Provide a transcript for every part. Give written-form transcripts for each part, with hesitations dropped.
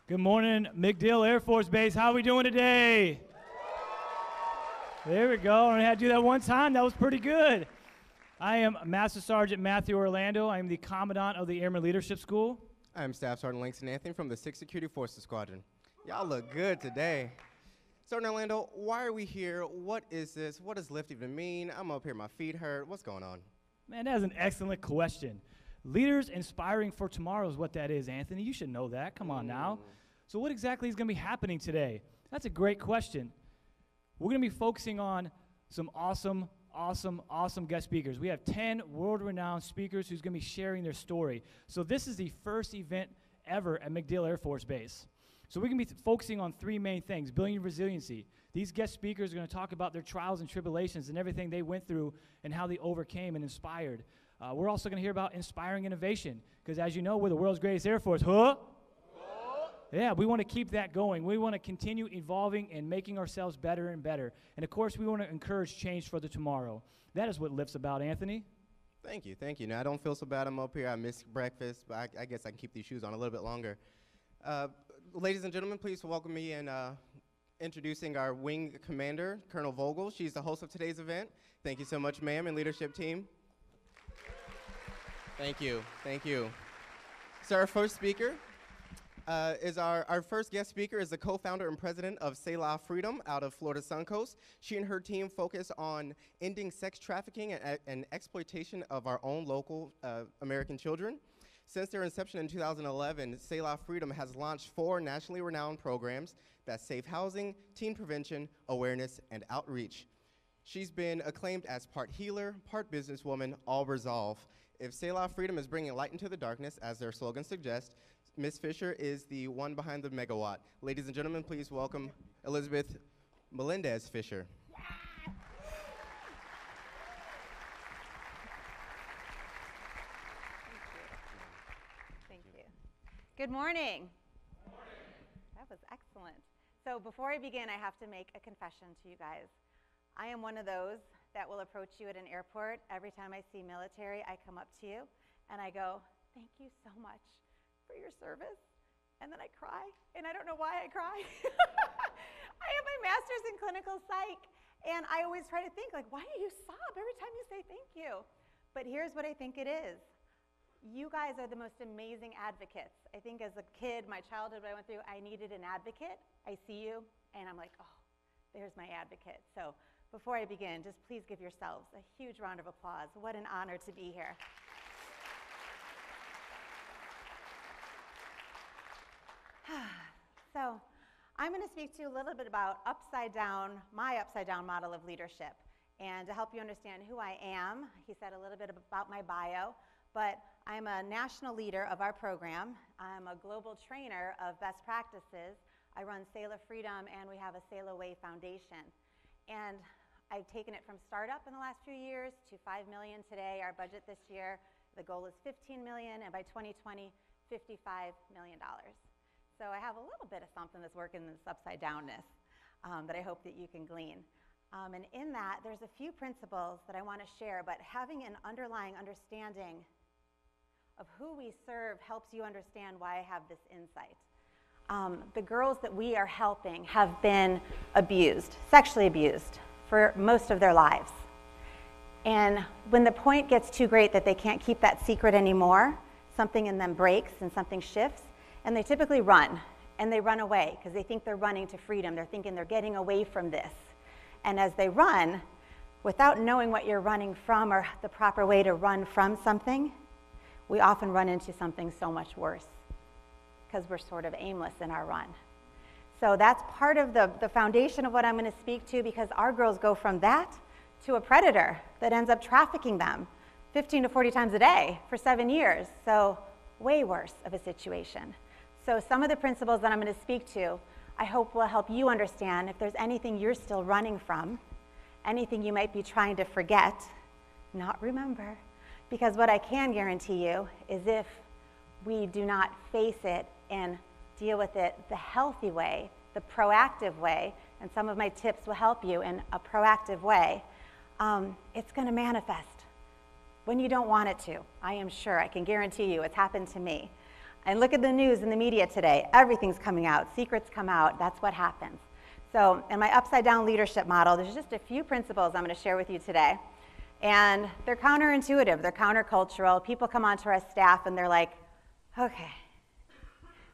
Good morning, MacDill Air Force Base. How are we doing today? There we go. I only had to do that one time. That was pretty good. I am Master Sergeant Matthew Orlando. I am the Commandant of the Airman Leadership School. I am Staff Sergeant Langston Anthony from the 6th Security Forces Squadron. Y'all look good today. Sergeant Orlando, why are we here? What is this? What does lift even mean? I'm up here, my feet hurt. What's going on? Man, that is an excellent question. Leaders inspiring for tomorrow is what that is, Anthony. You should know that. Come on now. So what exactly is going to be happening today? That's a great question. We're going to be focusing on some awesome guest speakers. We have 10 world-renowned speakers who's going to be sharing their story. So this is the first event ever at MacDill Air Force Base. So we're going to be focusing on three main things: building resiliency. These guest speakers are going to talk about their trials and tribulations and everything they went through and how they overcame and inspired. We're also going to hear about inspiring innovation, because as you know, we're the world's greatest Air Force. Huh? Yeah, we want to keep that going. We want to continue evolving and making ourselves better and better. And of course, we want to encourage change for the tomorrow. That is what LIFT's about, Anthony. Thank you. Now, I don't feel so bad. I'm up here. I missed breakfast, but I guess I can keep these shoes on a little bit longer. Ladies and gentlemen, please welcome me in introducing our wing commander, Colonel Vogel. She's the host of today's event. Thank you so much, ma'am, and leadership team. Thank you. So our first speaker is our first guest speaker is the co-founder and president of Selah Freedom out of Florida Suncoast. She and her team focus on ending sex trafficking and exploitation of our own local American children. Since their inception in 2011, Selah Freedom has launched 4 nationally renowned programs: that's safe housing, teen prevention, awareness, and outreach. She's been acclaimed as part healer, part businesswoman, all resolve. If Selah Freedom is bringing light into the darkness, as their slogan suggests, Ms. Fisher is the one behind the megawatt. Ladies and gentlemen, please welcome Elizabeth Melendez Fisher. Thank you. Good morning. Good morning. That was excellent. So before I begin, I have to make a confession to you guys. I am one of those that will approach you at an airport. Every time I see military, I come up to you and I go, "Thank you so much for your service." And then I cry, and I don't know why I cry. I have my master's in clinical psych, and I always try to think, like, why do you sob every time you say thank you? But here's what I think it is. You guys are the most amazing advocates. I think as a kid, my childhood, what I went through, I needed an advocate. I see you, and I'm like, oh, there's my advocate. So before I begin, just please give yourselves a huge round of applause. What an honor to be here. So I'm going to speak to you a little bit about my upside down model of leadership. And to help you understand who I am, he said a little bit about my bio, but I'm a national leader of our program. I'm a global trainer of best practices. I run Selah Freedom, and we have a Selah Way Foundation. And I've taken it from startup in the last few years to 5 million today. Our budget this year, the goal is 15 million, and by 2020, $55 million. So I have a little bit of something that's working in this upside downness that I hope that you can glean. And in that, there's a few principles that I want to share, but having an underlying understanding of who we serve helps you understand why I have this insight. The girls that we are helping have been abused, sexually abused, for most of their lives. And when the point gets too great that they can't keep that secret anymore, something in them breaks and something shifts, and they typically run, and they run away because they think they're running to freedom. They're thinking they're getting away from this. And as they run, without knowing what you're running from or the proper way to run from something, we often run into something so much worse because we're sort of aimless in our run. So that's part of the foundation of what I'm going to speak to, because our girls go from that to a predator that ends up trafficking them 15 to 40 times a day for 7 years. So way worse of a situation. So some of the principles that I'm going to speak to, I hope will help you understand if there's anything you're still running from, anything you might be trying to forget, not remember. Because what I can guarantee you is if we do not face it and deal with it the healthy way, the proactive way, and some of my tips will help you in a proactive way, it's going to manifest when you don't want it to. I am sure. I can guarantee you it's happened to me. And look at the news and the media today. Everything's coming out. Secrets come out. That's what happens. So in my upside-down leadership model, there's just a few principles I'm going to share with you today. And they're counterintuitive. They're countercultural. People come onto our staff and they're like, okay,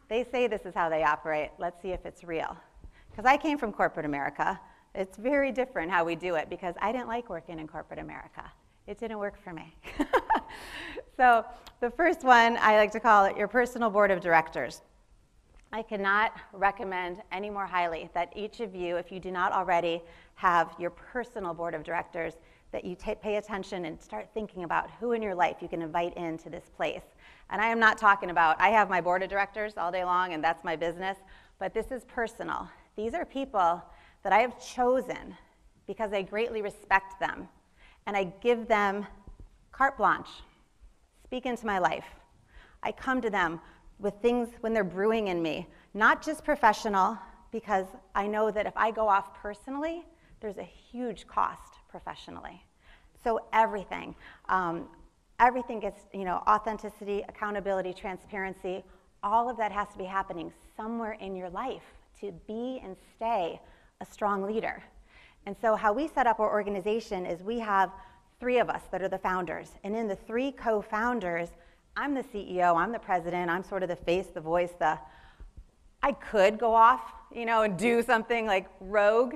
they say this is how they operate. Let's see if it's real. Because I came from corporate America. It's very different how we do it because I didn't like working in corporate America. It didn't work for me. So the first one, I like to call it your personal board of directors. I cannot recommend any more highly that each of you, if you do not already have your personal board of directors, that you pay attention and start thinking about who in your life you can invite into this place. And I am not talking about, I have my board of directors all day long and that's my business, but this is personal. These are people that I have chosen because I greatly respect them and I give them carte blanche. Speak into my life. I come to them with things when they're brewing in me, not just professional, because I know that if I go off personally, there's a huge cost professionally. So everything gets, authenticity, accountability, transparency, all of that has to be happening somewhere in your life to be and stay a strong leader. And so how we set up our organization is we have 3 of us that are the founders. And in the 3 co-founders, I'm the CEO, I'm the president, I'm sort of the face, the voice, I could go off, and do something like rogue.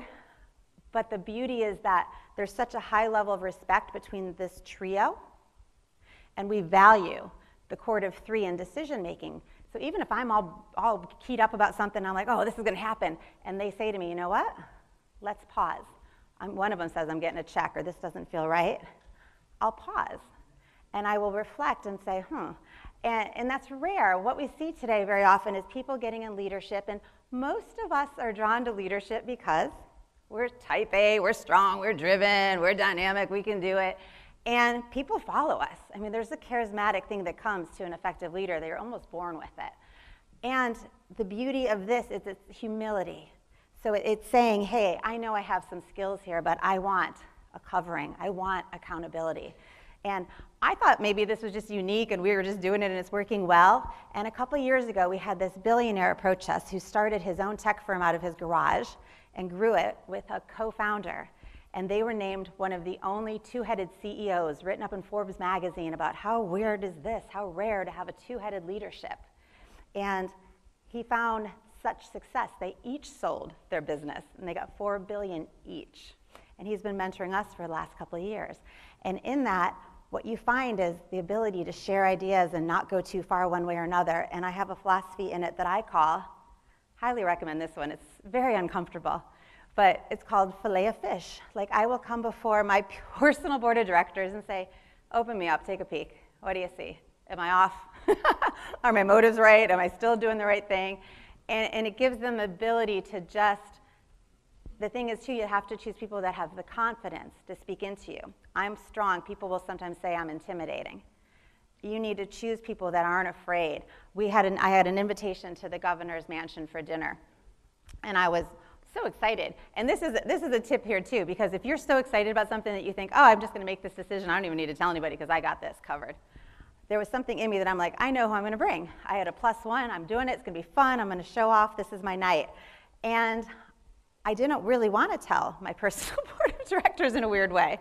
But the beauty is that there's such a high level of respect between this trio, and we value the cord of 3 in decision making. So even if I'm all keyed up about something, I'm like, oh, this is going to happen, and they say to me, you know what? Let's pause. One of them says, I'm getting a check, or this doesn't feel right. I'll pause, and I will reflect and say, And that's rare. What we see today very often is people getting in leadership, and most of us are drawn to leadership because we're type A, we're strong, we're driven, we're dynamic, we can do it, and people follow us. I mean, there's a charismatic thing that comes to an effective leader. They're almost born with it. And the beauty of this is its humility. So it's saying, hey, I know I have some skills here, but I want a covering. I want accountability. And I thought maybe this was just unique and we were just doing it and it's working well. And a couple years ago, we had this billionaire approach us who started his own tech firm out of his garage and grew it with a co-founder. And they were named one of the only 2-headed CEOs written up in Forbes magazine about how weird is this, how rare to have a 2-headed leadership. And he found such success. They each sold their business and they got $4 billion each. And he's been mentoring us for the last couple of years. And in that, what you find is the ability to share ideas and not go too far one way or another. And I have a philosophy in it that I call, highly recommend this one, it's very uncomfortable, but it's called fillet of fish. Like I will come before my personal board of directors and say, open me up, take a peek. What do you see? Am I off? Are my motives right? Am I still doing the right thing? And it gives them the ability to just, the thing is too, you have to choose people that have the confidence to speak into you. I'm strong. People will sometimes say I'm intimidating. You need to choose people that aren't afraid. I had an invitation to the governor's mansion for dinner, and I was so excited. And this is a tip here too, because if you're so excited about something that you think, oh, I'm just going to make this decision, I don't even need to tell anybody because I got this covered. There was something in me that I'm like, I know who I'm going to bring. I had a +1. I'm doing it. It's going to be fun. I'm going to show off. This is my night. And I didn't really want to tell my personal board of directors in a weird way.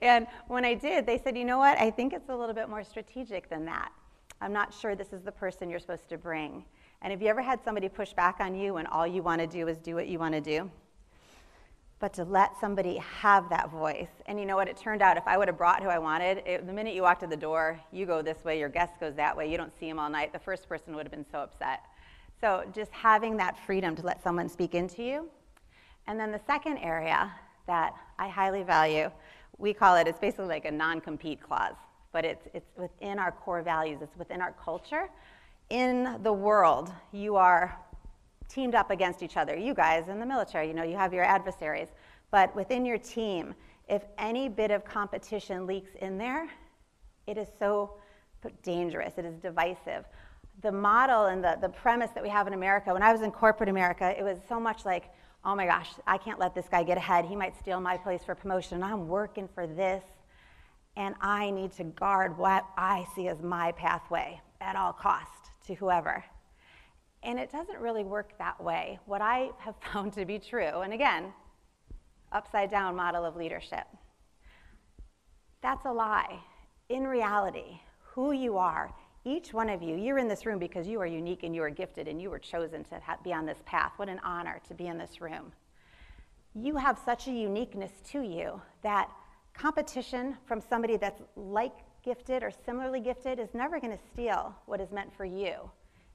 And when I did, they said, you know what? I think it's a little bit more strategic than that. I'm not sure this is the person you're supposed to bring. And have you ever had somebody push back on you when all you want to do is do what you want to do? But to let somebody have that voice. And you know what? It turned out if I would have brought who I wanted, the minute you walk to the door, you go this way, your guest goes that way, you don't see him all night, the first person would have been so upset. So just having that freedom to let someone speak into you. And then the second area that I highly value, we call it, it's basically like a non-compete clause, but it's within our core values, it's within our culture. In the world, you are teamed up against each other. You guys in the military, you have your adversaries. But within your team, if any bit of competition leaks in there, it is so dangerous. It is divisive. The model and the premise that we have in America, when I was in corporate America, it was so much like, oh my gosh, I can't let this guy get ahead. He might steal my place for promotion. I'm working for this, and I need to guard what I see as my pathway at all costs to whoever. And it doesn't really work that way. What I have found to be true, and again, upside down model of leadership, that's a lie. In reality, who you are, each one of you, you're in this room because you are unique and you are gifted and you were chosen to be on this path. What an honor to be in this room. You have such a uniqueness to you that competition from somebody that's like gifted or similarly gifted is never going to steal what is meant for you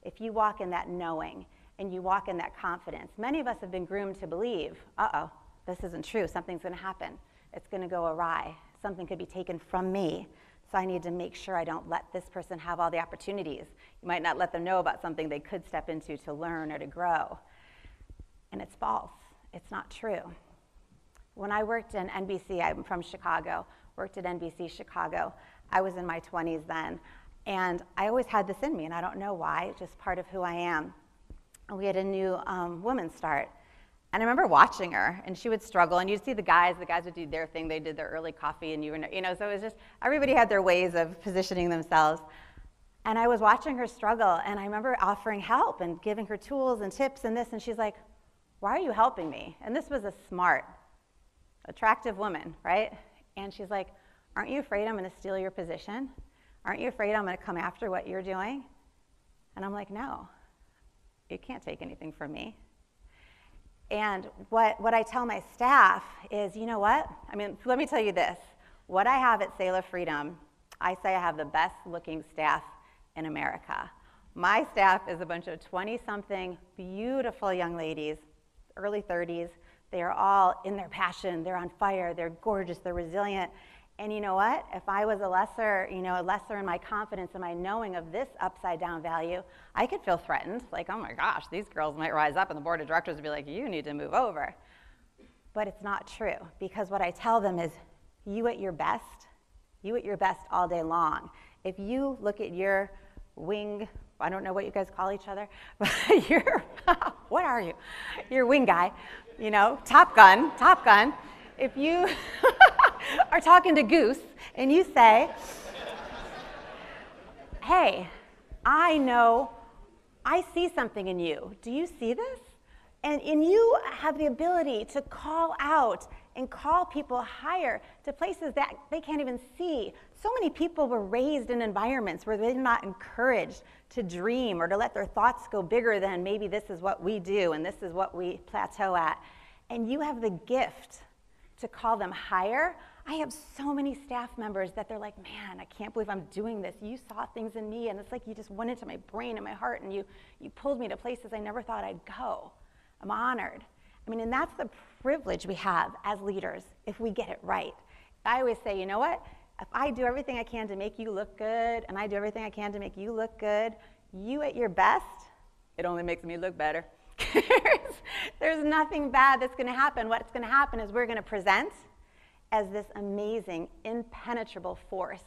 if you walk in that knowing and you walk in that confidence. Many of us have been groomed to believe, uh-oh, this isn't true, something's going to happen, it's going to go awry, something could be taken from me, so I need to make sure I don't let this person have all the opportunities. You might not let them know about something they could step into to learn or to grow. And it's false. It's not true. When I worked in NBC, I'm from Chicago, worked at NBC Chicago. I was in my 20s then, and I always had this in me, and I don't know why, it's just part of who I am. And we had a new woman start, and I remember watching her, and she would struggle, and you'd see the guys would do their thing, they did their early coffee, and so it was just, everybody had their ways of positioning themselves. And I was watching her struggle, and I remember offering help and giving her tools and tips and this, and she's like, why are you helping me? And this was a smart, attractive woman, right? And she's like, aren't you afraid I'm going to steal your position? Aren't you afraid I'm going to come after what you're doing? And I'm like, no, you can't take anything from me. And what I tell my staff is, you know what? I mean, let me tell you this. What I have at Sail Freedom, I say I have the best looking staff in America. My staff is a bunch of 20-something beautiful young ladies, early 30s. They are all in their passion. They're on fire. They're gorgeous. They're resilient. And you know what? If I was a lesser in my confidence and my knowing of this upside down value, I could feel threatened. Like, oh my gosh, these girls might rise up and the board of directors would be like, you need to move over. But it's not true, because what I tell them is, you at your best all day long. If you look at your wing, I don't know what you guys call each other, but what are you? Your wing guy, Top Gun. If you are talking to Goose and you say, hey, I know, I see something in you. Do you see this? And you have the ability to call out and call people higher to places that they can't even see. So many people were raised in environments where they're not encouraged to dream or to let their thoughts go bigger than maybe this is what we do and this is what we plateau at. And you have the gift to call them higher. I have so many staff members that they're like, man, I can't believe I'm doing this. You saw things in me, and it's like you just went into my brain and my heart, and you pulled me to places I never thought I'd go. I'm honored. I mean, and that's the privilege we have as leaders if we get it right. I always say, you know what? If I do everything I can to make you look good, and I do everything I can to make you look good, you at your best, it only makes me look better. There's nothing bad that's going to happen. What's going to happen is we're going to present as this amazing, impenetrable force,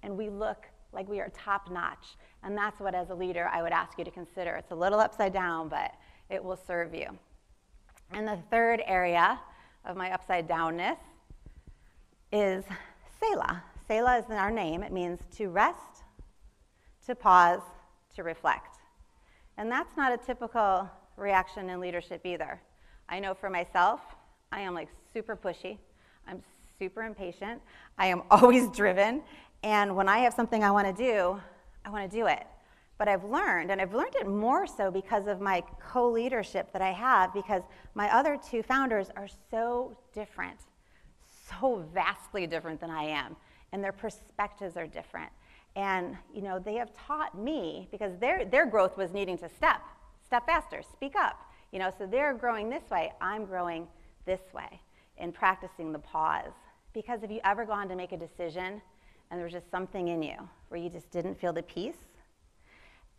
and we look like we are top-notch. And that's what, as a leader, I would ask you to consider. It's a little upside down, but it will serve you. And the third area of my upside downness is Selah. Selah is our name. It means to rest, to pause, to reflect. And that's not a typical reaction in leadership either. I know for myself, I am like super pushy. I'm super impatient. I am always driven. And when I have something I want to do it. But I've learned, and I've learned it more so because of my co-leadership that I have, because my other two founders are so different, so vastly different than I am, and their perspectives are different. And they have taught me, because their growth was needing to step faster, speak up. So they're growing this way, I'm growing this way in practicing the pause. Because have you ever gone to make a decision and there was just something in you where you just didn't feel the peace?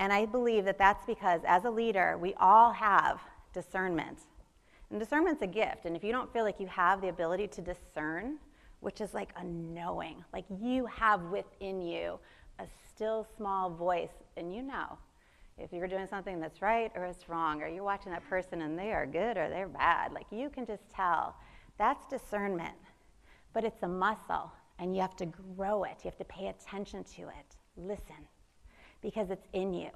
And I believe that that's because as a leader, we all have discernment. And discernment's a gift. And if you don't feel like you have the ability to discern, which is like a knowing, like you have within you a still small voice, and you know if you're doing something that's right or it's wrong, or you're watching that person and they are good or they're bad, like you can just tell. That's discernment. But it's a muscle, and you have to grow it. You have to pay attention to it. Listen. Because it's in you.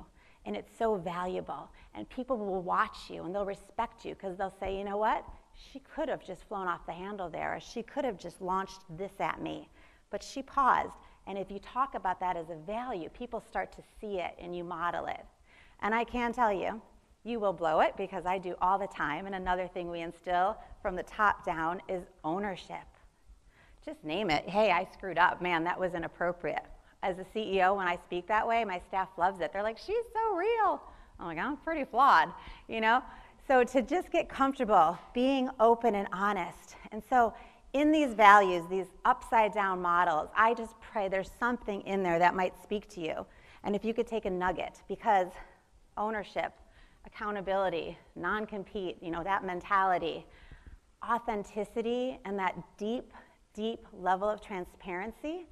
And it's so valuable. And people will watch you and they'll respect you because they'll say, you know what? She could have just flown off the handle there, or she could have just launched this at me. But she paused. And if you talk about that as a value, people start to see it and you model it. And I can tell you, you will blow it because I do all the time. And another thing we instill from the top down is ownership. Just name it. Hey, I screwed up. Man, that was inappropriate. As a CEO, when I speak that way, my staff loves it. They're like, she's so real. I'm like, I'm pretty flawed, you know? So to just get comfortable being open and honest. And so in these values, these upside down models, I just pray there's something in there that might speak to you. And if you could take a nugget, because ownership, accountability, non-compete, you know, that mentality, authenticity, and that deep, deep level of transparency,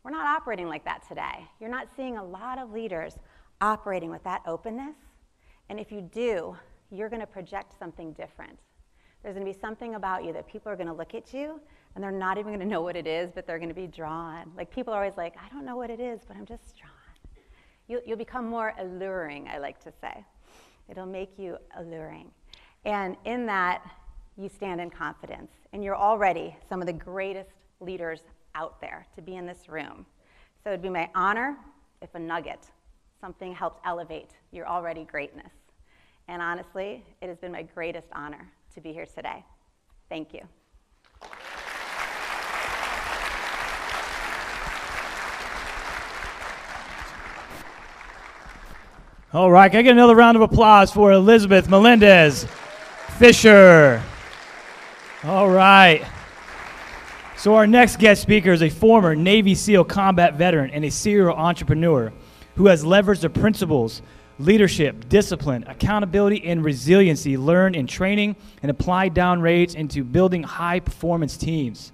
we're not operating like that today. You're not seeing a lot of leaders operating with that openness. And if you do, you're going to project something different. There's going to be something about you that people are going to look at you, and they're not even going to know what it is, but they're going to be drawn. Like, people are always like, I don't know what it is, but I'm just drawn. You'll become more alluring, I like to say. It'll make you alluring. And in that, you stand in confidence. And you're already some of the greatest leaders out there to be in this room. So it'd be my honor if a nugget, something helps elevate your already greatness. And honestly, it has been my greatest honor to be here today. Thank you. All right, can I get another round of applause for Elizabeth Melendez Fisher? All right. So our next guest speaker is a former Navy SEAL combat veteran and a serial entrepreneur who has leveraged the principles, leadership, discipline, accountability, and resiliency learned in training and applied downrange into building high-performance teams.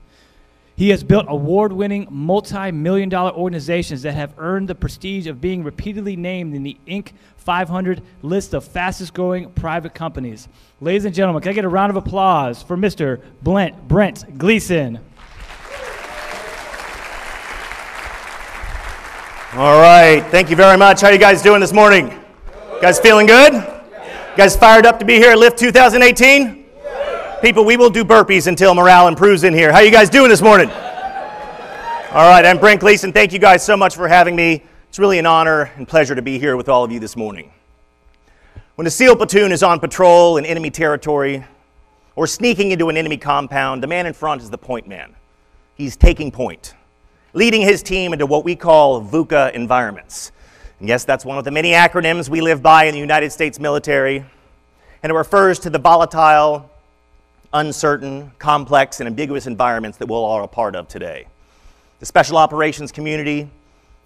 He has built award-winning, multi-million-dollar organizations that have earned the prestige of being repeatedly named in the Inc. 500 list of fastest-growing private companies. Ladies and gentlemen, can I get a round of applause for Mr. Brent Gleason? All right, thank you very much. How you guys doing this morning? You guys feeling good? You guys fired up to be here at LIFT 2018? People, we will do burpees until morale improves in here. How you guys doing this morning? All right, I'm Brent Gleason. Thank you guys so much for having me. It's really an honor and pleasure to be here with all of you this morning. When a SEAL platoon is on patrol in enemy territory or sneaking into an enemy compound, the man in front is the point man. He's taking point, leading his team into what we call VUCA environments. And yes, that's one of the many acronyms we live by in the United States military, and it refers to the volatile, uncertain, complex, and ambiguous environments that we're all a part of today. The Special Operations community,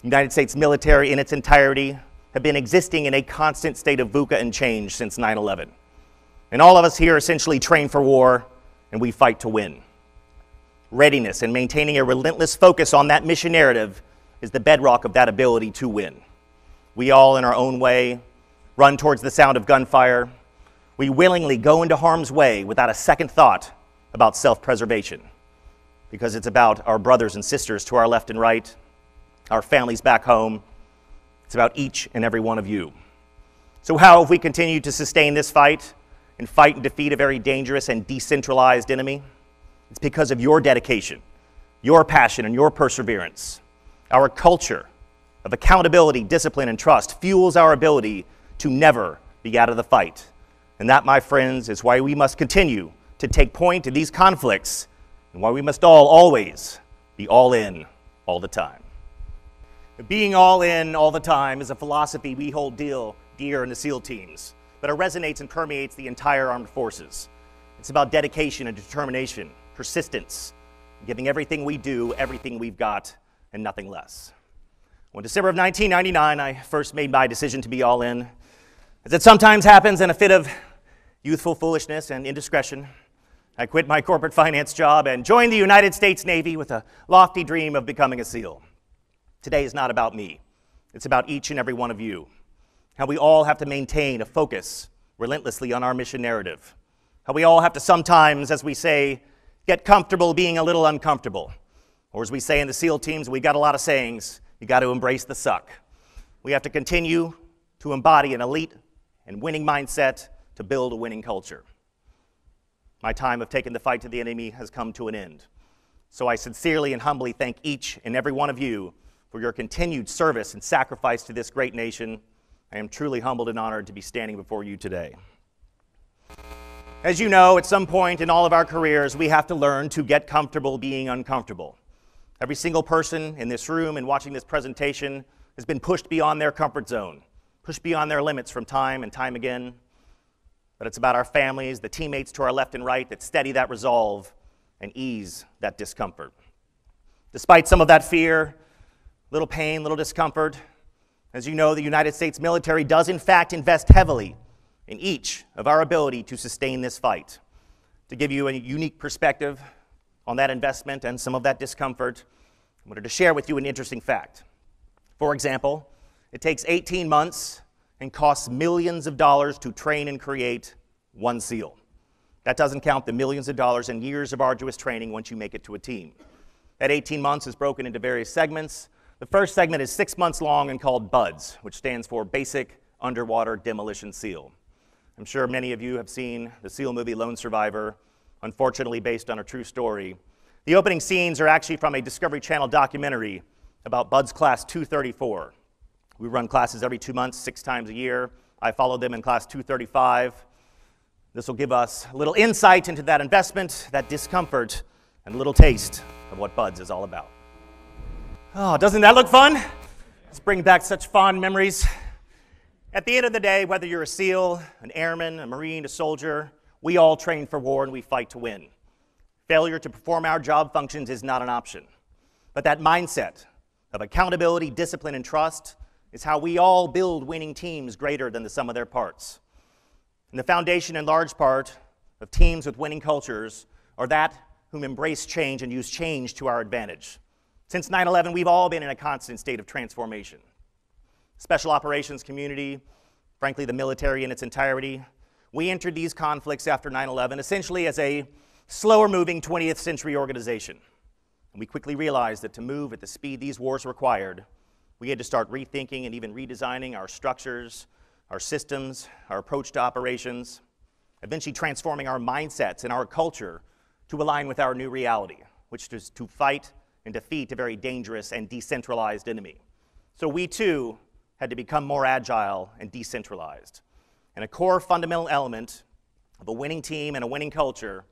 United States military in its entirety, have been existing in a constant state of VUCA and change since 9/11. And all of us here essentially train for war, and we fight to win. Readiness and maintaining a relentless focus on that mission narrative is the bedrock of that ability to win. We all, in our own way, run towards the sound of gunfire. We willingly go into harm's way without a second thought about self-preservation, because it's about our brothers and sisters to our left and right, our families back home. It's about each and every one of you. So how have we continued to sustain this fight and fight and defeat a very dangerous and decentralized enemy? It's because of your dedication, your passion, and your perseverance. Our culture of accountability, discipline, and trust fuels our ability to never be out of the fight. And that, my friends, is why we must continue to take point in these conflicts and why we must all always be all in all the time. Being all in all the time is a philosophy we hold dear in the SEAL teams, but it resonates and permeates the entire armed forces. It's about dedication and determination, persistence, giving everything we do, everything we've got, and nothing less. When December of 1999, I first made my decision to be all in. As it sometimes happens in a fit of youthful foolishness and indiscretion, I quit my corporate finance job and joined the United States Navy with a lofty dream of becoming a SEAL. Today is not about me. It's about each and every one of you. How we all have to maintain a focus relentlessly on our mission narrative. How we all have to sometimes, as we say, get comfortable being a little uncomfortable. Or as we say in the SEAL teams, we got a lot of sayings, you got to embrace the suck. We have to continue to embody an elite and winning mindset to build a winning culture. My time of taking the fight to the enemy has come to an end. So I sincerely and humbly thank each and every one of you for your continued service and sacrifice to this great nation. I am truly humbled and honored to be standing before you today. As you know, at some point in all of our careers, we have to learn to get comfortable being uncomfortable. Every single person in this room and watching this presentation has been pushed beyond their comfort zone, pushed beyond their limits from time and time again. But it's about our families, the teammates to our left and right that steady that resolve and ease that discomfort. Despite some of that fear, little pain, little discomfort, as you know, the United States military does in fact invest heavily in each of our ability to sustain this fight. To give you a unique perspective on that investment and some of that discomfort, I wanted to share with you an interesting fact. For example, it takes 18 months and costs millions of dollars to train and create one SEAL. That doesn't count the millions of dollars and years of arduous training once you make it to a team. That 18 months is broken into various segments. The first segment is 6 months long and called BUDS, which stands for Basic Underwater Demolition SEAL. I'm sure many of you have seen the SEAL movie Lone Survivor, unfortunately based on a true story. The opening scenes are actually from a Discovery Channel documentary about BUDS Class 234. We run classes every 2 months, 6 times a year. I followed them in Class 235. This will give us a little insight into that investment, that discomfort, and a little taste of what BUDS is all about. Oh, doesn't that look fun? Let's bring back such fond memories. At the end of the day, whether you're a SEAL, an airman, a Marine, a soldier, we all train for war and we fight to win. Failure to perform our job functions is not an option. But that mindset of accountability, discipline, and trust is how we all build winning teams greater than the sum of their parts. And the foundation, in large part, of teams with winning cultures are that whom embrace change and use change to our advantage. Since 9/11, we've all been in a constant state of transformation. Special operations community, frankly, the military in its entirety, we entered these conflicts after 9/11 essentially as a slower-moving 20th century organization. And we quickly realized that to move at the speed these wars required, we had to start rethinking and even redesigning our structures, our systems, our approach to operations, eventually transforming our mindsets and our culture to align with our new reality, which is to fight and defeat a very dangerous and decentralized enemy. So we too had to become more agile and decentralized. And a core fundamental element of a winning team and a winning culture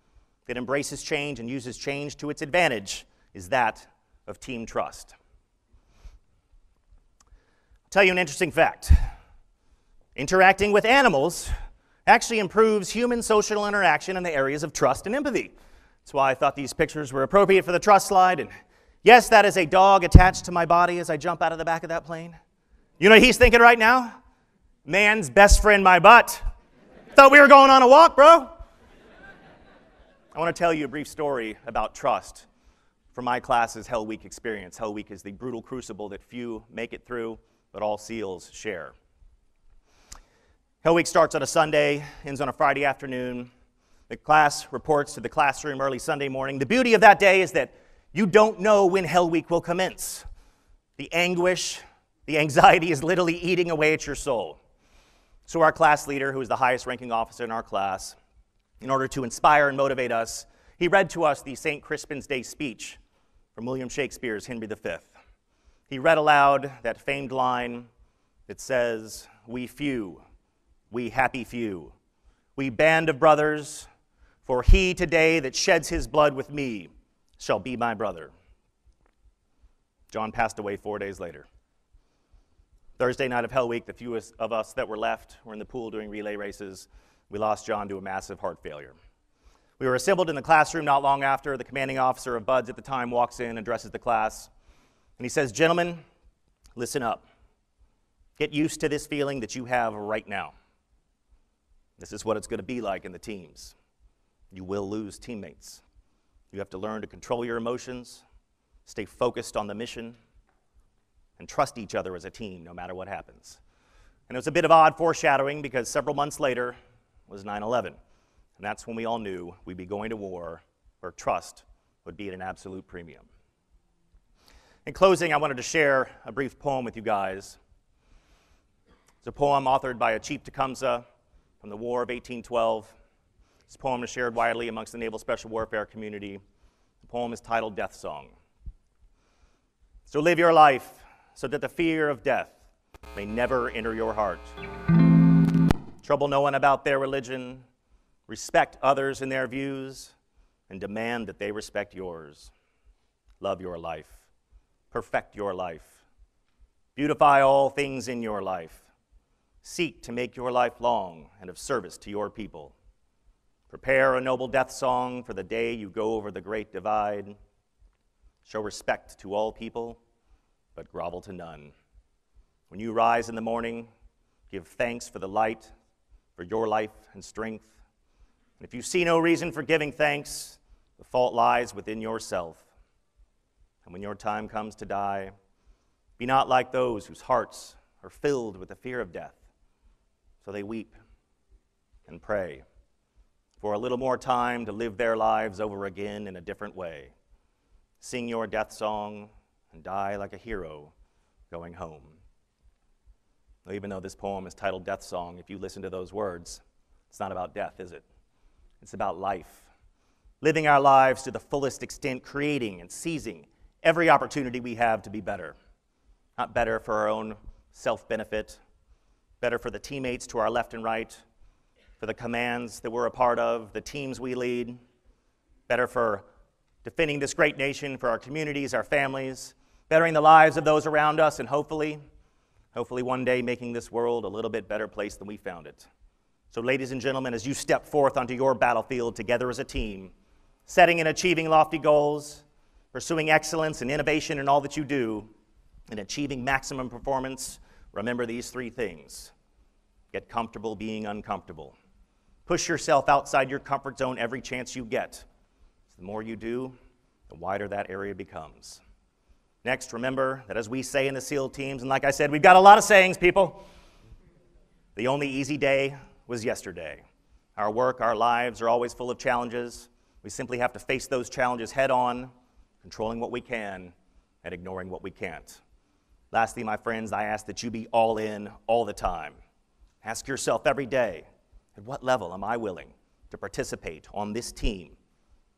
that embraces change and uses change to its advantage is that of team trust. I'll tell you an interesting fact. Interacting with animals actually improves human social interaction in the areas of trust and empathy. That's why I thought these pictures were appropriate for the trust slide. And yes, that is a dog attached to my body as I jump out of the back of that plane. You know what he's thinking right now? Man's best friend, my butt. Thought we were going on a walk, bro. I want to tell you a brief story about trust from my class's Hell Week experience. Hell Week is the brutal crucible that few make it through, but all SEALs share. Hell Week starts on a Sunday, ends on a Friday afternoon. The class reports to the classroom early Sunday morning. The beauty of that day is that you don't know when Hell Week will commence. The anguish, the anxiety is literally eating away at your soul. So our class leader, who is the highest ranking officer in our class, in order to inspire and motivate us, he read to us the St. Crispin's Day speech from William Shakespeare's Henry V. He read aloud that famed line that says, "We few, we happy few, we band of brothers, for he today that sheds his blood with me shall be my brother." John passed away 4 days later. Thursday night of Hell Week, the fewest of us that were left were in the pool doing relay races. We lost John to a massive heart failure. We were assembled in the classroom not long after. The commanding officer of BUDS at the time walks in and addresses the class. And he says, "Gentlemen, listen up. Get used to this feeling that you have right now. This is what it's going to be like in the teams. You will lose teammates. You have to learn to control your emotions, stay focused on the mission, and trust each other as a team no matter what happens." And it was a bit of odd foreshadowing because several months later was 9/11. And that's when we all knew we'd be going to war where trust would be at an absolute premium. In closing, I wanted to share a brief poem with you guys. It's a poem authored by a Chief Tecumseh from the War of 1812. This poem is shared widely amongst the Naval Special Warfare community. The poem is titled Death Song. So live your life so that the fear of death may never enter your heart. Trouble no one about their religion, respect others in their views, and demand that they respect yours. Love your life, perfect your life, beautify all things in your life. Seek to make your life long and of service to your people. Prepare a noble death song for the day you go over the great divide. Show respect to all people, but grovel to none. When you rise in the morning, give thanks for the light, for your life and strength. And if you see no reason for giving thanks, the fault lies within yourself. And when your time comes to die, be not like those whose hearts are filled with the fear of death. So they weep and pray for a little more time to live their lives over again in a different way. Sing your death song and die like a hero going home. Now, even though this poem is titled Death Song, if you listen to those words, it's not about death, is it? It's about life. Living our lives to the fullest extent, creating and seizing every opportunity we have to be better. Not better for our own self-benefit, better for the teammates to our left and right, for the commands that we're a part of, the teams we lead, better for defending this great nation, for our communities, our families, bettering the lives of those around us, and hopefully one day making this world a little bit better place than we found it. So ladies and gentlemen, as you step forth onto your battlefield together as a team, setting and achieving lofty goals, pursuing excellence and innovation in all that you do, and achieving maximum performance, remember these three things. Get comfortable being uncomfortable. Push yourself outside your comfort zone every chance you get. The more you do, the wider that area becomes. Next, remember that as we say in the SEAL teams, and like I said, we've got a lot of sayings, people. The only easy day was yesterday. Our work, our lives are always full of challenges. We simply have to face those challenges head on, controlling what we can and ignoring what we can't. Lastly, my friends, I ask that you be all in all the time. Ask yourself every day, at what level am I willing to participate on this team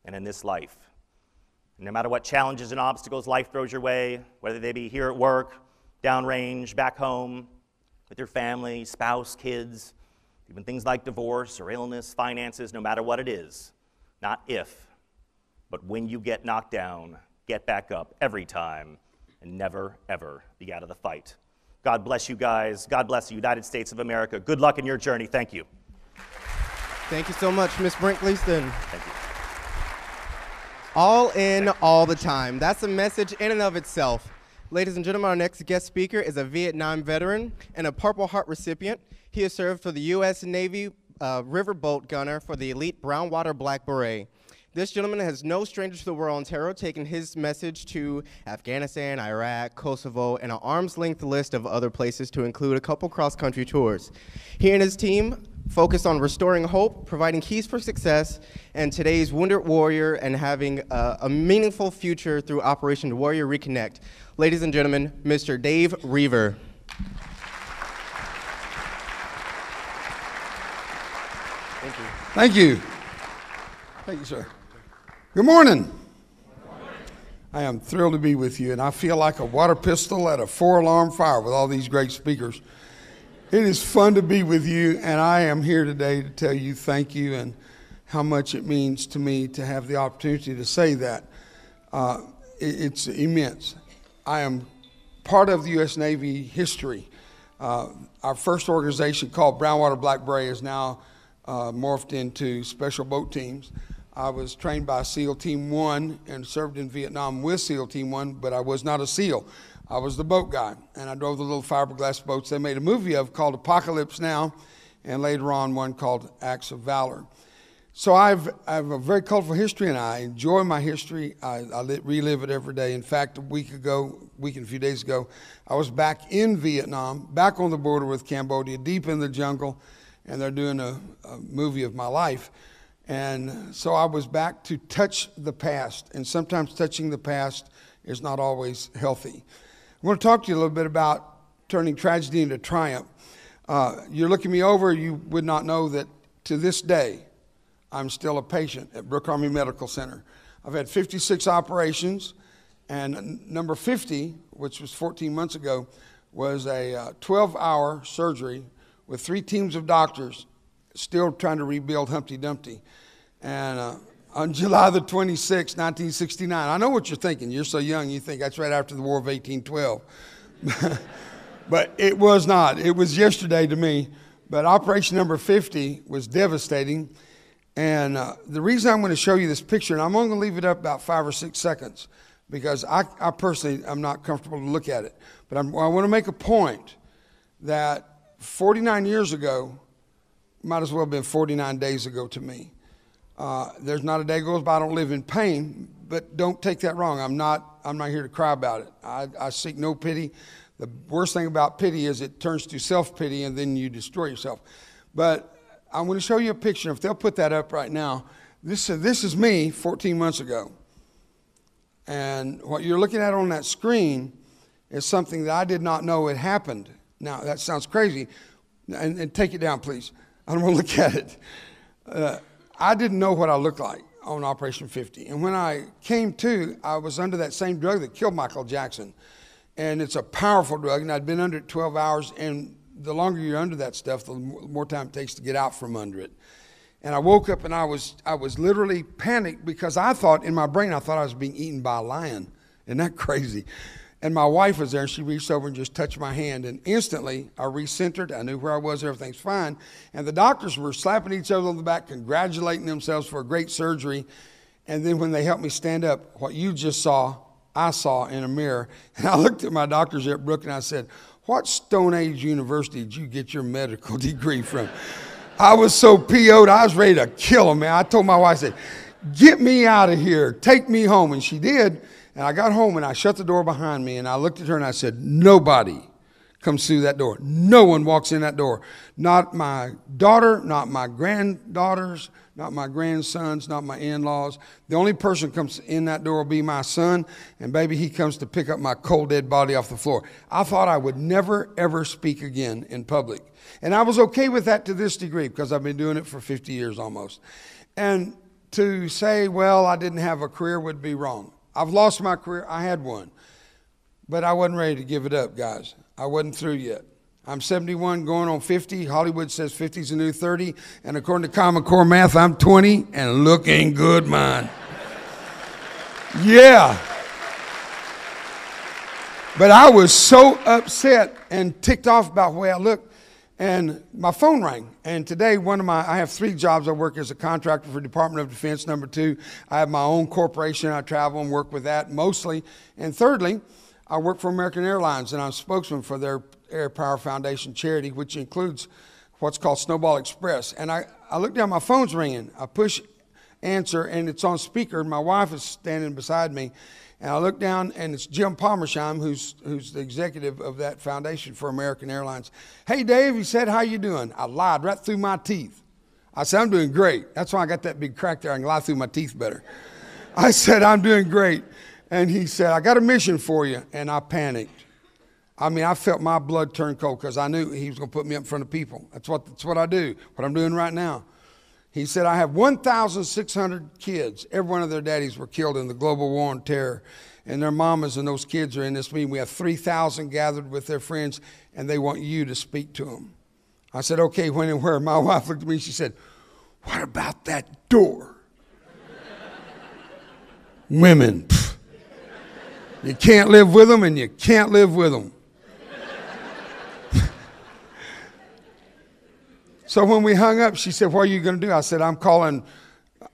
and in this life? And no matter what challenges and obstacles life throws your way, whether they be here at work, downrange, back home, with your family, spouse, kids, even things like divorce or illness, finances, no matter what it is, not if, but when you get knocked down, get back up every time and never, ever be out of the fight. God bless you guys. God bless the United States of America. Good luck in your journey. Thank you. Thank you so much, Ms. Brinkley-Ston. Thank you. All in, all the time. That's a message in and of itself. Ladies and gentlemen, our next guest speaker is a Vietnam veteran and a Purple Heart recipient. He has served for the U.S. Navy riverboat gunner for the elite Brownwater Black Beret. This gentleman has no stranger to the war on terror, taking his message to Afghanistan, Iraq, Kosovo, and an arm's-length list of other places to include a couple cross-country tours. He and his team focus on restoring hope, providing keys for success, and today's wounded warrior and having a meaningful future through Operation Warrior Reconnect. Ladies and gentlemen, Mr. Dave Reaver. Thank you. Thank you. Thank you, sir. Good morning. I am thrilled to be with you, and I feel like a water pistol at a 4-alarm fire with all these great speakers. It is fun to be with you, and I am here today to tell you thank you and how much it means to me to have the opportunity to say that. It's immense. I am part of the U.S. Navy history. Our first organization, called Brownwater Black Beret, is now morphed into special boat teams. I was trained by SEAL Team 1 and served in Vietnam with SEAL Team 1, but I was not a SEAL. I was the boat guy, and I drove the little fiberglass boats they made a movie of called Apocalypse Now, and later on one called Acts of Valor. So I have a very colorful history, and I enjoy my history. I relive it every day. In fact, a few days ago, I was back in Vietnam, back on the border with Cambodia, deep in the jungle, and they're doing a movie of my life. And so I was back to touch the past, and sometimes touching the past is not always healthy. I want to talk to you a little bit about turning tragedy into triumph. You're looking me over, you would not know that to this day, I'm still a patient at Brooke Army Medical Center. I've had 56 operations, and number 50, which was 14 months ago, was a 12-hour surgery with 3 teams of doctors still trying to rebuild Humpty Dumpty. And on July the 26th, 1969, I know what you're thinking. You're so young, you think that's right after the War of 1812. But it was not. It was yesterday to me. But operation number 50 was devastating. And the reason I'm going to show you this picture, and I'm only going to leave it up about 5 or 6 seconds, because I personally am not comfortable to look at it. But I want to make a point that 49 years ago, might as well have been 49 days ago to me. There's not a day goes by I don't live in pain, but don't take that wrong. I'm not here to cry about it. I seek no pity. The worst thing about pity is it turns to self-pity and then you destroy yourself. But I'm going to show you a picture. If they'll put that up right now, this is me 14 months ago. And what you're looking at on that screen is something that I did not know had happened. Now, that sounds crazy. And take it down, please. I don't want to look at it. I didn't know what I looked like on Operation 50. And when I came to, I was under that same drug that killed Michael Jackson. And it's a powerful drug, and I'd been under it 12 hours, and the longer you're under that stuff, the more time it takes to get out from under it. And I woke up, and I was literally panicked because I thought, in my brain, I thought I was being eaten by a lion. Isn't that crazy? And my wife was there, and she reached over and just touched my hand, and instantly I recentered. I knew where I was, everything's fine. And the doctors were slapping each other on the back, congratulating themselves for a great surgery. And then when they helped me stand up, what you just saw, I saw in a mirror. And I looked at my doctors at Brooke and I said, what Stone Age university did you get your medical degree from? I was so PO'd, I was ready to kill him, man. I told my wife, I said, get me out of here, take me home. And she did. And I got home and I shut the door behind me and I looked at her and I said, nobody comes through that door. No one walks in that door. Not my daughter, not my granddaughters, not my grandsons, not my in-laws. The only person who comes in that door will be my son, and baby, he comes to pick up my cold, dead body off the floor. I thought I would never, ever speak again in public. And I was okay with that to this degree because I've been doing it for 50 years almost. And to say, well, I didn't have a career would be wrong. I've lost my career. I had one. But I wasn't ready to give it up, guys. I wasn't through yet. I'm 71 going on 50. Hollywood says 50 is a new 30. And according to Common Core math, I'm 20 and looking good, man. Yeah. But I was so upset and ticked off about the way I looked. And my phone rang. And today, I have 3 jobs. I work as a contractor for Department of Defense. Number 2, I have my own corporation. I travel and work with that mostly. And thirdly, I work for American Airlines, and I'm spokesman for their Air Power Foundation charity, which includes what's called Snowball Express. And I look down, my phone's ringing. I push answer, and it's on speaker. My wife is standing beside me. And I look down, and it's Jim Palmersheim, who's the executive of that foundation for American Airlines. Hey, Dave, he said, how you doing? I lied right through my teeth. I said, I'm doing great. That's why I got that big crack there. I can lie through my teeth better. I said, I'm doing great. And he said, I got a mission for you. And I panicked. I mean, I felt my blood turn cold because I knew he was going to put me up in front of people. That's what I do, what I'm doing right now. He said, I have 1,600 kids. Every one of their daddies were killed in the global war on terror. And their mamas and those kids are in this meeting. We have 3,000 gathered with their friends, and they want you to speak to them. I said, okay, when and where? My wife looked at me and she said, what about that door? Women. Pff. You can't live with them, and you can't live with them. So when we hung up, she said, what are you going to do? I said, I'm calling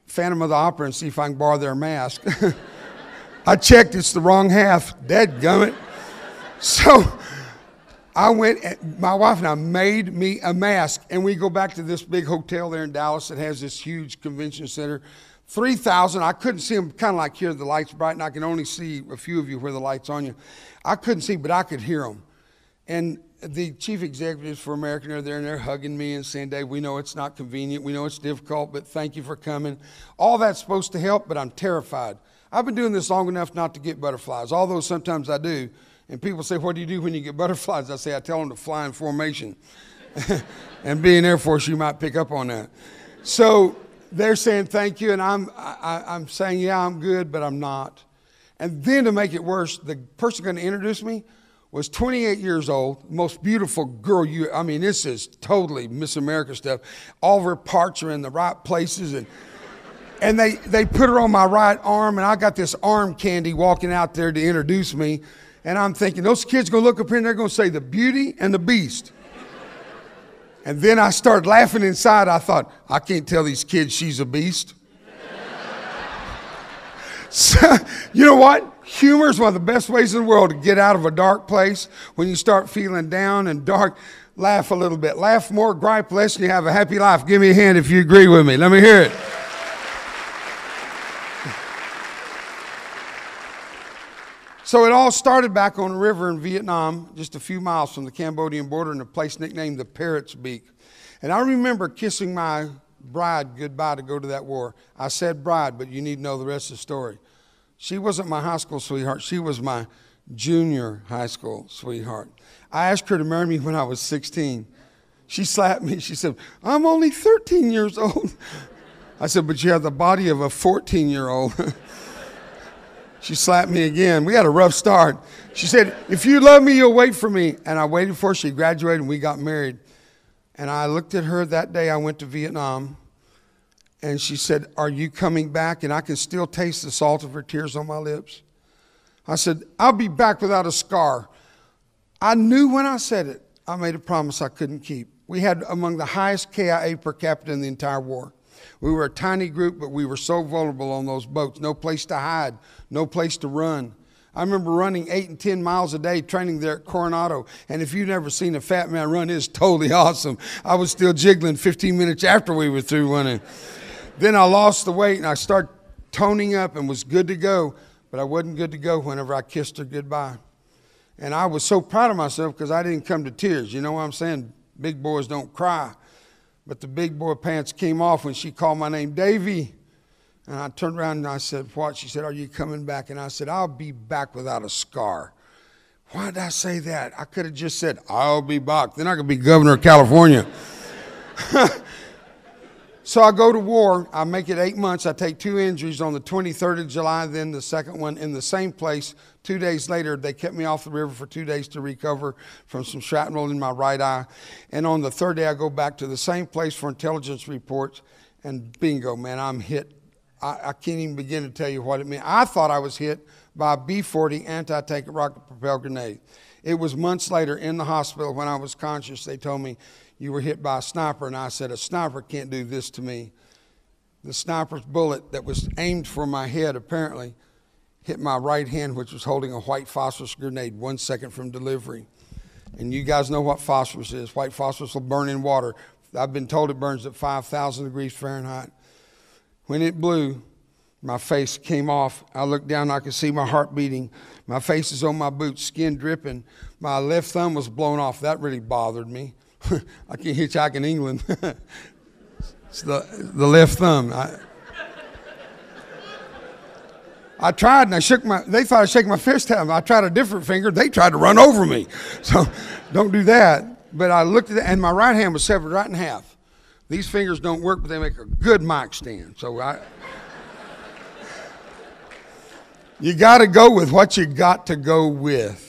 Phantom of the Opera and see if I can borrow their mask. I checked, it's the wrong half. Dadgummit. So I went, my wife and I made me a mask, and we go back to this big hotel there in Dallas that has this huge convention center. 3,000, I couldn't see them, kind of like here, the lights bright, and I can only see a few of you where the light's on you. I couldn't see, but I could hear them. And the chief executives for American are there, and they're hugging me and saying, Dave, we know it's not convenient, we know it's difficult, but thank you for coming. All that's supposed to help, but I'm terrified. I've been doing this long enough not to get butterflies, although sometimes I do. And people say, what do you do when you get butterflies? I say, I tell them to fly in formation. And being Air Force, you might pick up on that. So they're saying thank you, and I'm saying, yeah, I'm good, but I'm not. And then to make it worse, the person going to introduce me was 28 years old, most beautiful girl. This is totally Miss America stuff. All of her parts are in the right places, and they put her on my right arm, and I got this arm candy walking out there to introduce me, and I'm thinking, those kids going to look up here and they're going to say the Beauty and the Beast. And then I started laughing inside. I thought, I can't tell these kids she's a beast. So, you know what? Humor is one of the best ways in the world to get out of a dark place. When you start feeling down and dark, laugh a little bit. Laugh more, gripe less, and you have a happy life. Give me a hand if you agree with me. Let me hear it. So it all started back on a river in Vietnam, just a few miles from the Cambodian border, in a place nicknamed the Parrot's Beak. And I remember kissing my bride goodbye to go to that war. I said bride, but you need to know the rest of the story. She wasn't my high school sweetheart. She was my junior high school sweetheart. I asked her to marry me when I was 16. She slapped me. She said, I'm only 13 years old. I said, but you have the body of a 14-year-old. She slapped me again. We had a rough start. She said, if you love me, you'll wait for me. And I waited for her. She graduated, and we got married. And I looked at her that day. I went to Vietnam, and she said, are you coming back? And I can still taste the salt of her tears on my lips. I said, I'll be back without a scar. I knew when I said it, I made a promise I couldn't keep. We had among the highest KIA per capita in the entire war. We were a tiny group, but we were so vulnerable on those boats. No place to hide, no place to run. I remember running 8 and 10 miles a day training there at Coronado. And if you've never seen a fat man run, it's totally awesome. I was still jiggling 15 minutes after we were through running. Then I lost the weight and I started toning up and was good to go. But I wasn't good to go whenever I kissed her goodbye. And I was so proud of myself because I didn't come to tears. You know what I'm saying? Big boys don't cry. But the big boy pants came off when she called my name, Davy. And I turned around and I said, what? She said, are you coming back? And I said, I'll be back without a scar. Why did I say that? I could have just said, I'll be back. Then I could be governor of California. So I go to war. I make it 8 months. I take 2 injuries on the 23rd of July, then the second one in the same place. 2 days later, they kept me off the river for 2 days to recover from some shrapnel in my right eye. And on the third day, I go back to the same place for intelligence reports. And bingo, man, I'm hit. I can't even begin to tell you what it meant. I thought I was hit by a B-40 anti-tank rocket propelled grenade. It was months later in the hospital when I was conscious. They told me, you were hit by a sniper. And I said, a sniper can't do this to me. The sniper's bullet that was aimed for my head apparently hit my right hand, which was holding a white phosphorus grenade 1 second from delivery. And you guys know what phosphorus is. White phosphorus will burn in water. I've been told it burns at 5,000 degrees Fahrenheit. When it blew, my face came off. I looked down, I could see my heart beating. My face is on my boots, skin dripping. My left thumb was blown off. That really bothered me. I can't hitchhike in England. It's the left thumb. I tried and they thought I was shaking my fist at them. I tried a different finger. They tried to run over me. So don't do that. But I looked at it and my right hand was severed right in half. These fingers don't work, but they make a good mic stand. So you got to go with what you got to go with.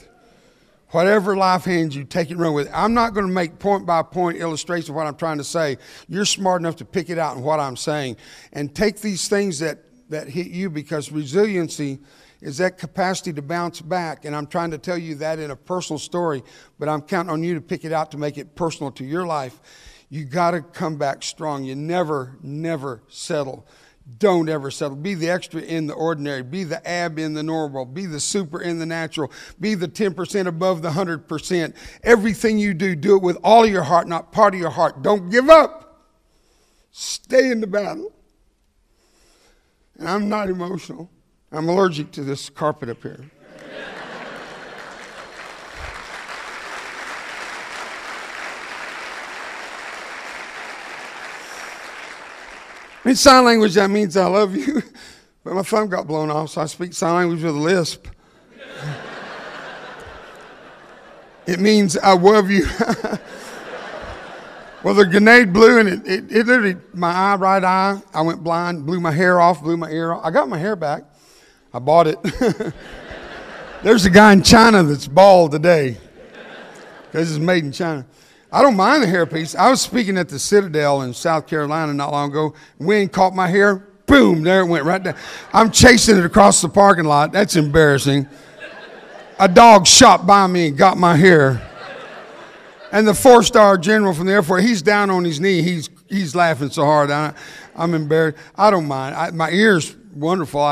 Whatever life hands you, take it and run with it. I'm not going to make point-by-point illustration of what I'm trying to say. You're smart enough to pick it out in what I'm saying. And take these things that hit you, because resiliency is that capacity to bounce back. And I'm trying to tell you that in a personal story, but I'm counting on you to pick it out to make it personal to your life. You got to come back strong. You never, never settle. Don't ever settle. Be the extra in the ordinary. Be the ab in the normal. Be the super in the natural. Be the 10% above the 100%. Everything you do, do it with all of your heart, not part of your heart. Don't give up. Stay in the battle. And I'm not emotional. I'm allergic to this carpet up here. In sign language, that means I love you. But my thumb got blown off, so I speak sign language with a lisp. It means I love you. Well, the grenade blew, and it literally, my right eye, I went blind, blew my hair off, blew my ear off. I got my hair back. I bought it. There's a guy in China that's bald today because it's made in China. I don't mind the hairpiece. I was speaking at the Citadel in South Carolina not long ago. Wind caught my hair. Boom, there it went right down. I'm chasing it across the parking lot. That's embarrassing. A dog shot by me and got my hair. And the 4-star general from the Air Force, he's down on his knee. He's laughing so hard. I'm embarrassed. I don't mind. My ear's wonderful.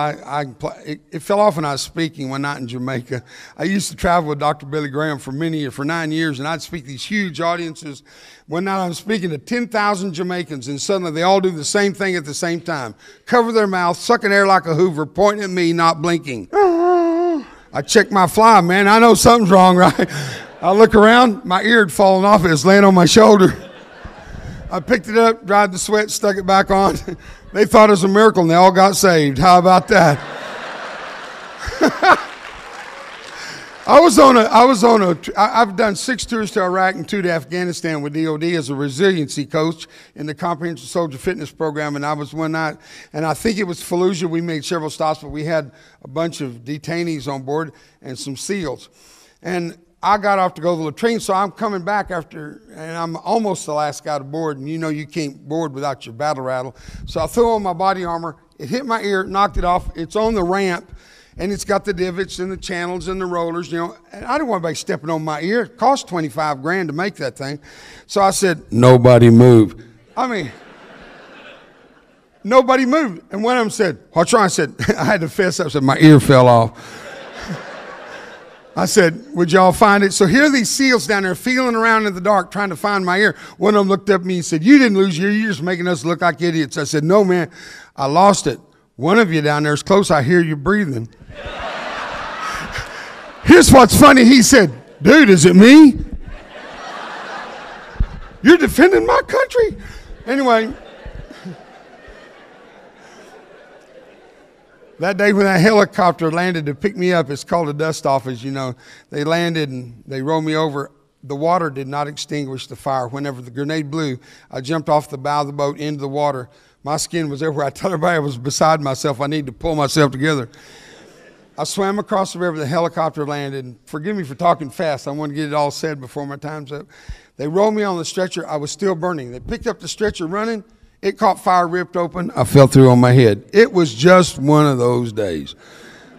It fell off when I was speaking one night in Jamaica. I used to travel with Dr. Billy Graham for 9 years, and I'd speak these huge audiences. One night I'm speaking to 10,000 Jamaicans, and suddenly they all do the same thing at the same time. Cover their mouth, sucking air like a Hoover, pointing at me, not blinking. I check my fly, man. I know something's wrong, right? I look around, my ear had fallen off. It was laying on my shoulder. I picked it up, dried the sweat, stuck it back on. They thought it was a miracle, and they all got saved. How about that? I've done 6 tours to Iraq and 2 to Afghanistan with DOD as a resiliency coach in the Comprehensive Soldier Fitness Program, and I was one night, and I think it was Fallujah. We made several stops, but we had a bunch of detainees on board and some SEALs. And I got off to go to the latrine, so I'm coming back after, and I'm almost the last guy to board, and you know you can't board without your battle rattle. So I threw on my body armor. It hit my ear, knocked it off. It's on the ramp, and it's got the divots and the channels and the rollers, you know. And I didn't want anybody stepping on my ear. It cost $25,000 to make that thing. So I said, nobody move. I mean, nobody moved. And one of them said, what's wrong? I said, I had to fess up. I said, my ear fell off. I said, would y'all find it? So here are these SEALs down there feeling around in the dark trying to find my ear. One of them looked up at me and said, you didn't lose your ear. You're just making us look like idiots. I said, no, man, I lost it. One of you down there is close. I hear you breathing. Here's what's funny. He said, dude, is it me? You're defending my country? Anyway. That day when that helicopter landed to pick me up, it's called a dust off, as you know. They landed and they rolled me over. The water did not extinguish the fire. Whenever the grenade blew, I jumped off the bow of the boat into the water. My skin was everywhere. I told everybody I was beside myself. I needed to pull myself together. I swam across the river. The helicopter landed. And forgive me for talking fast. I want to get it all said before my time's up. They rolled me on the stretcher. I was still burning. They picked up the stretcher running. It caught fire, ripped open. I fell through on my head. It was just one of those days.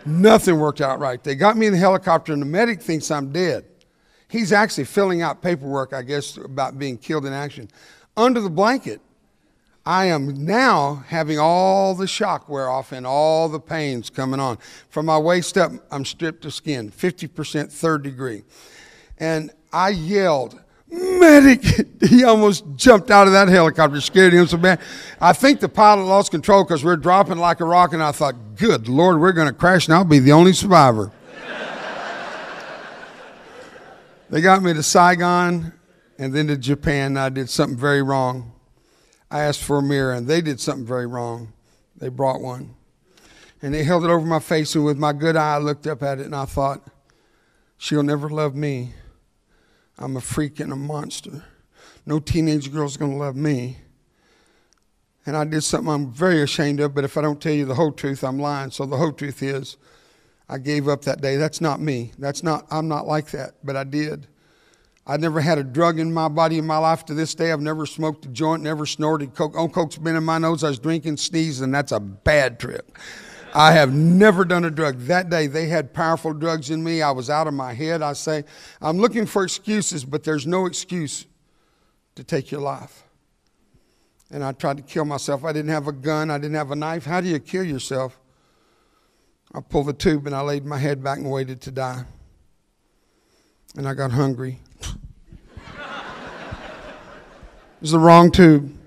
Nothing worked out right. They got me in the helicopter, and the medic thinks I'm dead. He's actually filling out paperwork, I guess, about being killed in action. Under the blanket, I am now having all the shock wear off and all the pains coming on. From my waist up, I'm stripped to skin, 50% third degree. And I yelled, medic! He almost jumped out of that helicopter, scared him so bad. I think the pilot lost control because we're dropping like a rock, and I thought, good Lord, we're going to crash, and I'll be the only survivor. They got me to Saigon and then to Japan. I did something very wrong. I asked for a mirror, and they did something very wrong. They brought one. And they held it over my face, and with my good eye, I looked up at it, and I thought, she'll never love me. I'm a freak and a monster. No teenage girl's going to love me. And I did something I'm very ashamed of, but if I don't tell you the whole truth, I'm lying. So the whole truth is, I gave up that day. That's not me. I'm not like that, but I did. I never had a drug in my body in my life to this day. I've never smoked a joint, never snorted coke. Coke's been in my nose. I was drinking, sneezing, and that's a bad trip. I have never done a drug. That day, they had powerful drugs in me. I was out of my head. I say, I'm looking for excuses, but there's no excuse to take your life. And I tried to kill myself. I didn't have a gun. I didn't have a knife. How do you kill yourself? I pulled the tube, and I laid my head back and waited to die. And I got hungry. It was the wrong tube.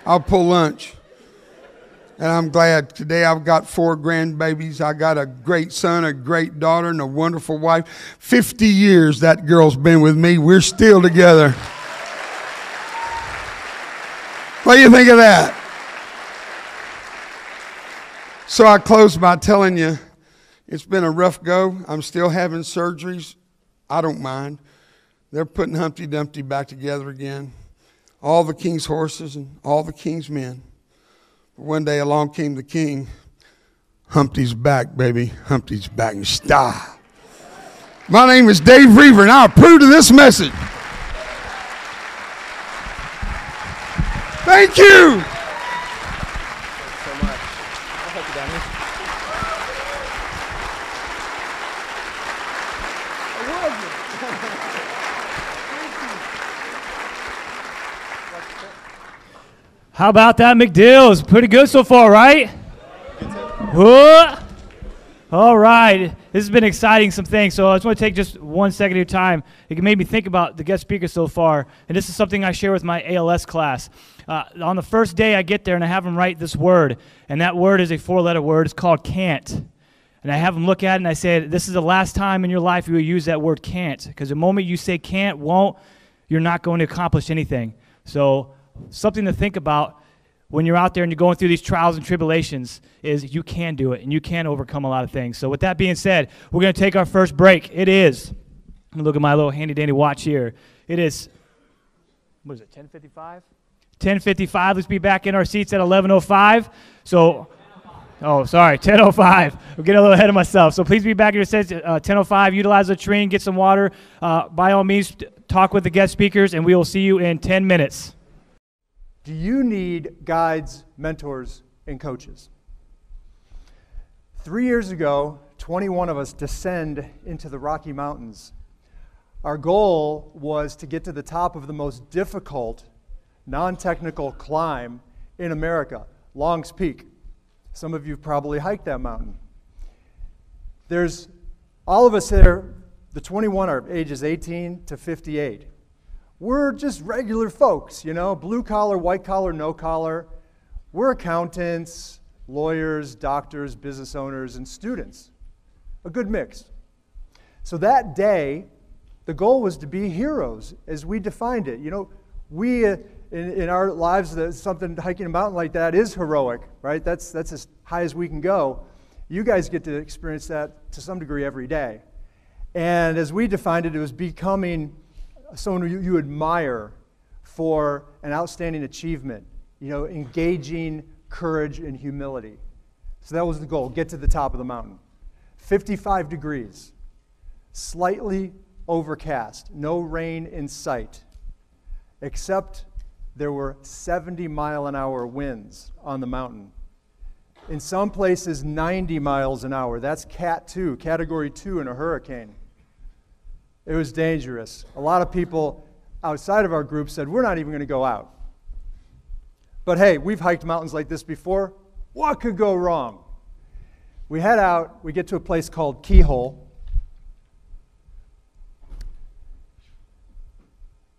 I'll pull lunch. And I'm glad today I've got 4 grandbabies. I got a great son, a great daughter, and a wonderful wife. 50 years that girl's been with me. We're still together. What do you think of that? So I close by telling you, it's been a rough go. I'm still having surgeries. I don't mind. They're putting Humpty Dumpty back together again. All the king's horses and all the king's men. But one day along came the king. Humpty's back, baby. Humpty's back in style. My name is Dave Reaver, and I approve of this message. Thank you. How about that, MacDill? It's pretty good so far, right? Whoa. All right. This has been exciting, some things. So I just want to take just 1 second of your time. It made me think about the guest speaker so far. And this is something I share with my ALS class. On the first day I get there and I have them write this word. And that word is a 4-letter word. It's called can't. And I have them look at it and I say, this is the last time in your life you will use that word can't. Because the moment you say can't, won't, you're not going to accomplish anything. So something to think about when you're out there and you're going through these trials and tribulations is you can do it and you can overcome a lot of things. So with that being said, we're going to take our first break. It is, look at my little handy-dandy watch here. It is, what is it, 10:55? 10:55. Let's be back in our seats at 11:05. So, oh, sorry, 10:05. I'm getting a little ahead of myself. So please be back in your seats at 10:05. Utilize the latrine, get some water. By all means, talk with the guest speakers, and we will see you in 10 minutes. Do you need guides, mentors, and coaches? 3 years ago, 21 of us descend into the Rocky Mountains. Our goal was to get to the top of the most difficult, non-technical climb in America, Long's Peak. Some of you probably hiked that mountain. There's all of us there, the 21 are ages 18 to 58. We're just regular folks, you know, blue collar, white collar, no collar. We're accountants, lawyers, doctors, business owners, and students. A good mix. So that day, the goal was to be heroes as we defined it. You know, we, in our lives, something hiking a mountain like that is heroic, right? That's as high as we can go. You guys get to experience that to some degree every day. And as we defined it, it was becoming someone you admire for an outstanding achievement, you know, engaging courage and humility. So that was the goal, get to the top of the mountain. 55 degrees, slightly overcast, no rain in sight, except there were 70-mile-an-hour winds on the mountain. In some places, 90 miles an hour. That's Cat 2, Category 2 in a hurricane. It was dangerous. A lot of people outside of our group said, we're not even going to go out. But hey, we've hiked mountains like this before. What could go wrong? We head out. We get to a place called Keyhole.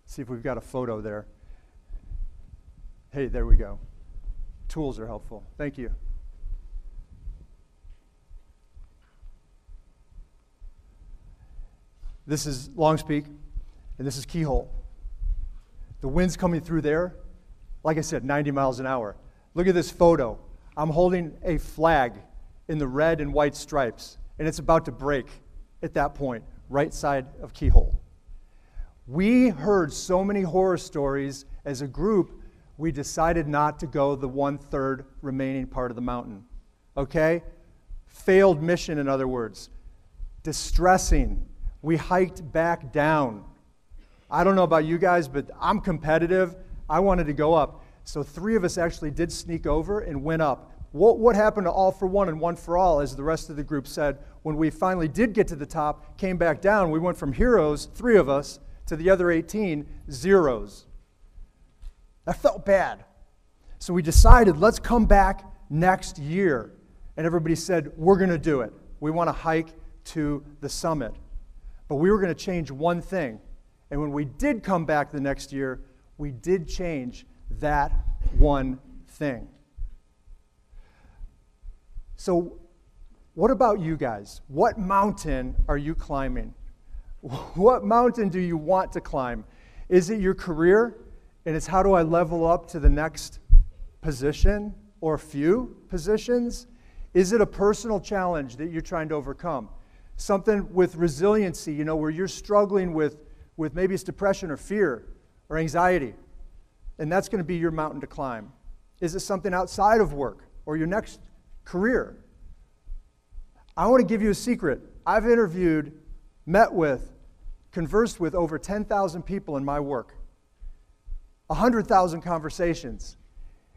See if we've got a photo there. Hey, there we go. Tools are helpful. Thank you. This is Long's Peak, and this is Keyhole. The wind's coming through there, like I said, 90 miles an hour. Look at this photo. I'm holding a flag in the red and white stripes, and it's about to break at that point, right side of Keyhole. We heard so many horror stories as a group, we decided not to go the 1/3 remaining part of the mountain. Okay? Failed mission, in other words. Distressing. We hiked back down. I don't know about you guys, but I'm competitive. I wanted to go up. So 3 of us actually did sneak over and went up. What happened to all for one and one for all, as the rest of the group said, when we finally did get to the top, came back down, we went from heroes, 3 of us, to the other 18, zeros. That felt bad. So we decided, let's come back next year. And everybody said, we're going to do it. We want to hike to the summit. But we were going to change one thing. And when we did come back the next year, we did change that one thing. So what about you guys? What mountain are you climbing? What mountain do you want to climb? Is it your career? And it's how do I level up to the next position or few positions? Is it a personal challenge that you're trying to overcome? Something with resiliency, you know, where you're struggling with with maybe it's depression or fear or anxiety, and that's going to be your mountain to climb? Is it something outside of work or your next career? I want to give you a secret. I've interviewed, met with, conversed with over 10,000 people in my work, 100,000 conversations,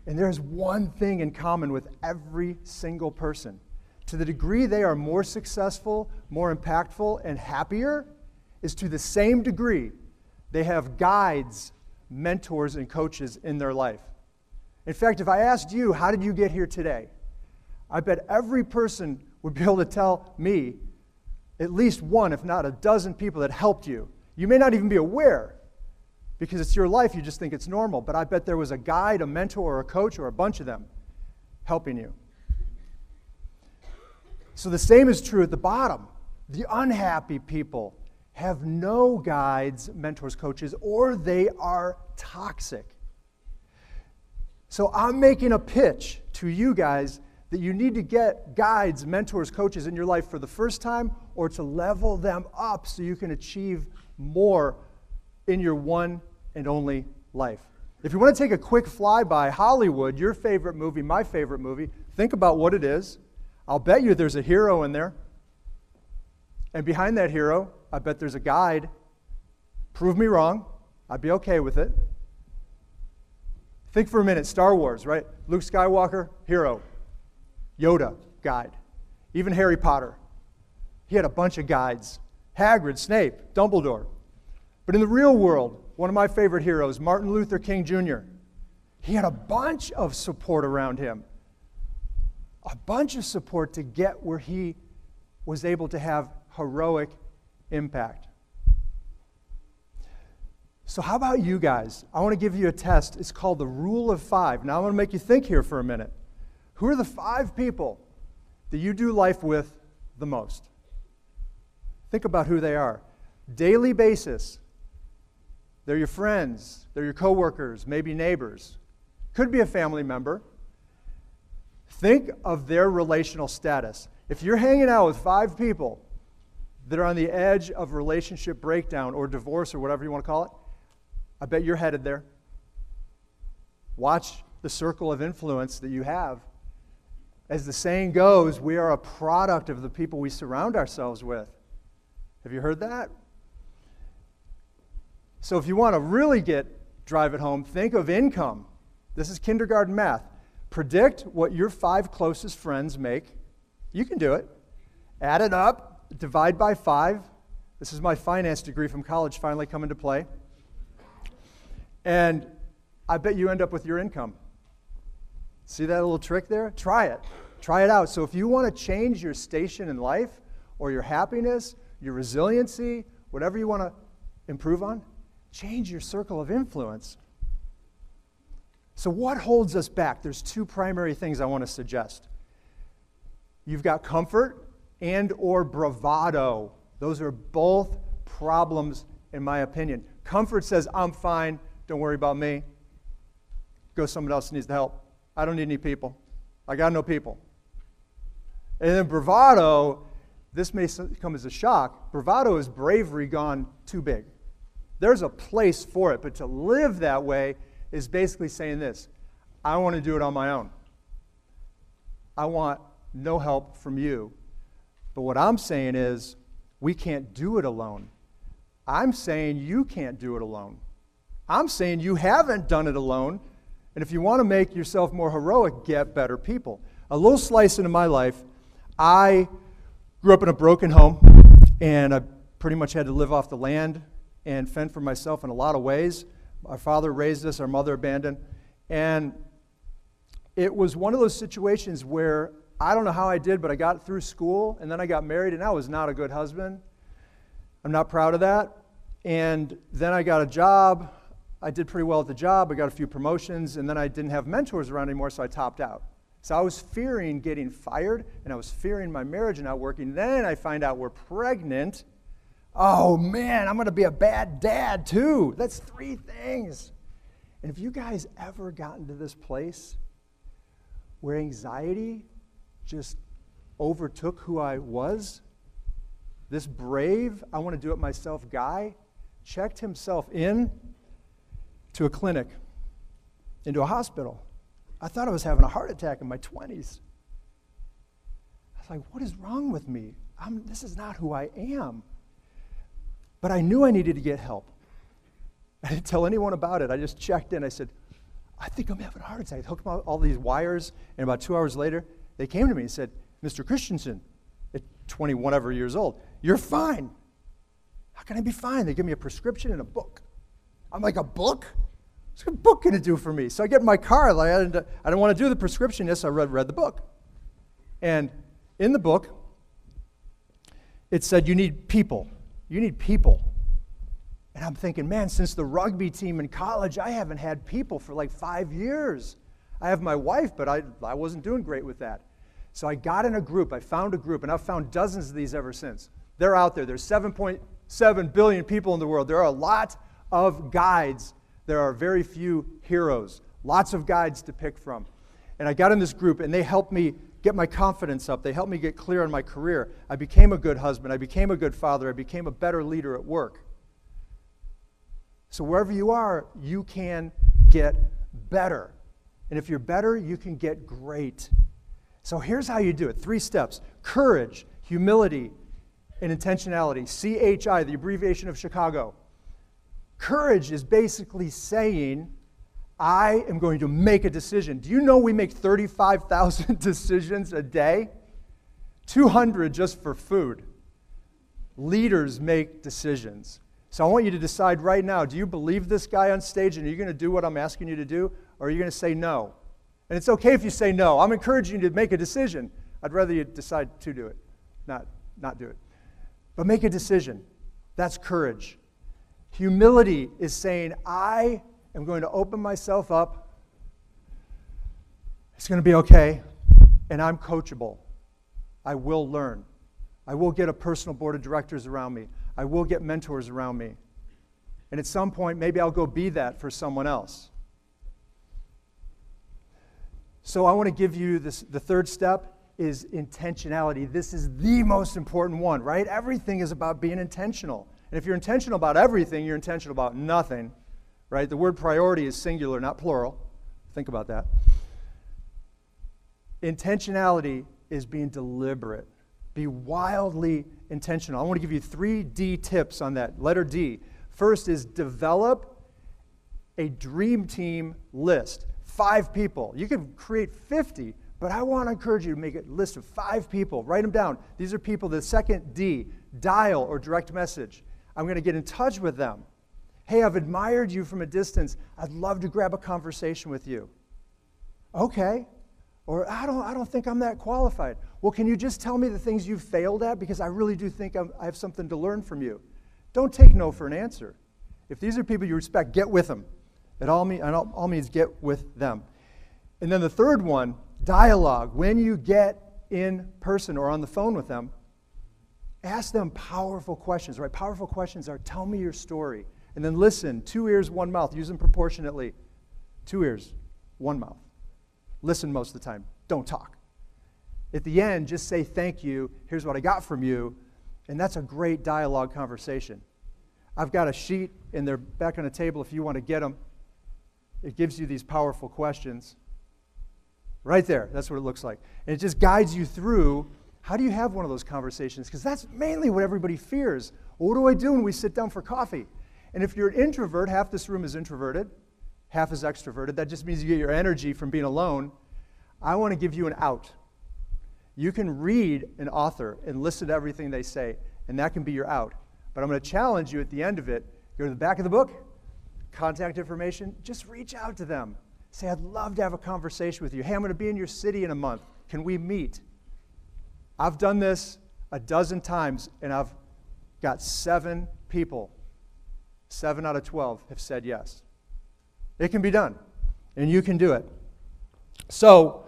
and there's one thing in common with every single person. To the degree they are more successful, more impactful, and happier, is to the same degree they have guides, mentors, and coaches in their life. In fact, if I asked you, how did you get here today? I bet every person would be able to tell me at least one, if not a dozen people that helped you. You may not even be aware because it's your life, you just think it's normal, but I bet there was a guide, a mentor, or a coach, or a bunch of them helping you. So the same is true at the bottom. The unhappy people have no guides, mentors, coaches, or they are toxic. So I'm making a pitch to you guys that you need to get guides, mentors, coaches in your life for the first time, or to level them up so you can achieve more in your one and only life. If you want to take a quick flyby, Hollywood, your favorite movie, my favorite movie, think about what it is. I'll bet you there's a hero in there. And behind that hero, I bet there's a guide. Prove me wrong. I'd be okay with it. Think for a minute, Star Wars, right? Luke Skywalker, hero. Yoda, guide. Even Harry Potter. He had a bunch of guides. Hagrid, Snape, Dumbledore. But in the real world, one of my favorite heroes, Martin Luther King Jr., he had a bunch of support around him. A bunch of support to get where he was able to have heroic impact. So how about you guys? I want to give you a test. It's called the Rule of 5. Now I'm going to make you think here for a minute. Who are the 5 people that you do life with the most? Think about who they are. Daily basis. They're your friends. They're your coworkers, maybe neighbors. Could be a family member. Think of their relational status. If you're hanging out with 5 people that are on the edge of relationship breakdown or divorce or whatever you want to call it, I bet you're headed there. Watch the circle of influence that you have. As the saying goes, we are a product of the people we surround ourselves with. Have you heard that? So if you want to really drive it home, think of income. This is kindergarten math. Predict what your 5 closest friends make. You can do it. Add it up, divide by 5. This is my finance degree from college finally come into play. And I bet you end up with your income. See that little trick there? Try it. Try it out. So if you want to change your station in life or your happiness, your resiliency, whatever you want to improve on, change your circle of influence. So what holds us back? There's 2 primary things I want to suggest. You've got comfort and or bravado. Those are both problems in my opinion. Comfort says, I'm fine, don't worry about me. Go, someone else needs the help. I don't need any people. I got no people. And then bravado, this may come as a shock, bravado is bravery gone too big. There's a place for it, but to live that way is basically saying this: I want to do it on my own. I want no help from you. But what I'm saying is, we can't do it alone. I'm saying you can't do it alone. I'm saying you haven't done it alone. And if you want to make yourself more heroic, get better people. A little slice into my life, I grew up in a broken home, and I pretty much had to live off the land and fend for myself in a lot of ways. Our father raised us, our mother abandoned. And it was one of those situations where I don't know how I did, but I got through school, and then I got married, and I was not a good husband. I'm not proud of that. And then I got a job. I did pretty well at the job. I got a few promotions, and then I didn't have mentors around anymore, so I topped out. So I was fearing getting fired, and I was fearing my marriage not working. Then I find out we're pregnant. Oh, man, I'm going to be a bad dad, too. That's 3 things. And have you guys ever gotten to this place where anxiety just overtook who I was? This brave, I want to do it myself guy checked himself in to a clinic, into a hospital. I thought I was having a heart attack in my 20s. I was like, what is wrong with me? This is not who I am. But I knew I needed to get help. I didn't tell anyone about it. I just checked in. I said, I think I'm having a heart attack. I hooked up all these wires, and about 2 hours later, they came to me and said, Mr. Christensen, at 21 years old, you're fine. How can I be fine? They give me a prescription and a book. I'm like, a book? What's a book going to do for me? So I get in my car. Like, I didn't want to do the prescription. Yes, I read the book. And in the book, it said, you need people. You need people. And I'm thinking, man, since the rugby team in college, I haven't had people for like 5 years. I have my wife, but I wasn't doing great with that. So I got in a group. I found a group, and I've found dozens of these ever since. They're out there. There's 7.7 billion people in the world. There are a lot of guides. There are very few heroes. Lots of guides to pick from. And I got in this group, and they helped me get my confidence up. They helped me get clear on my career. I became a good husband. I became a good father. I became a better leader at work. So wherever you are, you can get better. And if you're better, you can get great. So here's how you do it. 3 steps. Courage, humility, and intentionality. CHI, the abbreviation of Chicago. Courage is basically saying, I am going to make a decision. Do you know we make 35,000 decisions a day? 200 just for food. Leaders make decisions. So I want you to decide right now, do you believe this guy on stage and are you going to do what I'm asking you to do, or are you going to say no? And it's okay if you say no. I'm encouraging you to make a decision. I'd rather you decide to do it, not do it. But make a decision. That's courage. Humility is saying, I am going to open myself up. It's going to be okay, and I'm coachable. I will learn. I will get a personal board of directors around me. I will get mentors around me. And at some point, maybe I'll go be that for someone else. So I want to give you this. The third step is intentionality. This is the most important one, right? Everything is about being intentional. And if you're intentional about everything, you're intentional about nothing, right? The word priority is singular, not plural. Think about that. Intentionality is being deliberate. Be wildly intentional. I want to give you 3 D tips on that. Letter D. First is develop a dream team list. 5 people. You can create 50, but I want to encourage you to make a list of 5 people. Write them down. These are people. The second D, dial or direct message. I'm going to get in touch with them. Hey, I've admired you from a distance. I'd love to grab a conversation with you. Okay. Or I don't think I'm that qualified. Well, can you just tell me the things you've failed at? Because I really do think I have something to learn from you. Don't take no for an answer. If these are people you respect, get with them. At all means, get with them. And then the third one, dialogue. When you get in person or on the phone with them, ask them powerful questions, right? Powerful questions are, tell me your story. And then listen, 2 ears, 1 mouth. Use them proportionately. 2 ears, 1 mouth. Listen most of the time. Don't talk. At the end, just say thank you. Here's what I got from you. And that's a great dialogue conversation. I've got a sheet in there back on the table if you want to get them. It gives you these powerful questions. Right there. That's what it looks like. And it just guides you through how do you have one of those conversations? Because that's mainly what everybody fears. Well, what do I do when we sit down for coffee? And if you're an introvert, half this room is introverted, half is extroverted. That just means you get your energy from being alone. I want to give you an out. You can read an author and listen to everything they say, and that can be your out. But I'm going to challenge you at the end of it. Go to the back of the book, contact information, just reach out to them. Say, I'd love to have a conversation with you. Hey, I'm going to be in your city in a month. Can we meet? I've done this a dozen times, and I've got 7 people. 7 out of 12 have said yes. It can be done, and you can do it. So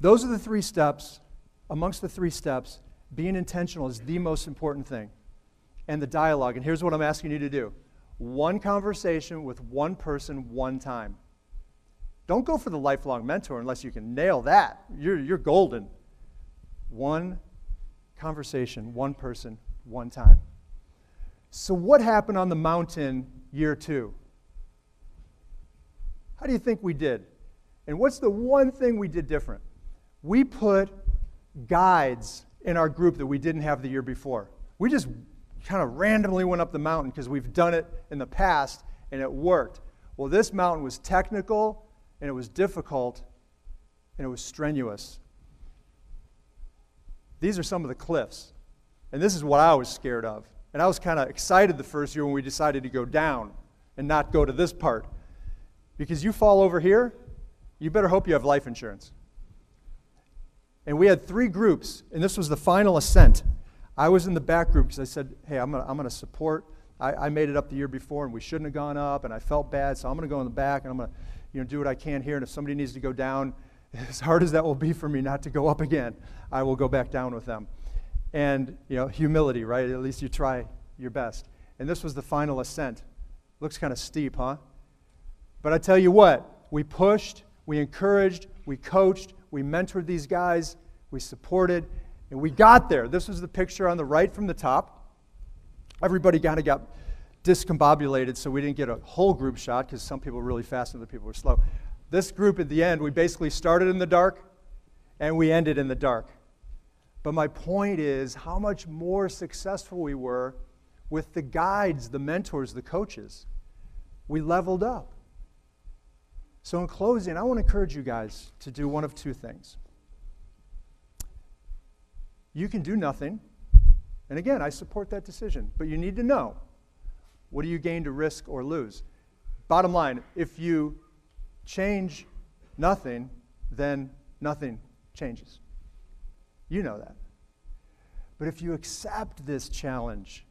those are the 3 steps. Amongst the 3 steps, being intentional is the most important thing. And the dialogue. And here's what I'm asking you to do. 1 conversation with 1 person, 1 time. Don't go for the lifelong mentor unless you can nail that. You're golden. 1 conversation, 1 person, 1 time. So what happened on the mountain year 2? How do you think we did? And what's the one thing we did different? We put guides in our group that we didn't have the year before. We just kind of randomly went up the mountain because we've done it in the past and it worked. Well, this mountain was technical and it was difficult and it was strenuous. These are some of the cliffs. And this is what I was scared of. And I was kind of excited the first year when we decided to go down and not go to this part. Because you fall over here, you better hope you have life insurance. And we had 3 groups, and this was the final ascent. I was in the back group because I said, hey, I'm going to support. I made it up the year before, and we shouldn't have gone up, and I felt bad, so I'm going to go in the back, and I'm going to do what I can here. And if somebody needs to go down, as hard as that will be for me not to go up again, I will go back down with them. And, humility, right? At least you try your best. And this was the final ascent. Looks kind of steep, huh? But I tell you what, we pushed, we encouraged, we coached, we mentored these guys, we supported, and we got there. This was the picture on the right from the top. Everybody kind of got discombobulated, so we didn't get a whole group shot because some people were really fast and other people were slow. This group at the end, we basically started in the dark and we ended in the dark. But my point is how much more successful we were with the guides, the mentors, the coaches. We leveled up. So in closing, I want to encourage you guys to do one of 2 things. You can do nothing. And again, I support that decision. But you need to know, what do you gain to risk or lose? Bottom line, if you change nothing, then nothing changes. You know that. But if you accept this challenge,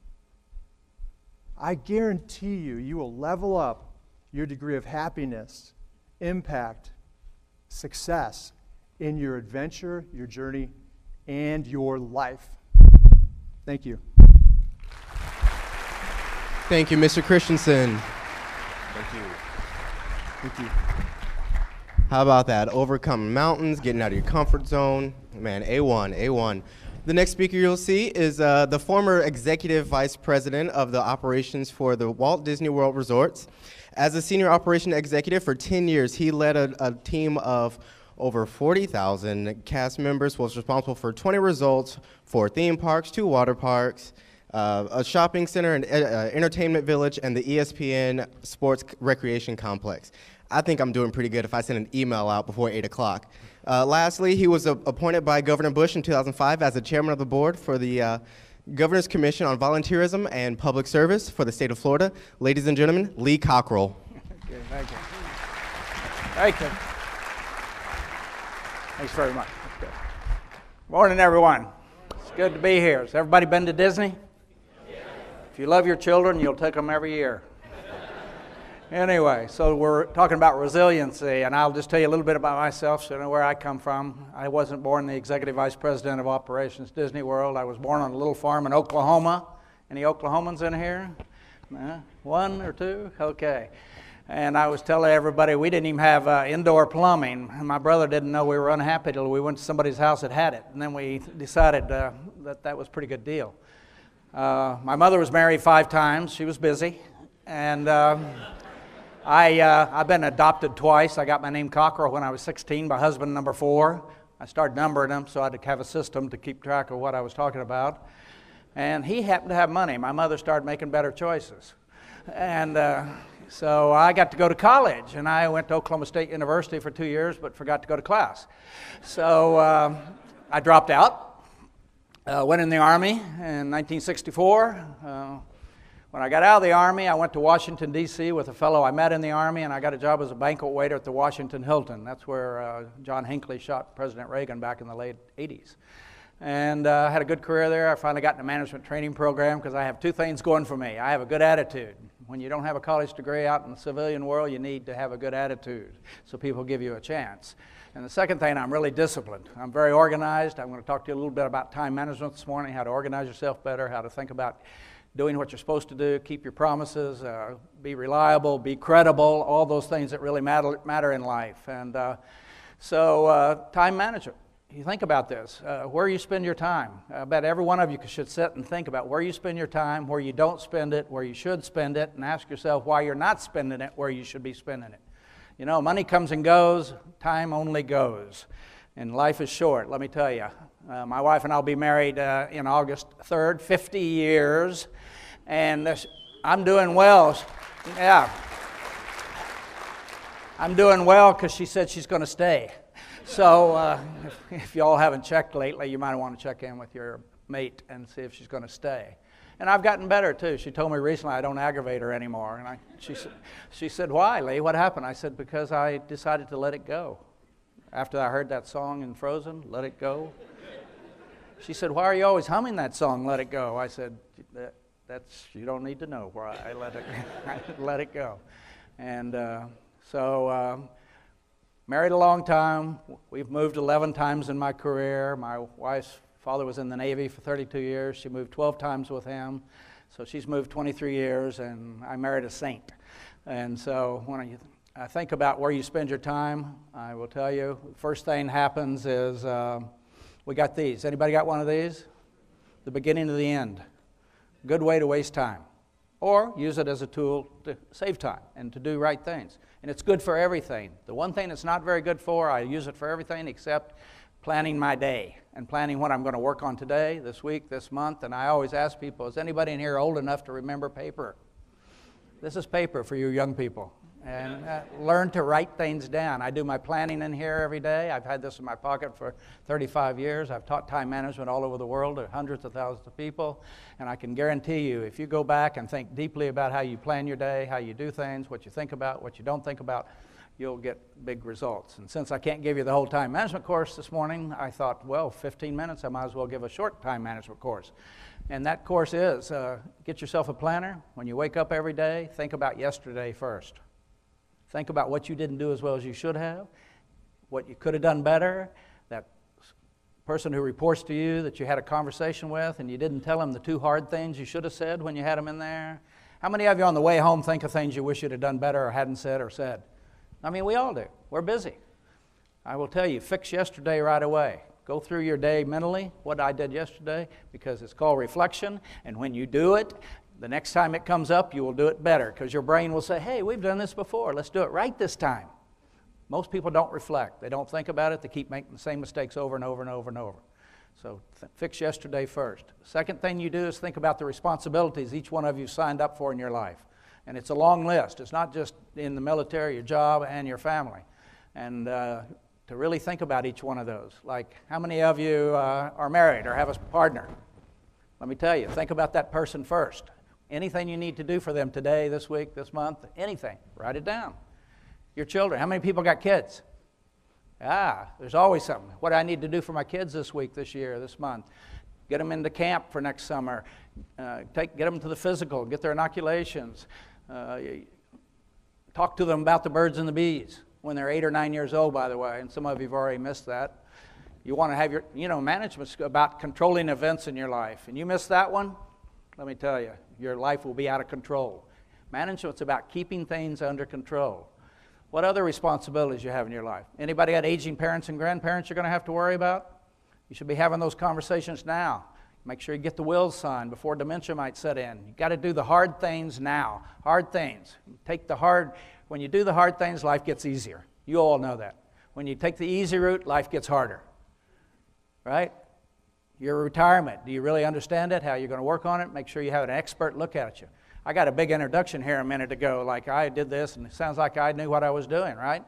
I guarantee you, you will level up your degree of happiness, impact, success in your adventure, your journey, and your life. Thank you. Thank you, Mr. Christensen. Thank you. Thank you. How about that? Overcoming mountains, getting out of your comfort zone. Man, A1, A1. The next speaker you'll see is the former executive vice president of the operations for the Walt Disney World Resorts. As a senior operation executive for 10 years, he led a team of over 40,000 cast members, was responsible for 20 resorts, 4 theme parks, 2 water parks, a shopping center, an entertainment village, and the ESPN Sports Recreation Complex. I think I'm doing pretty good if I send an email out before 8 o'clock. Lastly, he was appointed by Governor Bush in 2005 as the chairman of the board for the Governor's Commission on Volunteerism and Public Service for the state of Florida. Ladies and gentlemen, Lee Cockrell. Okay, thank you. Thank you. Thanks very much. Morning, everyone. It's good to be here. Has everybody been to Disney? Yeah. If you love your children, you'll take them every year. Anyway, so we're talking about resiliency, and I'll just tell you a little bit about myself so you know where I come from. I wasn't born the executive vice president of operations Disney World. I was born on a little farm in Oklahoma. Any Oklahomans in here? 1 or 2? Okay. And I was telling everybody we didn't even have indoor plumbing. And my brother didn't know we were unhappy till we went to somebody's house that had it. And then we decided that was a pretty good deal. My mother was married 5 times. She was busy. And I've been adopted twice. I got my name Cockrell when I was 16 by husband number 4. I started numbering them, so I had to have a system to keep track of what I was talking about. And he happened to have money. My mother started making better choices. And so I got to go to college, and I went to Oklahoma State University for 2 years, but forgot to go to class. So I dropped out, went in the Army in 1964. When I got out of the Army, I went to Washington, D.C. with a fellow I met in the Army, and I got a job as a banquet waiter at the Washington Hilton. That's where John Hinckley shot President Reagan back in the late 80s. And I had a good career there. I finally got in a management training program because I have 2 things going for me. I have a good attitude. When you don't have a college degree out in the civilian world, you need to have a good attitude so people give you a chance. And the second thing, I'm really disciplined. I'm very organized. I'm going to talk to you a little bit about time management this morning, how to organize yourself better, how to think about doing what you're supposed to do, keep your promises, be reliable, be credible, all those things that really matter in life. And so time management. you think about this, where you spend your time. I bet every one of you should sit and think about where you spend your time, where you don't spend it, where you should spend it, and ask yourself why you're not spending it where you should be spending it. You know, money comes and goes, time only goes, and life is short, let me tell you. My wife and I will be married in August 3rd, 50 years, and I'm doing well. Yeah. I'm doing well because she said she's going to stay. So if y'all haven't checked lately, you might want to check in with your mate and see if she's going to stay. And I've gotten better, too. She told me recently I don't aggravate her anymore. And she said, why, Lee? What happened? I said, because I decided to let it go. After I heard that song in Frozen, Let It Go. She said, why are you always humming that song, Let It Go? I said, that's you don't need to know where I let it, let it go. And married a long time. We've moved 11 times in my career. My wife's father was in the Navy for 32 years. She moved 12 times with him. So she's moved 23 years, and I married a saint. And so when I think about where you spend your time, I will tell you, the first thing happens is we got these. Anybody got one of these? The beginning of the end. Good way to waste time. Or use it as a tool to save time and to do right things. And it's good for everything. The one thing it's not very good for, I use it for everything except planning my day and planning what I'm going to work on today, this week, this month. And I always ask people, is anybody in here old enough to remember paper? This is paper for you young people. And learn to write things down. I do my planning in here every day. I've had this in my pocket for 35 years. I've taught time management all over the world to hundreds of thousands of people. And I can guarantee you, if you go back and think deeply about how you plan your day, how you do things, what you think about, what you don't think about, you'll get big results. And since I can't give you the whole time management course this morning, I thought, well, 15 minutes, I might as well give a short time management course. And that course is, get yourself a planner. When you wake up every day, think about yesterday first. Think about what you didn't do as well as you should have, what you could have done better, that person who reports to you that you had a conversation with and you didn't tell them the 2 hard things you should have said when you had them in there. How many of you on the way home think of things you wish you'd have done better or hadn't said or said? I mean, we all do. We're busy. I will tell you, fix yesterday right away. Go through your day mentally, what I did yesterday, because it's called reflection, and when you do it, the next time it comes up, you will do it better because your brain will say, hey, we've done this before. Let's do it right this time. Most people don't reflect. They don't think about it. They keep making the same mistakes over and over and over and over. So fix yesterday first. Second thing you do is think about the responsibilities each one of you signed up for in your life. And it's a long list. It's not just in the military, your job, and your family. And to really think about each one of those. Like, how many of you are married or have a partner? Let me tell you, think about that person first. Anything you need to do for them today, this week, this month, anything, write it down. Your children, how many people got kids? There's always something. What do I need to do for my kids this week, this year, this month? Get them into camp for next summer. Get them to the physical, get their inoculations. Talk to them about the birds and the bees when they're 8 or 9 years old, by the way, and some of you have already missed that. You want to have your, management's about controlling events in your life, and you miss that one, let me tell you, your life will be out of control. Management's about keeping things under control. What other responsibilities you have in your life? Anybody got aging parents and grandparents you're going to have to worry about? You should be having those conversations now. Make sure you get the wills signed before dementia might set in. You've got to do the hard things now. Hard things. When you do the hard things, life gets easier. You all know that. When you take the easy route, life gets harder. Right? Your retirement, do you really understand it, how you're going to work on it? Make sure you have an expert look at you. I got a big introduction here a minute ago, like I did this, and it sounds like I knew what I was doing, right?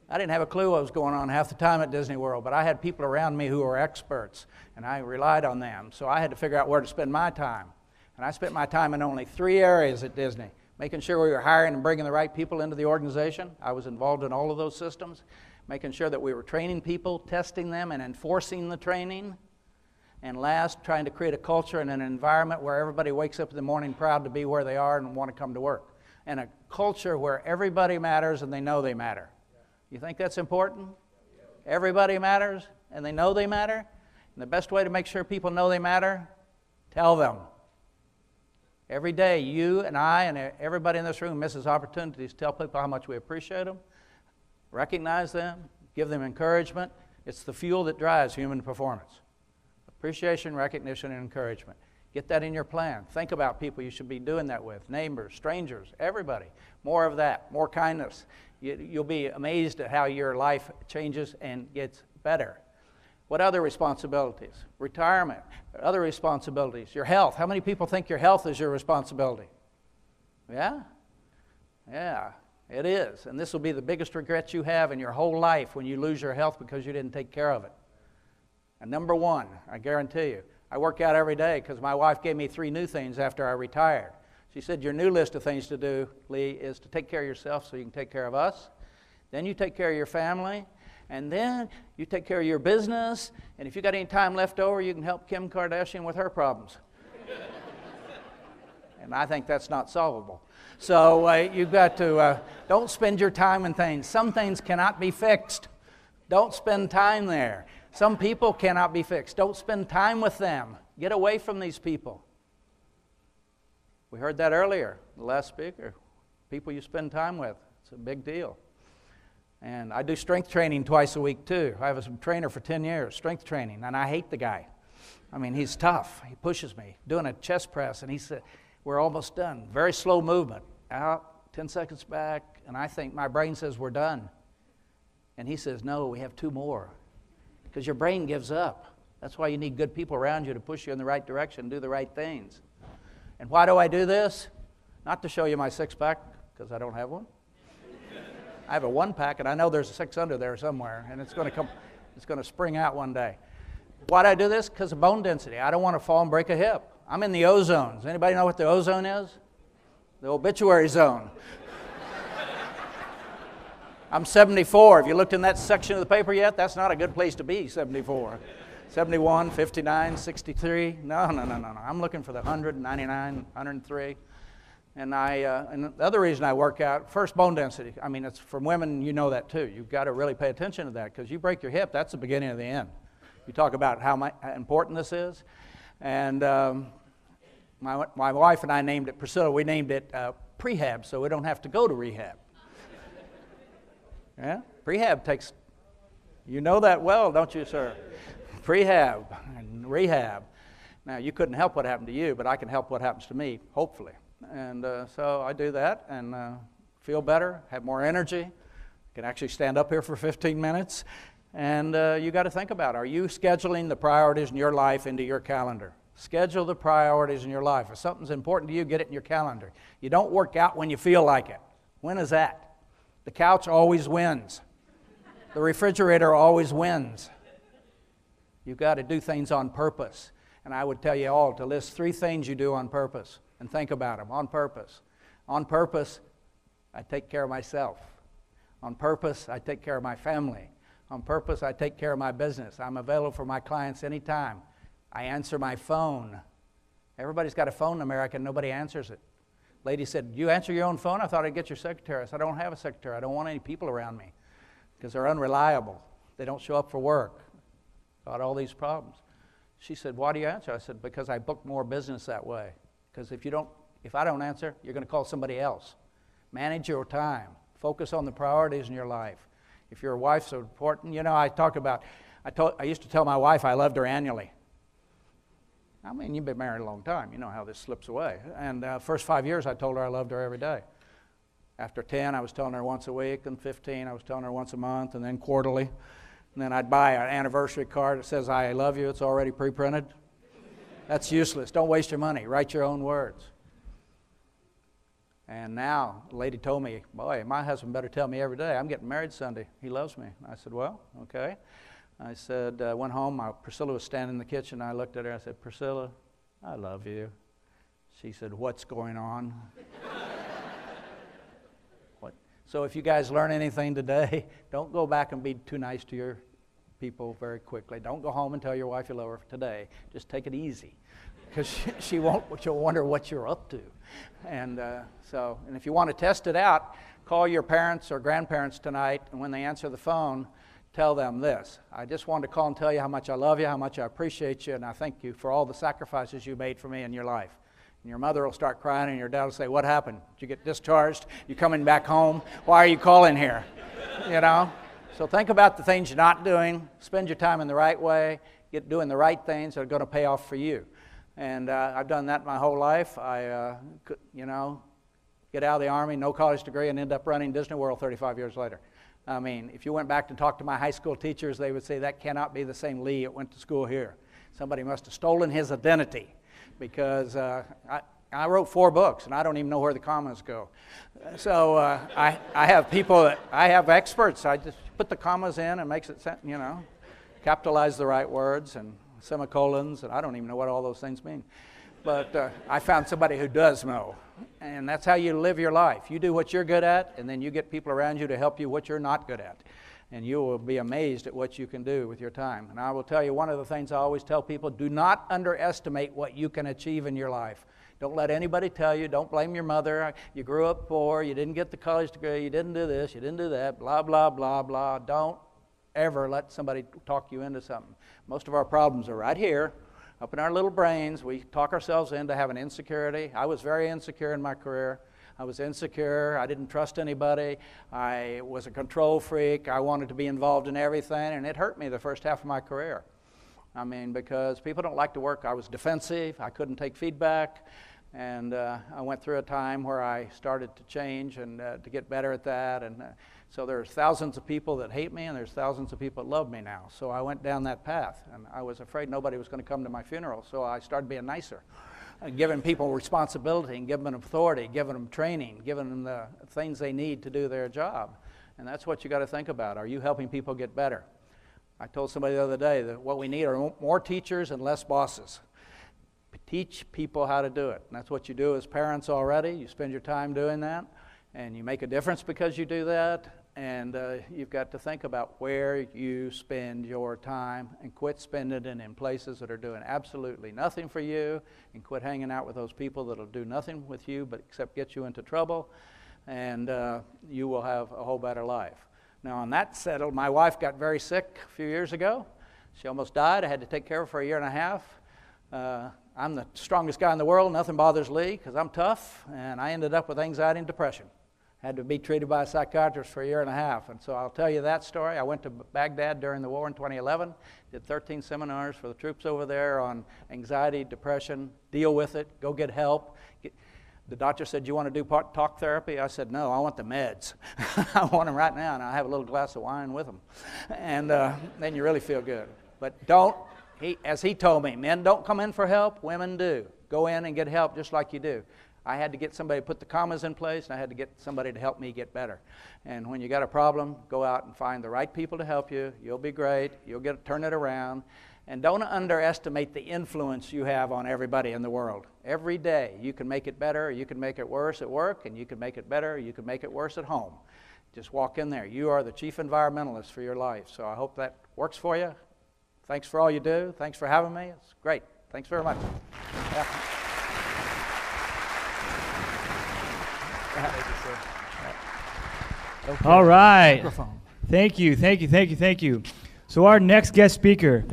I didn't have a clue what was going on half the time at Disney World, but I had people around me who were experts, and I relied on them. So I had to figure out where to spend my time. And I spent my time in only 3 areas at Disney, making sure we were hiring and bringing the right people into the organization. I was involved in all of those systems, making sure that we were training people, testing them, and enforcing the training. And last, trying to create a culture and an environment where everybody wakes up in the morning proud to be where they are and want to come to work. And a culture where everybody matters and they know they matter. You think that's important? Everybody matters and they know they matter? And the best way to make sure people know they matter, tell them. Every day, you and I and everybody in this room misses opportunities to tell people how much we appreciate them, recognize them, give them encouragement, It's the fuel that drives human performance. Appreciation, recognition, and encouragement. Get that in your plan. Think about people you should be doing that with, neighbors, strangers, everybody. More of that, more kindness. You'll be amazed at how your life changes and gets better. What other responsibilities? Retirement, other responsibilities. Your health. How many people think your health is your responsibility? Yeah? Yeah, it is. And this will be the biggest regret you have in your whole life when you lose your health because you didn't take care of it. And number one, I guarantee you, I work out every day because my wife gave me 3 new things after I retired. She said, your new list of things to do, Lee, is to take care of yourself so you can take care of us. Then you take care of your family. And then you take care of your business. And if you got any time left over, you can help Kim Kardashian with her problems. And I think that's not solvable. So you've got to, don't spend your time in things. Some things cannot be fixed. Don't spend time there. Some people cannot be fixed. Don't spend time with them. Get away from these people. We heard that earlier, the last speaker. People you spend time with. It's a big deal. And I do strength training twice a week too. I was a trainer for 10 years, strength training, and I hate the guy. I mean, he's tough. He pushes me. Doing a chest press, and he said, we're almost done. Very slow movement. Out, 10 seconds back, and I think my brain says we're done. And he says, no, we have 2 more. Because your brain gives up. That's why you need good people around you to push you in the right direction, do the right things. And why do I do this? Not to show you my 6-pack, because I don't have one. I have a 1-pack, and I know there's a 6 under there somewhere, and it's going to spring out one day. Why do I do this? Because of bone density. I don't want to fall and break a hip. I'm in the ozone. Does anybody know what the ozone is? The obituary zone. I'm 74. Have you looked in that section of the paper yet? That's not a good place to be, 74. 71, 59, 63. No. I'm looking for the 100, 99, 103. And the other reason I work out, first, bone density. I mean, it's for women, you know that too. You've got to really pay attention to that because you break your hip, that's the beginning of the end. You talk about how important this is. And my wife and I named it, Priscilla, we named it prehab so we don't have to go to rehab. Yeah? Prehab takes, you know that well, don't you, sir? Prehab and rehab. Now, you couldn't help what happened to you, but I can help what happens to me, hopefully. And so I do that and feel better, have more energy, can actually stand up here for 15 minutes. And you got to think about, are you scheduling the priorities in your life into your calendar? Schedule the priorities in your life. If something's important to you, get it in your calendar. You don't work out when you feel like it. When is that? The couch always wins. The refrigerator always wins. You've got to do things on purpose. And I would tell you all to list 3 things you do on purpose and think about them on purpose. On purpose, I take care of myself. On purpose, I take care of my family. On purpose, I take care of my business. I'm available for my clients anytime. I answer my phone. Everybody's got a phone in America and nobody answers it. Lady said, do you answer your own phone? I thought I'd get your secretary. I said, I don't have a secretary. I don't want any people around me because they're unreliable. They don't show up for work. Got all these problems. She said, why do you answer? I said, because I book more business that way. Because if I don't answer, you're going to call somebody else. Manage your time. Focus on the priorities in your life. If your wife's so important, I used to tell my wife I loved her annually. I mean, you've been married a long time. You know how this slips away. And first 5 years, I told her I loved her every day. After 10, I was telling her once a week. And 15, I was telling her once a month, and then quarterly. And then I'd buy an anniversary card that says, I love you. It's already pre-printed. That's useless. Don't waste your money. Write your own words. And now, a lady told me, boy, my husband better tell me every day, I'm getting married Sunday. He loves me. I said, well, okay. I said, went home. Priscilla was standing in the kitchen. I looked at her. I said, Priscilla, I love you. She said, what's going on? What? So if you guys learn anything today, don't go back and be too nice to your people very quickly. Don't go home and tell your wife you love her today. Just take it easy, because she'll wonder what you're up to. And and if you want to test it out, call your parents or grandparents tonight, and when they answer the phone, tell them this. I just wanted to call and tell you how much I love you, how much I appreciate you, and I thank you for all the sacrifices you made for me in your life. And your mother will start crying, and your dad will say, what happened? Did you get discharged? You coming back home? Why are you calling here? You know? So think about the things you're not doing. Spend your time in the right way. Get doing the right things that are going to pay off for you. And I've done that my whole life. I, get out of the Army, no college degree, and end up running Disney World 35 years later. I mean, if you went back and talked to my high school teachers, they would say that cannot be the same Lee that went to school here. Somebody must have stolen his identity, because I wrote 4 books, and I don't even know where the commas go. So I have people, I have experts. I just put the commas in and makes it, capitalize the right words and semicolons, and I don't even know what all those things mean. But I found somebody who does know, and that's how you live your life. You do what you're good at, and then you get people around you to help you what you're not good at. And you will be amazed at what you can do with your time. And I will tell you, one of the things I always tell people, do not underestimate what you can achieve in your life. Don't let anybody tell you, don't blame your mother, you grew up poor, you didn't get the college degree, you didn't do this, you didn't do that, blah, blah, blah, blah. Don't ever let somebody talk you into something. Most of our problems are right here, up in our little brains. We talk ourselves into having insecurity. I was very insecure in my career. I was insecure. I didn't trust anybody. I was a control freak. I wanted to be involved in everything, and it hurt me the first half of my career. I mean, because people don't like to work. I was defensive. I couldn't take feedback. And I went through a time where I started to change and to get better at that. And so there's thousands of people that hate me, and there's thousands of people that love me now. So I went down that path, and I was afraid nobody was going to come to my funeral. So I started being nicer, giving people responsibility and giving them authority, giving them training, giving them the things they need to do their job. And that's what you got to think about. Are you helping people get better? I told somebody the other day that what we need are more teachers and less bosses. Teach people how to do it. And that's what you do as parents already. You spend your time doing that, and you make a difference because you do that. And you've got to think about where you spend your time and quit spending it in places that are doing absolutely nothing for you, and quit hanging out with those people that will do nothing with you but except get you into trouble, and you will have a whole better life. Now, on that settled, my wife got very sick a few years ago. She almost died. I had to take care of her for a year and a half. I'm the strongest guy in the world. Nothing bothers Lee because I'm tough, and I ended up with anxiety and depression. Had to be treated by a psychiatrist for a year and a half. And so I'll tell you that story. I went to Baghdad during the war in 2011, did 13 seminars for the troops over there on anxiety, depression, deal with it, go get help. The doctor said, "Do you want to do talk therapy?" I said, "No, I want the meds. I want them right now, and I have a little glass of wine with them." And then you really feel good. But don't, as he told me, men don't come in for help, women do. Go in and get help just like you do. I had to get somebody to put the commas in place, and I had to get somebody to help me get better. And when you got a problem, go out and find the right people to help you. You'll be great. You'll turn it around. And don't underestimate the influence you have on everybody in the world. Every day you can make it better, or you can make it worse at work, and you can make it better, or you can make it worse at home. Just walk in there. You are the chief environmentalist for your life. So I hope that works for you. Thanks for all you do. Thanks for having me. It's great. Thanks very much. Yeah. Okay. All right. Microphone. Thank you. So our next guest speaker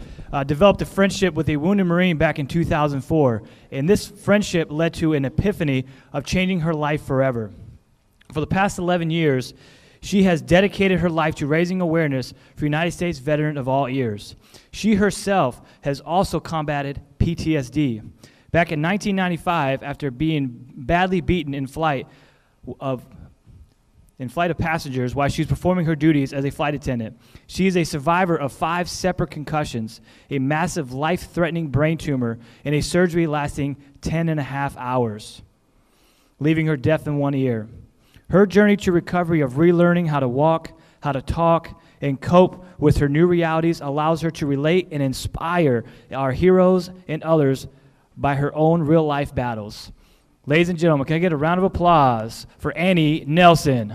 developed a friendship with a wounded Marine back in 2004, and this friendship led to an epiphany of changing her life forever. For the past 11 years, she has dedicated her life to raising awareness for United States veteran of all years. She herself has also combated PTSD. Back in 1995, after being badly beaten in flight of passengers while she was performing her duties as a flight attendant. She is a survivor of 5 separate concussions, a massive life-threatening brain tumor, and a surgery lasting 10.5 hours, leaving her deaf in one ear. Her journey to recovery of relearning how to walk, how to talk, and cope with her new realities allows her to relate and inspire our heroes and others by her own real-life battles. Ladies and gentlemen, can I get a round of applause for Annie Nelson?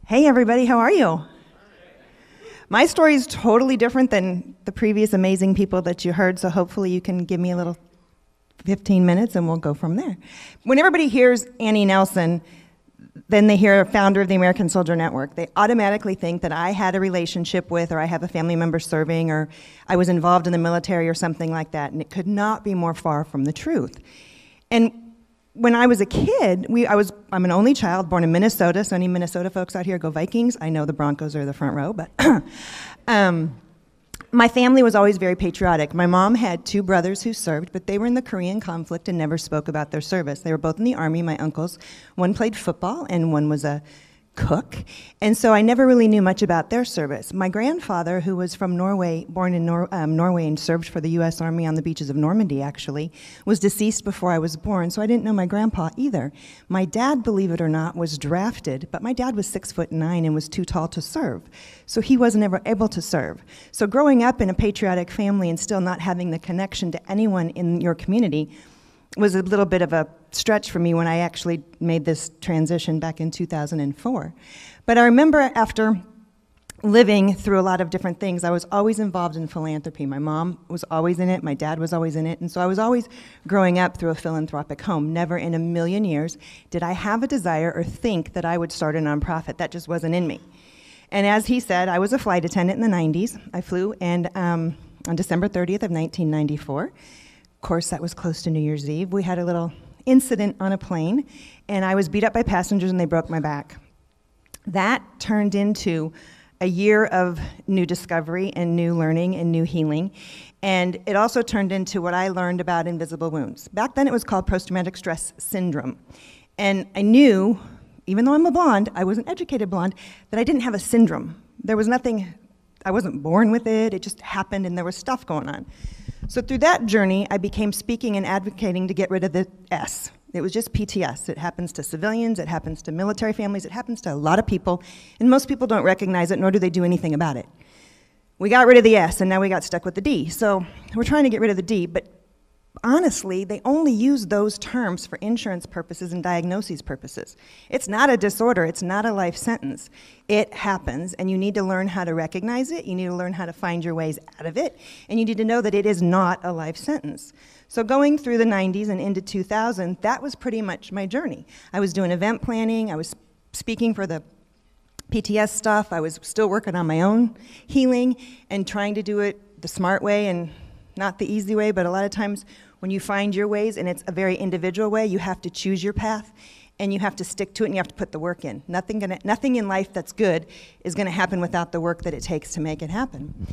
Hey everybody, how are you? My story is totally different than the previous amazing people that you heard, so hopefully you can give me a little 15 minutes and we'll go from there. When everybody hears Annie Nelson, then they hear a founder of the American Soldier Network. They automatically think that I had a relationship with, or I have a family member serving, or I was involved in the military or something like that, and it could not be more far from the truth. And when I was a kid, I'm an only child born in Minnesota, so any Minnesota folks out here, go Vikings. I know the Broncos are the front row, but my family was always very patriotic. My mom had 2 brothers who served, but they were in the Korean conflict and never spoke about their service. They were both in the Army, my uncles. One played football and one was a cook, and so I never really knew much about their service. My grandfather, who was from Norway, born in Norway and served for the U.S. Army on the beaches of Normandy, actually, was deceased before I was born, so I didn't know my grandpa either. My dad, believe it or not, was drafted, but my dad was 6'9" and was too tall to serve, so he wasn't ever able to serve. So growing up in a patriotic family and still not having the connection to anyone in your community was a little bit of a stretch for me when I actually made this transition back in 2004. But I remember after living through a lot of different things, I was always involved in philanthropy. My mom was always in it, my dad was always in it, and so I was always growing up through a philanthropic home. Never in a million years did I have a desire or think that I would start a nonprofit. That just wasn't in me. And as he said, I was a flight attendant in the 90s. I flew and on December 30th of 1994. Of course, that was close to New Year's Eve. We had a little incident on a plane, and I was beat up by passengers and they broke my back. That turned into a year of new discovery and new learning and new healing, and it also turned into what I learned about invisible wounds. Back then it was called post-traumatic stress syndrome, and I knew, even though I'm a blonde, I was an educated blonde, that I didn't have a syndrome. There was nothing, I wasn't born with it, it just happened and there was stuff going on. So through that journey, I became speaking and advocating to get rid of the S. It was just PTS. It happens to civilians, it happens to military families, it happens to a lot of people, and most people don't recognize it, nor do they do anything about it. We got rid of the S, and now we got stuck with the D. So we're trying to get rid of the D, but honestly, they only use those terms for insurance purposes and diagnoses purposes. It's not a disorder, it's not a life sentence. It happens, and you need to learn how to recognize it, you need to learn how to find your ways out of it, and you need to know that it is not a life sentence. So going through the 90s and into 2000, that was pretty much my journey. I was doing event planning, I was speaking for the PTS stuff, I was still working on my own healing and trying to do it the smart way and not the easy way, but a lot of times when you find your ways and it's a very individual way, you have to choose your path and you have to stick to it and you have to put the work in. Nothing in life that's good is gonna happen without the work that it takes to make it happen.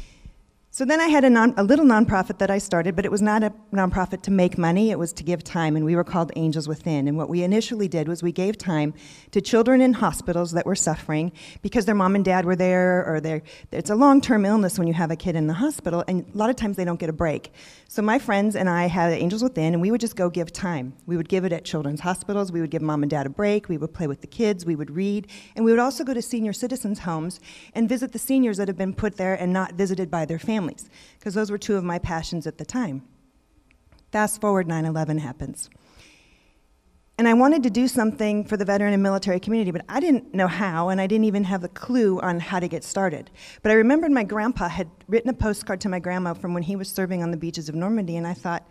So then I had a little nonprofit that I started, but it was not a nonprofit to make money, it was to give time, and we were called Angels Within. And what we initially did was we gave time to children in hospitals that were suffering because their mom and dad were there, or it's a long-term illness when you have a kid in the hospital, and a lot of times they don't get a break. So my friends and I had Angels Within, and we would just go give time. We would give it at children's hospitals, we would give mom and dad a break, we would play with the kids, we would read, and we would also go to senior citizens' homes and visit the seniors that have been put there and not visited by their families, because those were 2 of my passions at the time. Fast forward, 9/11 happens. And I wanted to do something for the veteran and military community, but I didn't know how, and I didn't even have the clue on how to get started. But I remembered my grandpa had written a postcard to my grandma from when he was serving on the beaches of Normandy, and I thought,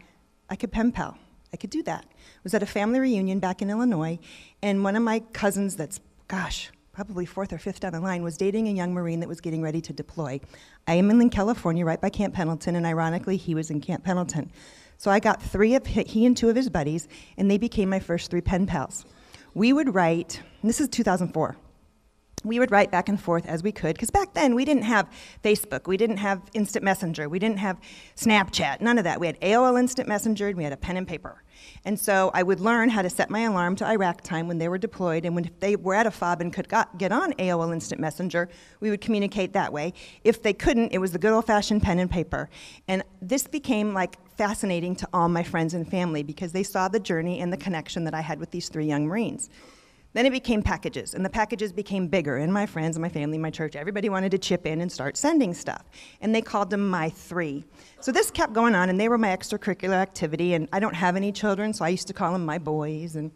I could pen pal. I could do that. I was at a family reunion back in Illinois, and one of my cousins that's, gosh, probably 4th or 5th down the line, was dating a young Marine that was getting ready to deploy. I am in California, right by Camp Pendleton, and ironically, he was in Camp Pendleton. So I got he and 2 of his buddies, and they became my first 3 pen pals. We would write, and this is 2004, we would write back and forth as we could, because back then we didn't have Facebook, we didn't have Instant Messenger, we didn't have Snapchat, none of that. We had AOL Instant Messenger, and we had a pen and paper. And so I would learn how to set my alarm to Iraq time when they were deployed, and when they were at a FOB and could get on AOL Instant Messenger, we would communicate that way. If they couldn't, it was the good old-fashioned pen and paper. And this became like fascinating to all my friends and family because they saw the journey and the connection that I had with these 3 young Marines. Then it became packages, and the packages became bigger, and my friends, my family, my church, everybody wanted to chip in and start sending stuff, and they called them my 3. So this kept going on, and they were my extracurricular activity, and I don't have any children, so I used to call them my boys, and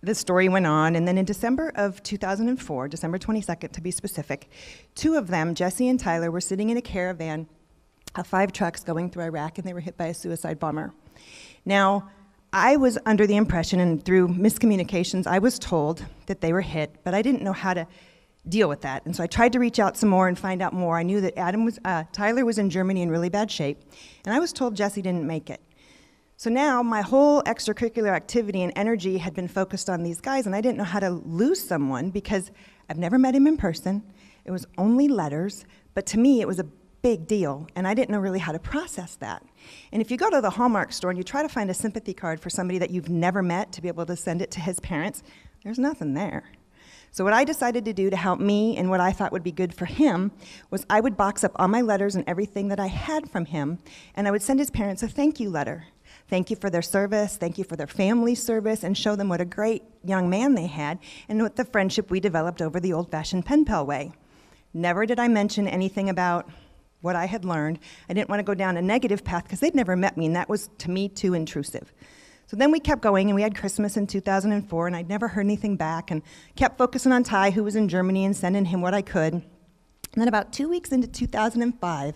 the story went on, and then in December of 2004, December 22nd to be specific, 2 of them, Jesse and Tyler, were sitting in a caravan of 5 trucks going through Iraq, and they were hit by a suicide bomber. Now, I was under the impression, and through miscommunications, I was told that they were hit, but I didn't know how to deal with that. And so I tried to reach out some more and find out more. I knew that Tyler was in Germany in really bad shape, and I was told Jesse didn't make it. So now my whole extracurricular activity and energy had been focused on these guys, and I didn't know how to lose someone because I've never met him in person. It was only letters, but to me it was a big deal, and I didn't know really how to process that. And if you go to the Hallmark store and you try to find a sympathy card for somebody that you've never met to be able to send it to his parents, there's nothing there. So what I decided to do to help me and what I thought would be good for him was I would box up all my letters and everything that I had from him, and I would send his parents a thank you letter. Thank you for their service, thank you for their family service, and show them what a great young man they had and what the friendship we developed over the old-fashioned pen pal way. Never did I mention anything about what I had learned. I didn't want to go down a negative path because they'd never met me, and that was, to me, too intrusive. So then we kept going, and we had Christmas in 2004, and I'd never heard anything back, and kept focusing on Ty, who was in Germany, and sending him what I could. And then about 2 weeks into 2005,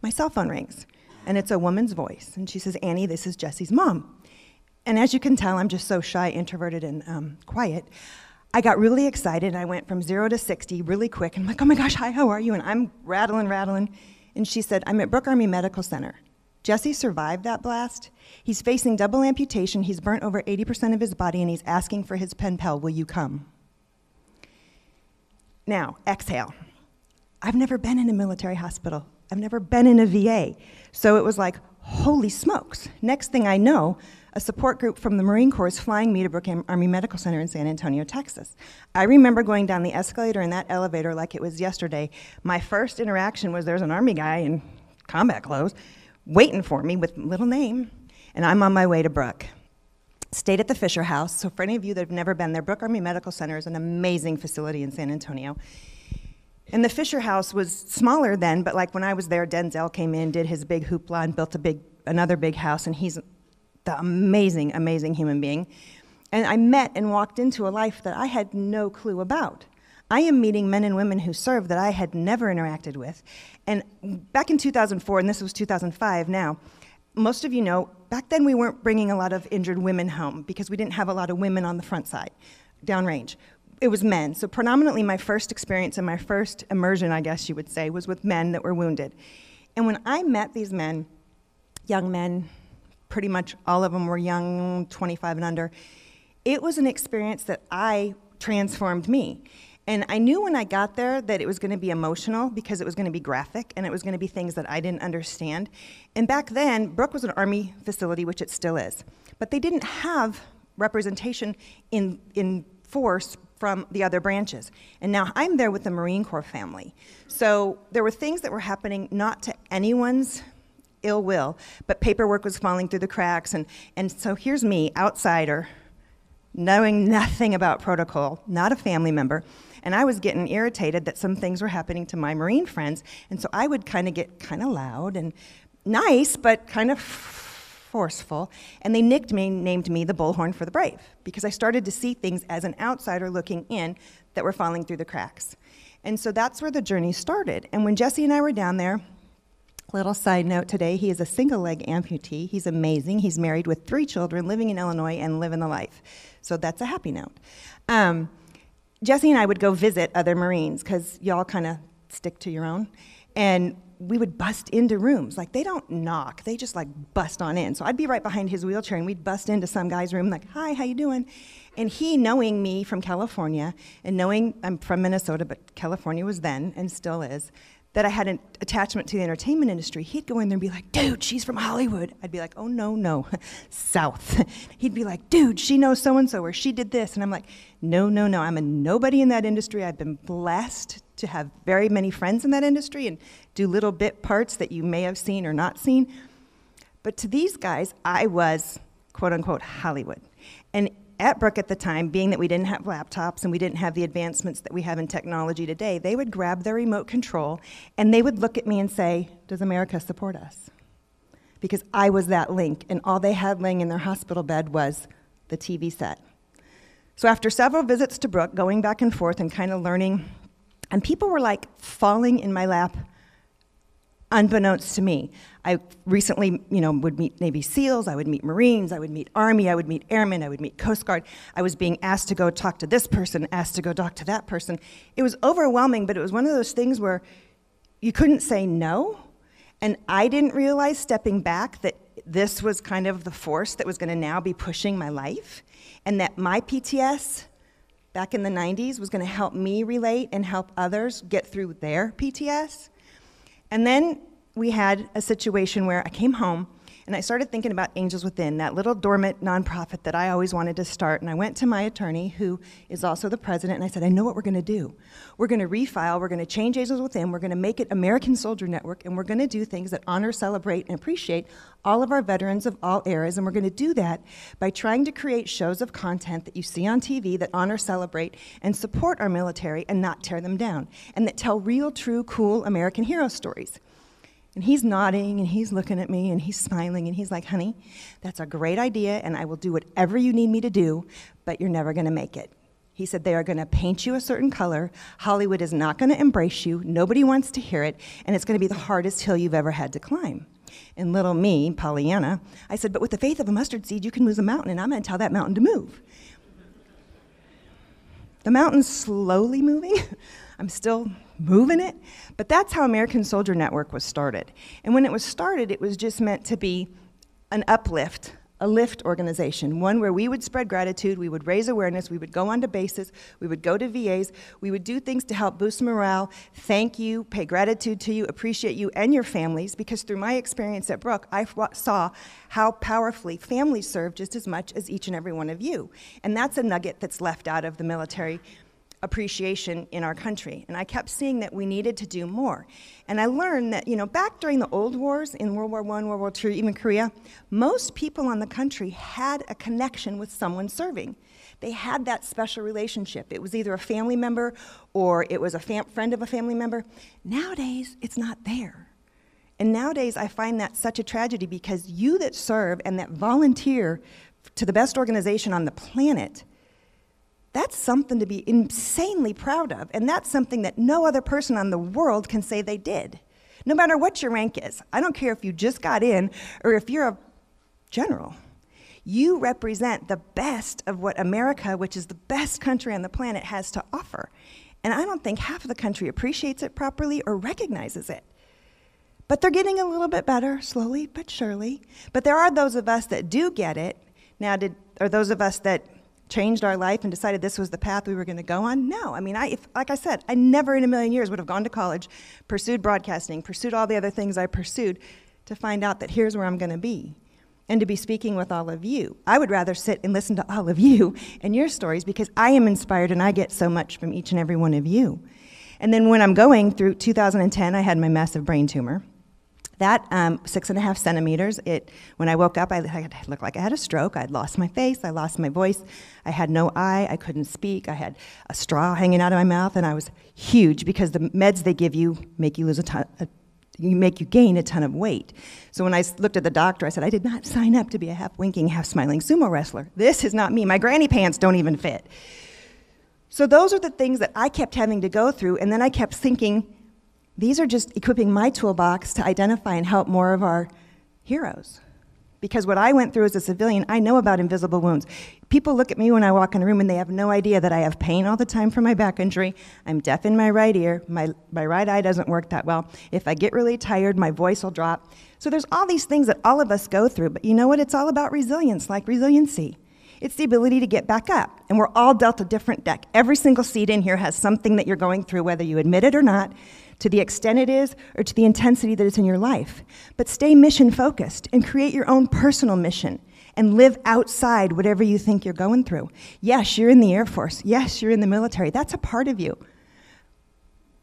my cell phone rings. And it's a woman's voice, and she says, Annie, this is Jesse's mom. And as you can tell, I'm just so shy, introverted, and quiet. I got really excited, and I went from 0 to 60 really quick, and I'm like, oh my gosh, hi, how are you? And I'm rattling, and she said, I'm at Brooke Army Medical Center. Jesse survived that blast. He's facing double amputation, he's burnt over 80% of his body, and he's asking for his pen pal, will you come? Now, exhale. I've never been in a military hospital. I've never been in a VA. So it was like, holy smokes. Next thing I know, a support group from the Marine Corps is flying me to Brooke Army Medical Center in San Antonio, Texas. I remember going down the escalator in that elevator like it was yesterday. My first interaction was there's an Army guy in combat clothes waiting for me with little name, and I'm on my way to Brooke. Stayed at the Fisher House. So for any of you that have never been there, Brooke Army Medical Center is an amazing facility in San Antonio. And the Fisher House was smaller then, but like when I was there, Denzel came in, did his big hoopla, and built another big house, and he's the amazing, amazing human being. And I met and walked into a life that I had no clue about. I am meeting men and women who serve that I had never interacted with. And back in 2004, and this was 2005 now, most of you know, back then we weren't bringing a lot of injured women home because we didn't have a lot of women on the front side, downrange. It was men. So predominantly my first experience and my first immersion, I guess you would say, was with men that were wounded. And when I met these men, young men, pretty much all of them were young, 25 and under, it was an experience that transformed me. And I knew when I got there that it was going to be emotional because it was going to be graphic and it was going to be things that I didn't understand. And back then, Brooke was an Army facility, which it still is. But they didn't have representation in force from the other branches. And now I'm there with the Marine Corps family. So there were things that were happening not to anyone's ill will, but paperwork was falling through the cracks. And so here's me, outsider, knowing nothing about protocol, not a family member, and I was getting irritated that some things were happening to my Marine friends, and so I would kind of get kind of loud and nice, but kind of forceful, and they named me the Bullhorn for the Brave, because I started to see things as an outsider looking in that were falling through the cracks. And so that's where the journey started. And when Jesse and I were down there, little side note today, he is a single-leg amputee. He's amazing. He's married with 3 children, living in Illinois and living the life. So that's a happy note. Jesse and I would go visit other Marines, because y'all kind of stick to your own. And we would bust into rooms. Like, they don't knock. They just, like, bust on in. So I'd be right behind his wheelchair, and we'd bust into some guy's room, like, hi, how you doing? And he, knowing me from California, and knowing I'm from Minnesota, but California was then, and still is, that I had an attachment to the entertainment industry, he'd go in there and be like, dude, she's from Hollywood. I'd be like, oh, no, South. He'd be like, dude, she knows so-and-so, or she did this. And I'm like, no, I'm a nobody in that industry. I've been blessed to have very many friends in that industry and do little bit parts that you may have seen or not seen. But to these guys, I was, quote unquote, Hollywood. And at Brooke at the time, being that we didn't have laptops and we didn't have the advancements that we have in technology today, they would grab their remote control and they would look at me and say, does America support us? Because I was that link, and all they had laying in their hospital bed was the TV set. So after several visits to Brooke, going back and forth and kind of learning, and people were like falling in my lap unbeknownst to me. I recently, would meet Navy SEALs, I would meet Marines, I would meet Army, I would meet Airmen, I would meet Coast Guard. I was being asked to go talk to this person, asked to go talk to that person. It was overwhelming, but it was one of those things where you couldn't say no. And I didn't realize, stepping back, that this was kind of the force that was going to now be pushing my life, and that my PTS back in the 90s was going to help me relate and help others get through their PTS. And then we had a situation where I came home and I started thinking about Angels Within, that little dormant nonprofit that I always wanted to start. And I went to my attorney, who is also the president, and I said, I know what we're going to do. We're going to refile, we're going to change Angels Within, we're going to make it American Soldier Network, and we're going to do things that honor, celebrate, and appreciate all of our veterans of all eras. And we're going to do that by trying to create shows of content that you see on TV that honor, celebrate, and support our military and not tear them down, and that tell real, true, cool American hero stories. And he's nodding, and he's looking at me, and he's smiling, and he's like, honey, that's a great idea, and I will do whatever you need me to do, but you're never going to make it. He said, they are going to paint you a certain color. Hollywood is not going to embrace you. Nobody wants to hear it, and it's going to be the hardest hill you've ever had to climb. And little me, Pollyanna, I said, but with the faith of a mustard seed, you can move a mountain, and I'm going to tell that mountain to move. The mountain's slowly moving. I'm still moving it. But that's how American Soldier Network was started. And when it was started, it was just meant to be an uplift, a lift organization, one where we would spread gratitude, we would raise awareness, we would go onto bases, we would go to VAs, we would do things to help boost morale, thank you, pay gratitude to you, appreciate you and your families, because through my experience at Brooke, I saw how powerfully families serve just as much as each and every one of you. And that's a nugget that's left out of the military appreciation in our country. And I kept seeing that we needed to do more. And I learned that, back during the old wars, in World War I, World War II, even Korea, most people on the country had a connection with someone serving. They had that special relationship. It was either a family member or it was a friend of a family member. Nowadays, it's not there. And nowadays, I find that such a tragedy, because you that serve and that volunteer to the best organization on the planet, that's something to be insanely proud of, and that's something that no other person on the world can say they did, no matter what your rank is. I don't care if you just got in or if you're a general. You represent the best of what America, which is the best country on the planet, has to offer. And I don't think half of the country appreciates it properly or recognizes it. But they're getting a little bit better, slowly but surely. But there are those of us that do get it. Now, are those of us that changed our life and decided this was the path we were going to go on? No. I mean, like I said, I never in a million years would have gone to college, pursued broadcasting, pursued all the other things I pursued to find out that here's where I'm going to be and to be speaking with all of you. I would rather sit and listen to all of you and your stories, because I am inspired and I get so much from each and every one of you. And then when I'm going through 2010, I had my massive brain tumor. That 6.5 centimeters, when I woke up, I looked like I had a stroke. I'd lost my face, I lost my voice, I had no eye, I couldn't speak, I had a straw hanging out of my mouth, and I was huge, because the meds they give you make you gain a ton of weight. So when I looked at the doctor, I said, I did not sign up to be a half-winking, half-smiling sumo wrestler. This is not me. My granny pants don't even fit. So those are the things that I kept having to go through, and then I kept thinking, these are just equipping my toolbox to identify and help more of our heroes. Because what I went through as a civilian, I know about invisible wounds. People look at me when I walk in a room and they have no idea that I have pain all the time from my back injury. I'm deaf in my right ear. My right eye doesn't work that well. If I get really tired, my voice will drop. So there's all these things that all of us go through. But you know what? It's all about resilience, like resiliency. It's the ability to get back up. And we're all dealt a different deck. Every single seat in here has something that you're going through, whether you admit it or not, to the extent it is, or to the intensity that it's in your life. But stay mission-focused and create your own personal mission and live outside whatever you think you're going through. Yes, you're in the Air Force. Yes, you're in the military. That's a part of you.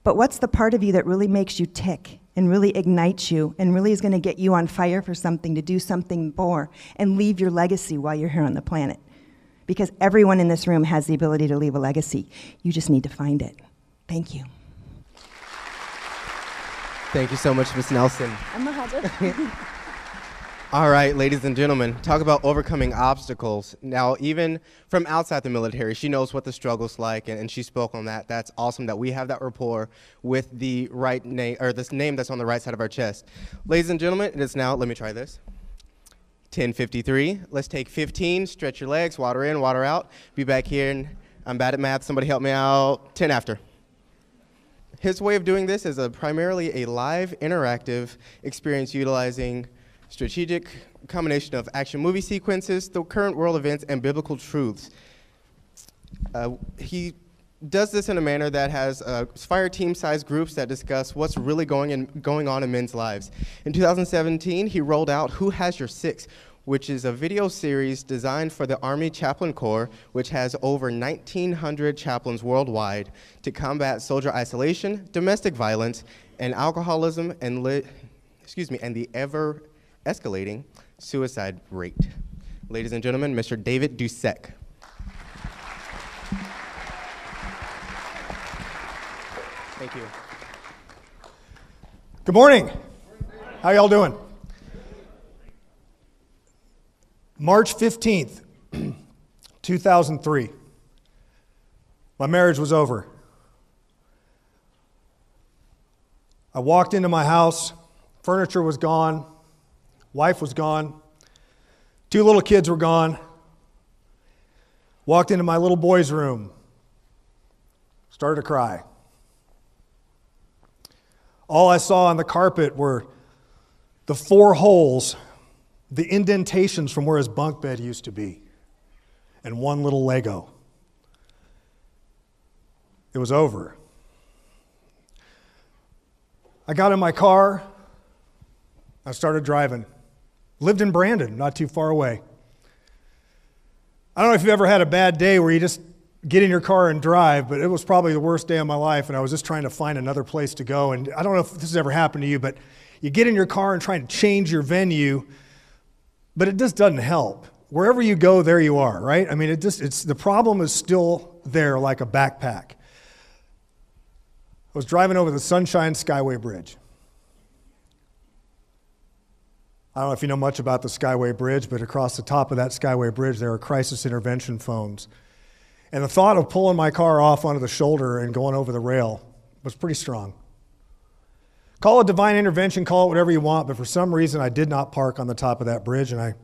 But what's the part of you that really makes you tick and really ignites you and really is going to get you on fire for something, to do something more and leave your legacy while you're here on the planet? Because everyone in this room has the ability to leave a legacy. You just need to find it. Thank you. Thank you so much, Ms. Nelson. I'm a hugger. All right, ladies and gentlemen, talk about overcoming obstacles. Now, even from outside the military, she knows what the struggle's like, and she spoke on that. That's awesome that we have that rapport with the right name, or this name that's on the right side of our chest. Ladies and gentlemen, it is now, let me try this, 10:53. Let's take 15, stretch your legs, water in, water out. Be back here, and I'm bad at math, somebody help me out. 10 after. His way of doing this is primarily a live, interactive experience utilizing strategic combination of action movie sequences, the current world events, and biblical truths. He does this in a manner that has fire team-sized groups that discuss what's really going on in men's lives. In 2017, he rolled out Who Has Your Six, which is a video series designed for the Army Chaplain Corps, which has over 1,900 chaplains worldwide to combat soldier isolation, domestic violence, and alcoholism, and the ever-escalating suicide rate. Ladies and gentlemen, Mr. David Dusek. Thank you. Good morning. How y'all doing? March 15th, 2003. My marriage was over. I walked into my house, furniture was gone, wife was gone, 2 little kids were gone. Walked into my little boy's room, started to cry. All I saw on the carpet were the 4 holes, the indentations from where his bunk bed used to be, and 1 little Lego. It was over. I got in my car, I started driving. Lived in Brandon, not too far away. I don't know if you've ever had a bad day where you just get in your car and drive, but it was probably the worst day of my life, and I was just trying to find another place to go. And I don't know if this has ever happened to you, but you get in your car and try to change your venue, but it just doesn't help. Wherever you go, there you are, right? I mean, the problem is still there like a backpack. I was driving over the Sunshine Skyway Bridge. I don't know if you know much about the Skyway Bridge, but across the top of that Skyway Bridge, there are crisis intervention phones. And the thought of pulling my car off onto the shoulder and going over the rail was pretty strong. Call it divine intervention, call it whatever you want, but for some reason I did not park on the top of that bridge, and I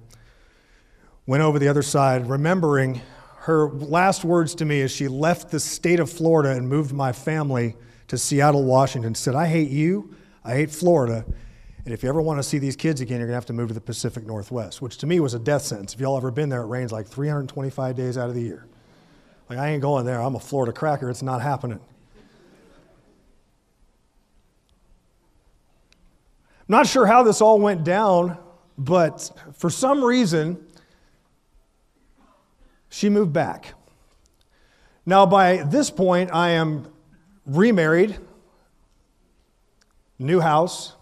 went over the other side, remembering her last words to me as she left the state of Florida and moved my family to Seattle, Washington, said, "I hate you, I hate Florida, and if you ever want to see these kids again, you're going to have to move to the Pacific Northwest," which to me was a death sentence. If y'all ever been there, it rains like 325 days out of the year. Like, I ain't going there. I'm a Florida cracker. It's not happening. I'm not sure how this all went down, but for some reason, she moved back. Now, by this point, I am remarried, new house.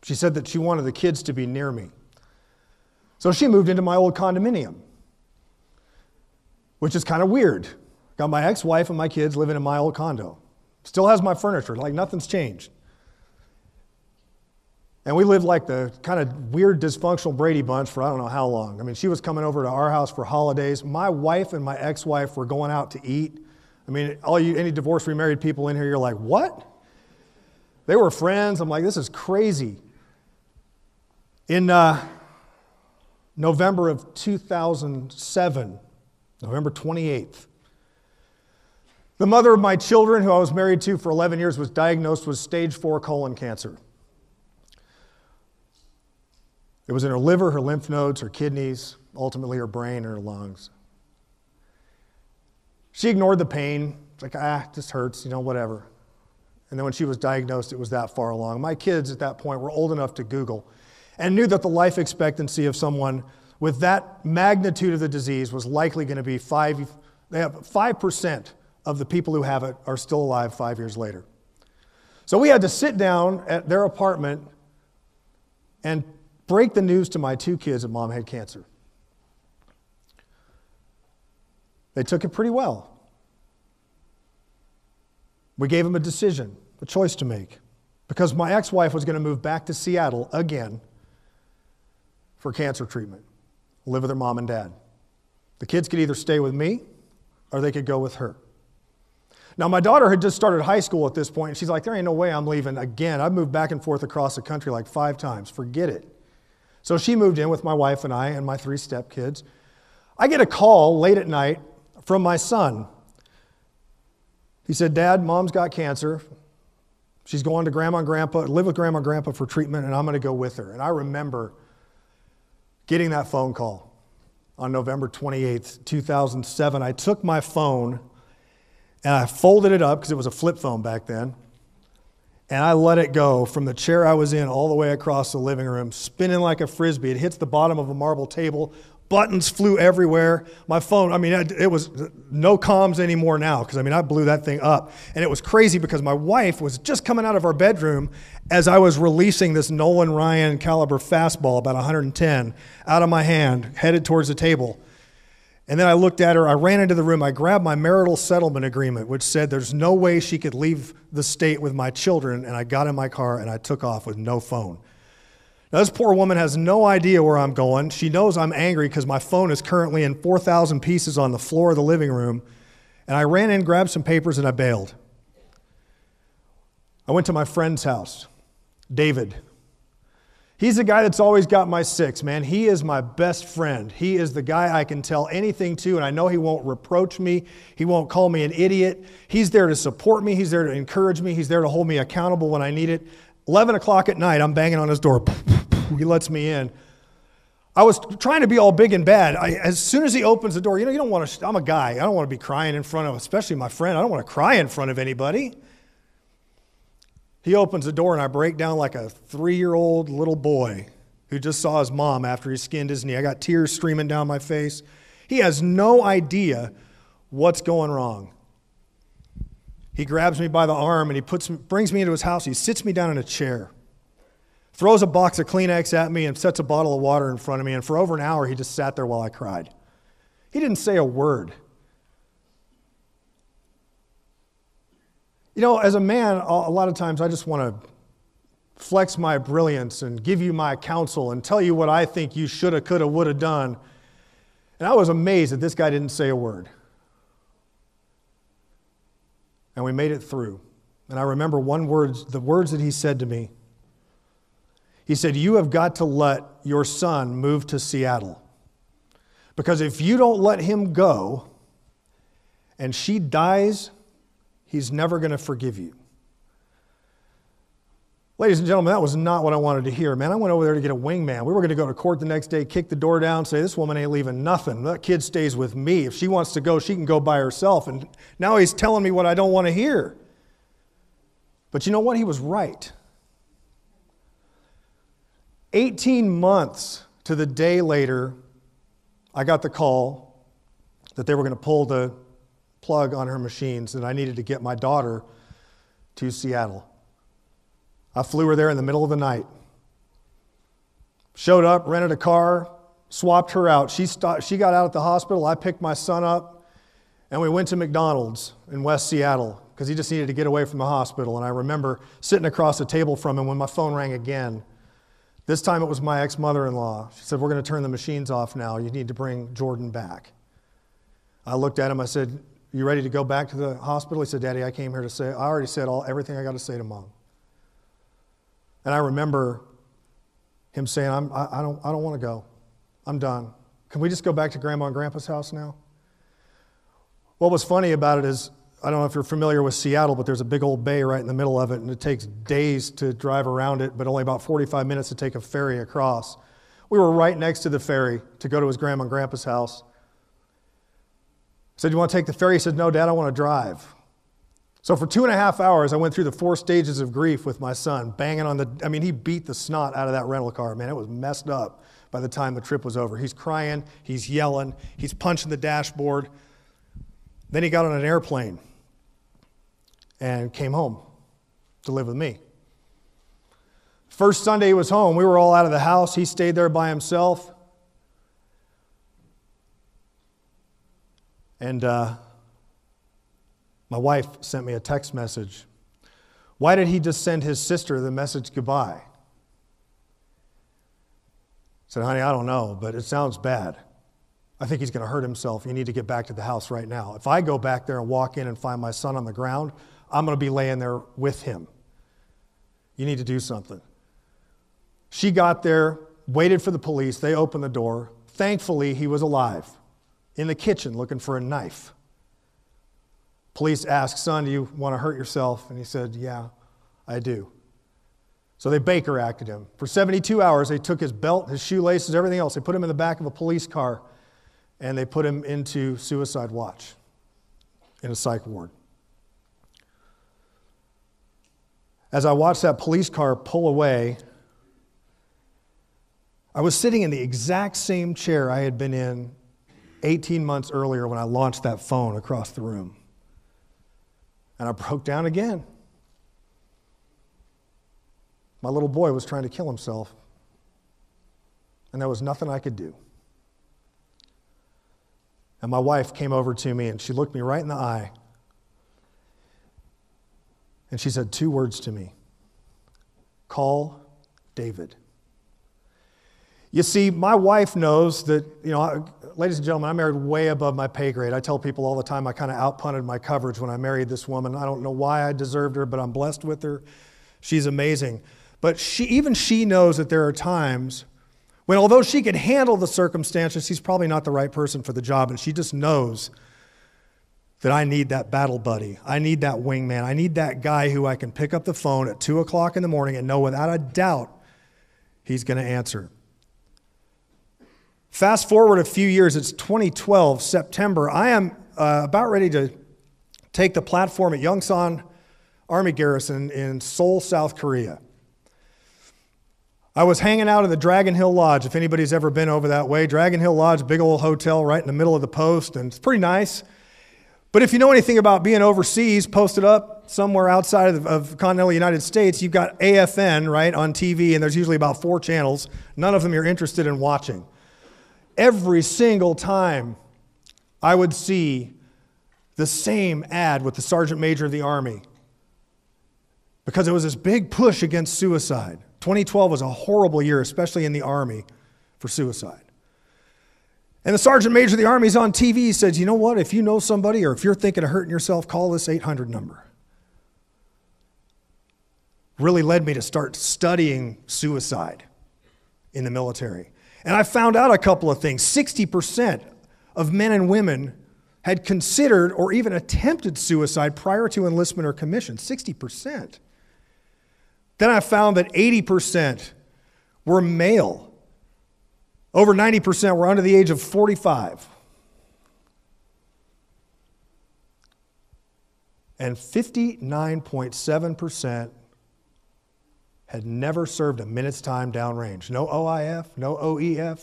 She said that she wanted the kids to be near me. So she moved into my old condominium, which is kind of weird. Got my ex-wife and my kids living in my old condo. Still has my furniture, like nothing's changed. And we lived like the kind of weird dysfunctional Brady Bunch for I don't know how long. I mean, she was coming over to our house for holidays. My wife and my ex-wife were going out to eat. I mean, any divorced remarried people in here, you're like, what? They were friends. I'm like, this is crazy. In November of 2007, November 28th, the mother of my children, who I was married to for 11 years, was diagnosed with stage 4 colon cancer. It was in her liver, her lymph nodes, her kidneys, ultimately her brain and her lungs. She ignored the pain. It's like, it just hurts, whatever. And then when she was diagnosed, it was that far along. My kids at that point were old enough to Google and knew that the life expectancy of someone with that magnitude of the disease was likely going to be 5% of the people who have it are still alive 5 years later. So we had to sit down at their apartment and break the news to my 2 kids that Mom had cancer. They took it pretty well. We gave them a decision, a choice to make, because my ex-wife was going to move back to Seattle again for cancer treatment, live with her mom and dad. The kids could either stay with me or they could go with her. Now, my daughter had just started high school at this point, and she's like, there ain't no way I'm leaving again. I've moved back and forth across the country like 5 times. Forget it. So she moved in with my wife and I and my 3 stepkids. I get a call late at night from my son. He said, Dad, Mom's got cancer. She's going to Grandma and Grandpa, live with Grandma and Grandpa for treatment, and I'm going to go with her. And I remember getting that phone call on November 28th, 2007. I took my phone and I folded it up because it was a flip phone back then. And I let it go from the chair I was in all the way across the living room, spinning like a Frisbee. It hits the bottom of a marble table. Buttons flew everywhere. My phone, it was no comms anymore now because, I blew that thing up. And it was crazy because my wife was just coming out of our bedroom as I was releasing this Nolan Ryan caliber fastball, about 110, out of my hand, headed towards the table. And then I looked at her, I ran into the room, I grabbed my marital settlement agreement, which said there's no way she could leave the state with my children, and I got in my car and I took off with no phone. Now, this poor woman has no idea where I'm going. She knows I'm angry because my phone is currently in 4,000 pieces on the floor of the living room, and I ran in, grabbed some papers, and I bailed. I went to my friend's house, David. He's the guy that's always got my six, man. He is my best friend. He is the guy I can tell anything to, and I know he won't reproach me. He won't call me an idiot. He's there to support me. He's there to encourage me. He's there to hold me accountable when I need it. 11 o'clock at night, I'm banging on his door. He lets me in. I was trying to be all big and bad. As soon as he opens the door, you don't want to, I'm a guy. I don't want to be crying in front of, especially my friend. I don't want to cry in front of anybody. He opens the door and I break down like a 3-year-old little boy who just saw his mom after he skinned his knee. I got tears streaming down my face. He has no idea what's going wrong. He grabs me by the arm and he brings me into his house. He sits me down in a chair, throws a box of Kleenex at me and sets a bottle of water in front of me. And for over an hour, he just sat there while I cried. He didn't say a word. As a man, a lot of times I just want to flex my brilliance and give you my counsel and tell you what I think you shoulda, coulda, woulda done. And I was amazed that this guy didn't say a word. And we made it through. And I remember the words that he said to me. He said, "You have got to let your son move to Seattle. Because if you don't let him go and she dies, he's never going to forgive you." Ladies and gentlemen, that was not what I wanted to hear, man. I went over there to get a wingman. We were going to go to court the next day, kick the door down, say, "This woman ain't leaving nothing. That kid stays with me. If she wants to go, she can go by herself." And now he's telling me what I don't want to hear. But you know what? He was right. 18 months to the day later, I got the call that they were going to pull the plug on her machines and I needed to get my daughter to Seattle. I flew her there in the middle of the night. Showed up, rented a car, swapped her out. She got out at the hospital. I picked my son up and we went to McDonald's in West Seattle because he just needed to get away from the hospital. And I remember sitting across the table from him when my phone rang again. This time it was my ex-mother-in-law. She said, "We're going to turn the machines off now. You need to bring Jordan back." I looked at him. I said, "You ready to go back to the hospital?" He said, "Daddy, I came here to say, I already said everything I got to say to Mom." And I remember him saying, I don't want to go. I'm done. Can we just go back to Grandma and Grandpa's house now? What was funny about it is, I don't know if you're familiar with Seattle, but there's a big old bay right in the middle of it, and it takes days to drive around it, but only about 45 minutes to take a ferry across. We were right next to the ferry to go to his Grandma and Grandpa's house. I said, "You want to take the ferry?" He said, "No, Dad, I want to drive." So for 2.5 hours, I went through the 4 stages of grief with my son, banging on he beat the snot out of that rental car. Man, it was messed up by the time the trip was over. He's crying, he's yelling, he's punching the dashboard. Then he got on an airplane and came home to live with me. First Sunday he was home, we were all out of the house. He stayed there by himself. And my wife sent me a text message. "Why did he just send his sister the message goodbye?" I said, "Honey, I don't know, but it sounds bad. I think he's going to hurt himself. You need to get back to the house right now. If I go back there and walk in and find my son on the ground, I'm going to be laying there with him. You need to do something." She got there, waited for the police. They opened the door. Thankfully, he was alive, in the kitchen looking for a knife. Police asked, "Son, do you want to hurt yourself?" And he said, "Yeah, I do." So they Baker acted him. For 72 hours, they took his belt, his shoelaces, everything else. They put him in the back of a police car, and they put him into suicide watch in a psych ward. As I watched that police car pull away, I was sitting in the exact same chair I had been in 18 months earlier when I launched that phone across the room. And I broke down again. My little boy was trying to kill himself, and there was nothing I could do. And my wife came over to me, and she looked me right in the eye, and she said 2 words to me: call David. You see, my wife knows that, ladies and gentlemen, I married way above my pay grade. I tell people all the time I kind of outpunted my coverage when I married this woman. I don't know why I deserved her, but I'm blessed with her. She's amazing. But even she knows that there are times when, although she could handle the circumstances, she's probably not the right person for the job, and she just knows that I need that battle buddy. I need that wingman. I need that guy who I can pick up the phone at 2 o'clock in the morning and know without a doubt he's going to answer. Fast forward a few years, it's 2012, September. I am about ready to take the platform at Yongsan Army Garrison in Seoul, South Korea. I was hanging out in the Dragon Hill Lodge, if anybody's ever been over that way. Dragon Hill Lodge, big old hotel right in the middle of the post, and it's pretty nice. But if you know anything about being overseas, posted up somewhere outside of continental United States, you've got AFN, right, on TV, and there's usually about 4 channels. None of them you're interested in watching. Every single time I would see the same ad with the Sergeant Major of the Army, because it was this big push against suicide. 2012 was a horrible year, especially in the Army, for suicide. And the Sergeant Major of the Army is on TV. He says, you know what, if you know somebody or if you're thinking of hurting yourself, call this 800 number. Really led me to start studying suicide in the military. And I found out a couple of things. 60% of men and women had considered or even attempted suicide prior to enlistment or commission. 60%. Then I found that 80% were male. Over 90% were under the age of 45. And 59.7% had never served a minute's time downrange. No OIF, no OEF,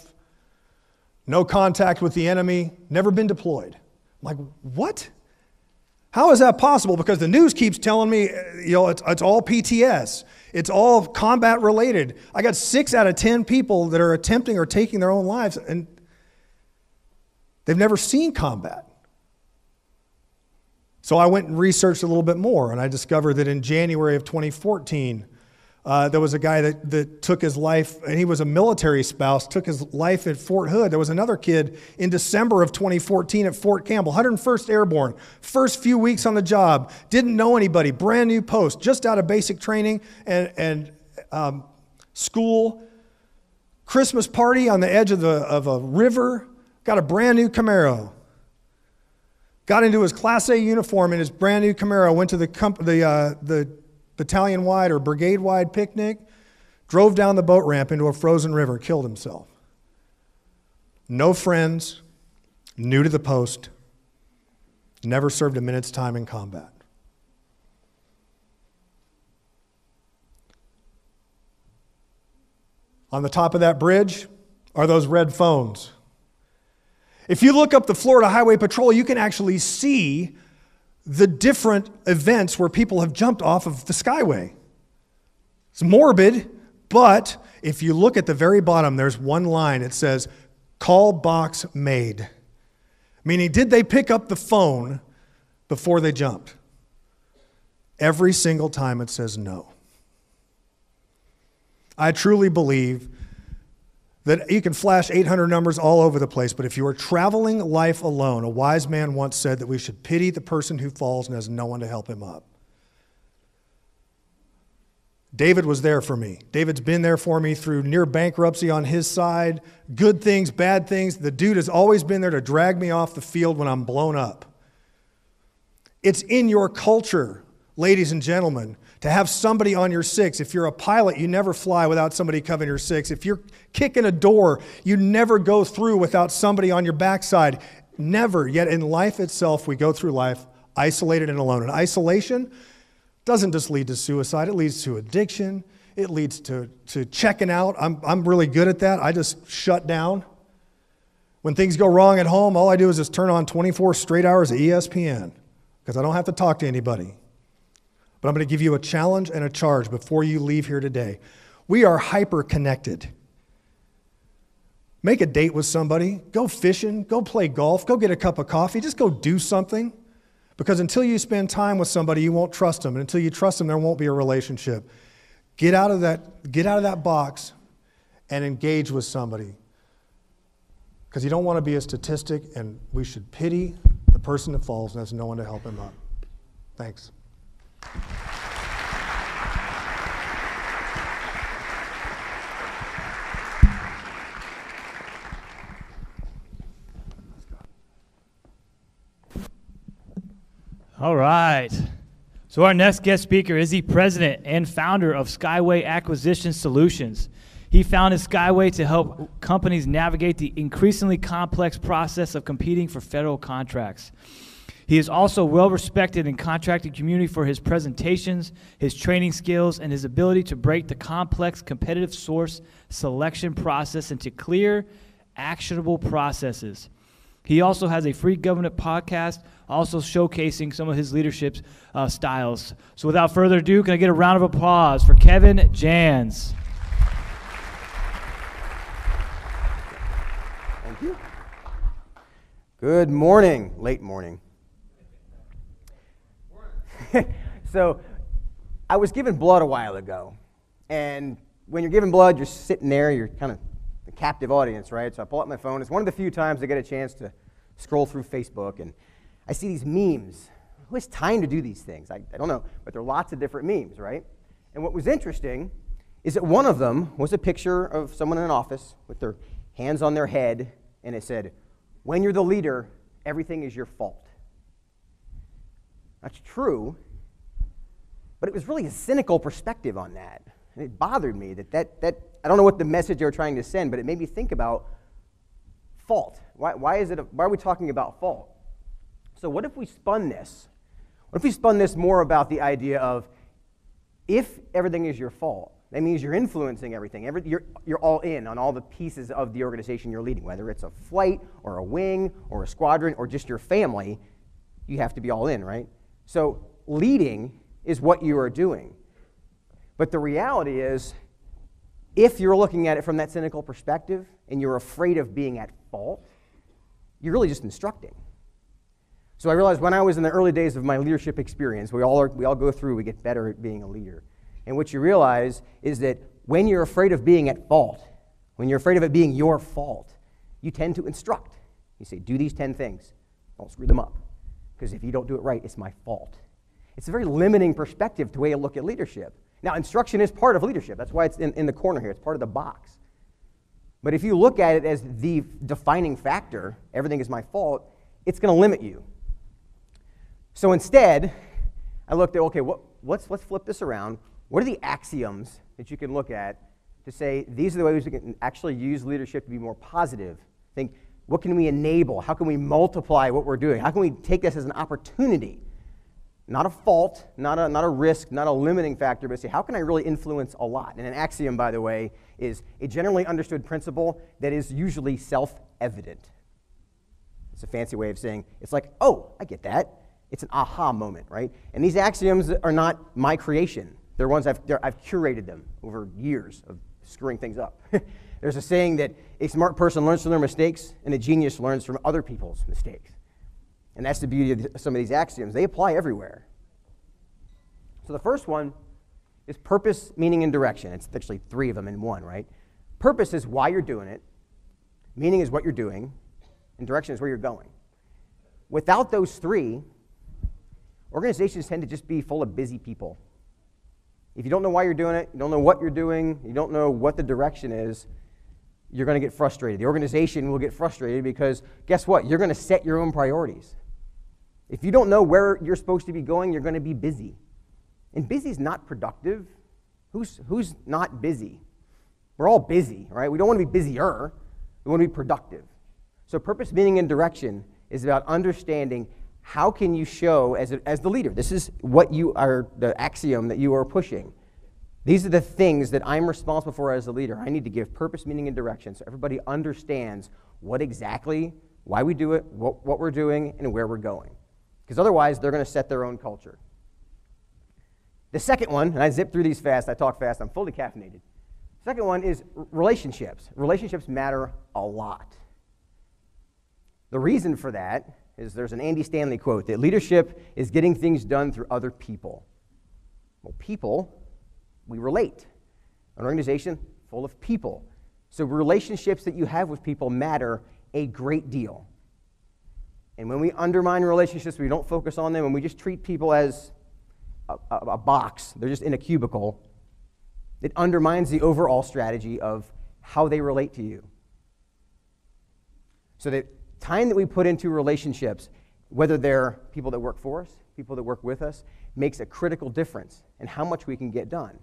no contact with the enemy, never been deployed. I'm like, what? How is that possible? Because the news keeps telling me, it's all PTS. It's all combat related. I got 6 out of 10 people that are attempting or taking their own lives, and they've never seen combat. So I went and researched a little bit more, and I discovered that in January of 2014, there was a guy that took his life, and he was a military spouse, took his life at Fort Hood. There was another kid in December of 2014 at Fort Campbell, 101st Airborne. First few weeks on the job, didn't know anybody, brand new post, just out of basic training and school. Christmas party on the edge of a river, got a brand new Camaro. Got into his Class A uniform in his brand new Camaro, went to the battalion-wide or brigade-wide picnic, drove down the boat ramp into a frozen river, killed himself. No friends, new to the post, never served a minute's time in combat. On the top of that bridge are those red phones. If you look up the Florida Highway Patrol, you can actually see the different events where people have jumped off of the Skyway. It's morbid, but if you look at the very bottom, there's one line. It says, call box made. Meaning, did they pick up the phone before they jumped? Every single time it says no. I truly believe that you can flash 800 numbers all over the place, but if you are traveling life alone, a wise man once said that we should pity the person who falls and has no one to help him up. David was there for me. David's been there for me through near bankruptcy on his side, good things, bad things. The dude has always been there to drag me off the field when I'm blown up. It's in your culture, ladies and gentlemen, To have somebody on your six. If you're a pilot, you never fly without somebody covering your six. If you're kicking a door, you never go through without somebody on your backside. Never. Yet in life itself, we go through life isolated and alone. And isolation doesn't just lead to suicide. It leads to addiction. It leads to checking out. I'm really good at that. I just shut down. When things go wrong at home, all I do is just turn on 24 straight hours of ESPN because I don't have to talk to anybody. But I'm going to give you a challenge and a charge before you leave here today. We are hyper-connected. Make a date with somebody. Go fishing. Go play golf. Go get a cup of coffee. Just go do something. Because until you spend time with somebody, you won't trust them. And until you trust them, there won't be a relationship. Get out of that box and engage with somebody. Because you don't want to be a statistic, and we should pity the person that falls and has no one to help him up. Thanks. All right. So our next guest speaker is the president and founder of Skyway Acquisition Solutions. He founded Skyway to help companies navigate the increasingly complex process of competing for federal contracts. He is also well respected in contracting community for his presentations, his training skills, and his ability to break the complex competitive source selection process into clear, actionable processes. He also has a free government podcast, also showcasing some of his leadership styles. So without further ado, can I get a round of applause for Kevin Jans? Thank you. Good morning, late morning. So I was given blood a while ago, and when you're given blood, you're sitting there, you're kind of the captive audience, right? So I pull up my phone. It's one of the few times I get a chance to scroll through Facebook, and I see these memes. Who has time to do these things? I don't know, but there are lots of different memes, right? And what was interesting is that one of them was a picture of someone in an office with their hands on their head, and it said, "When you're the leader, everything is your fault." That's true, but it was really a cynical perspective on that. And it bothered me that I don't know what the message they were trying to send, but it made me think about fault. Why are we talking about fault? So what if we spun this? What if we spun this more about the idea of if everything is your fault, that means you're influencing everything. You're all in on all the pieces of the organization you're leading, whether it's a flight or a wing or a squadron or just your family, you have to be all in, right? So leading is what you are doing. But the reality is, if you're looking at it from that cynical perspective and you're afraid of being at fault, you're really just instructing. So I realized when I was in the early days of my leadership experience, we all go through, we get better at being a leader. And what you realize is that when you're afraid of being at fault, when you're afraid of it being your fault, you tend to instruct. You say, do these 10 things. Don't screw them up. Because if you don't do it right, it's my fault. It's a very limiting perspective to the way you look at leadership. Now, instruction is part of leadership. That's why it's in the corner here. It's part of the box. But if you look at it as the defining factor, everything is my fault, it's going to limit you. So instead, I looked at, okay, let's flip this around. What are the axioms that you can look at to say these are the ways we can actually use leadership to be more positive? Think, what can we enable? How can we multiply what we're doing? How can we take this as an opportunity? Not a fault, not a risk, not a limiting factor, but say, how can I really influence a lot? And an axiom, by the way, is a generally understood principle that is usually self-evident. It's a fancy way of saying, it's like, oh, I get that. It's an aha moment, right? And these axioms are not my creation. They're ones I've curated them over years of screwing things up. There's a saying that a smart person learns from their mistakes, and a genius learns from other people's mistakes. And that's the beauty of some of these axioms. They apply everywhere. So the first one is purpose, meaning, and direction. It's actually 3 of them in one, right? Purpose is why you're doing it. Meaning is what you're doing. And direction is where you're going. Without those 3, organizations tend to just be full of busy people. If you don't know why you're doing it, you don't know what you're doing, you don't know what the direction is, you're going to get frustrated. The organization will get frustrated because guess what? You're going to set your own priorities. If you don't know where you're supposed to be going, you're going to be busy. And busy is not productive. Who's not busy? We're all busy, right? We don't want to be busier. We want to be productive. So purpose, meaning, and direction is about understanding how can you show as the leader. This is what you are, the axiom that you are pushing. These are the things that I'm responsible for as a leader. I need to give purpose, meaning, and direction so everybody understands what exactly, why we do it, what we're doing, and where we're going. Because otherwise, they're going to set their own culture. The second one, and I zip through these fast, I talk fast, I'm fully caffeinated. Second one is relationships. Relationships matter a lot. The reason for that is there's an Andy Stanley quote that leadership is getting things done through other people. Well, people, we relate. An organization full of people. So relationships that you have with people matter a great deal. And when we undermine relationships, we don't focus on them, and we just treat people as a box, they're just in a cubicle, it undermines the overall strategy of how they relate to you. So the time that we put into relationships, whether they're people that work for us, people that work with us, makes a critical difference in how much we can get done.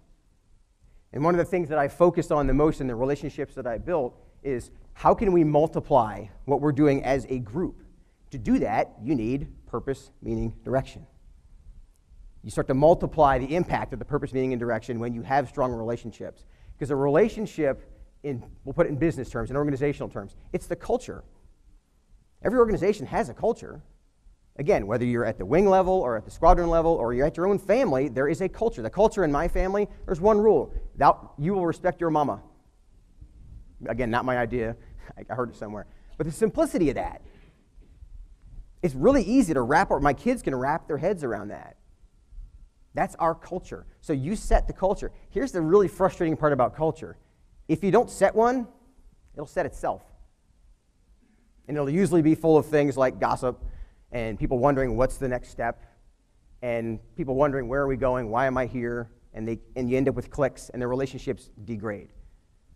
And one of the things that I focused on the most in the relationships that I built is how can we multiply what we're doing as a group? To do that, you need purpose, meaning, direction. You start to multiply the impact of the purpose, meaning, and direction when you have strong relationships. Because a relationship, we'll put it in business terms, in organizational terms, it's the culture. Every organization has a culture. Again, whether you're at the wing level or at the squadron level or you're at your own family, there is a culture. The culture in my family, there's one rule. You will respect your mama. Again, not my idea. I heard it somewhere. But the simplicity of that, it's really easy to my kids can wrap their heads around that. That's our culture. So you set the culture. Here's the really frustrating part about culture. If you don't set one, it'll set itself. And it'll usually be full of things like gossip and people wondering what's the next step and people wondering where are we going, why am I here, and you end up with cliques and the relationships degrade.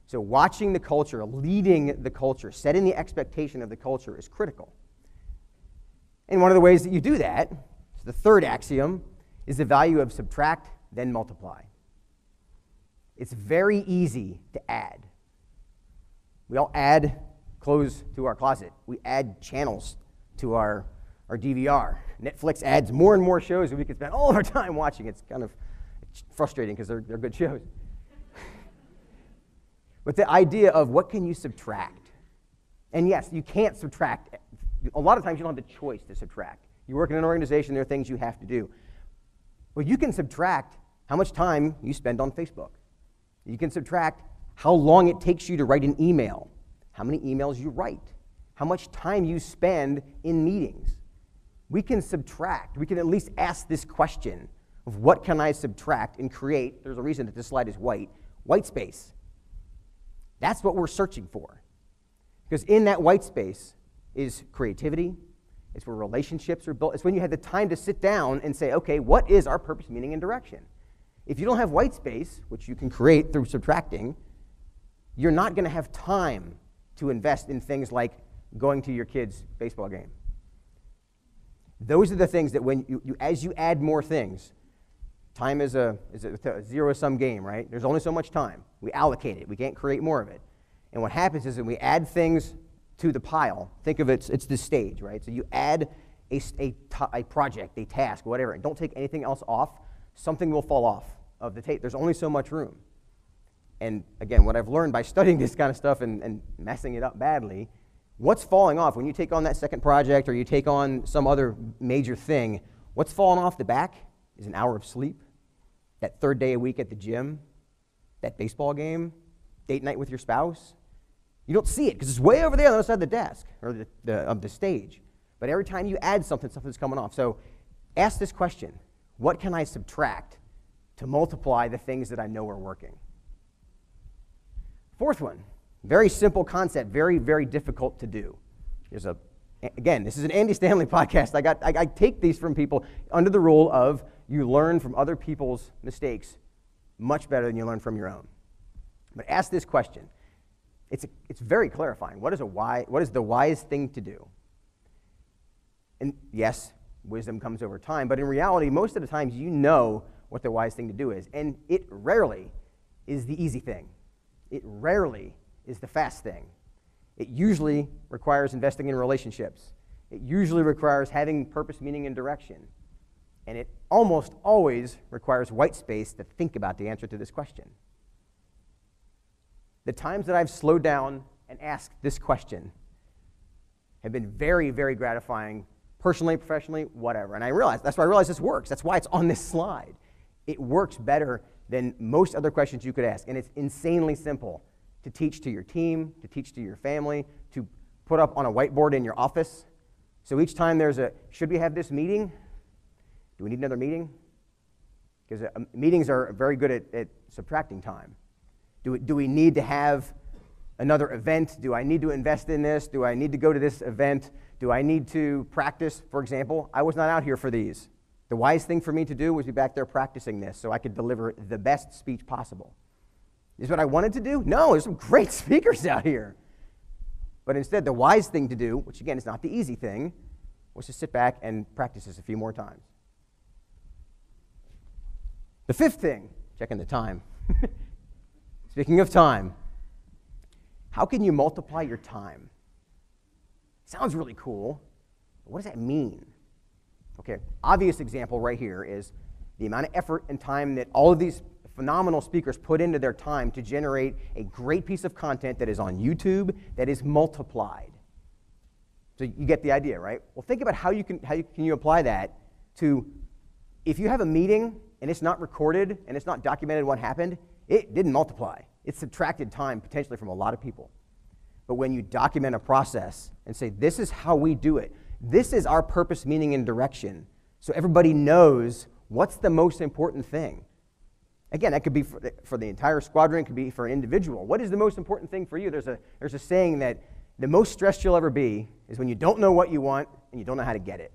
So watching the culture, leading the culture, setting the expectation of the culture is critical. And one of the ways that you do that, the third axiom, is the value of subtract, then multiply. It's very easy to add. We all add clothes to our closet. We add channels to our DVR. Netflix adds more and more shows that we can spend all of our time watching. It's kind of frustrating because they're good shows. But the idea of what can you subtract? And yes, you can't subtract. A lot of times you don't have the choice to subtract. You work in an organization, there are things you have to do. Well, you can subtract how much time you spend on Facebook. You can subtract how long it takes you to write an email, how many emails you write, how much time you spend in meetings. We can subtract. We can at least ask this question of what can I subtract and create, there's a reason that this slide is white space. That's what we're searching for. Because in that white space is creativity. It's where relationships are built. It's when you had the time to sit down and say, okay, what is our purpose, meaning, and direction? If you don't have white space, which you can create through subtracting, you're not going to have time to invest in things like going to your kid's baseball game. Those are the things that when as you add more things, time is a zero-sum game, right? There's only so much time. We allocate it. We can't create more of it. And what happens is when we add things to the pile, think of it's the stage, right? So you add a project, a task, whatever, and don't take anything else off, something will fall off of the tape. There's only so much room. And again, what I've learned by studying this kind of stuff and messing it up badly, what's falling off when you take on that second project or you take on some other major thing, what's falling off the back is an hour of sleep, that third day a week at the gym, that baseball game, date night with your spouse. You don't see it because it's way over there on the other side of the desk or the stage. But every time you add something, something's coming off. So ask this question, what can I subtract to multiply the things that I know are working? Fourth one, very simple concept, very, very difficult to do. Again, this is an Andy Stanley podcast. I take these from people under the rule of you learn from other people's mistakes much better than you learn from your own. But ask this question. It's very clarifying. What is the wise thing to do? And yes, wisdom comes over time, but in reality, most of the times you know what the wise thing to do is. And it rarely is the easy thing. It rarely is the fast thing. It usually requires investing in relationships. It usually requires having purpose, meaning, and direction. And it almost always requires white space to think about the answer to this question. The times that I've slowed down and asked this question have been very, very gratifying, personally, professionally, whatever. And that's why I realized this works. That's why it's on this slide. It works better than most other questions you could ask. And it's insanely simple to teach to your team, to teach to your family, to put up on a whiteboard in your office. So each time there's should we have this meeting? Do we need another meeting? Because meetings are very good at subtracting time. Do we need to have another event? Do I need to invest in this? Do I need to go to this event? Do I need to practice, for example? I was not out here for these. The wise thing for me to do was be back there practicing this so I could deliver the best speech possible. Is what I wanted to do? No, there's some great speakers out here. But instead, the wise thing to do, which again is not the easy thing, was to sit back and practice this a few more times. The fifth thing, checking the time. Speaking of time, how can you multiply your time? Sounds really cool, but what does that mean? Okay, obvious example right here is the amount of effort and time that all of these phenomenal speakers put into their time to generate a great piece of content that is on YouTube that is multiplied. So you get the idea, right? Well, think about how you can apply that to if you have a meeting and it's not recorded and it's not documented what happened, it didn't multiply. It subtracted time potentially from a lot of people. But when you document a process and say, this is how we do it, this is our purpose, meaning, and direction, so everybody knows what's the most important thing. Again, that could be for the entire squadron, it could be for an individual. What is the most important thing for you? There's a saying that the most stressed you'll ever be is when you don't know what you want and you don't know how to get it.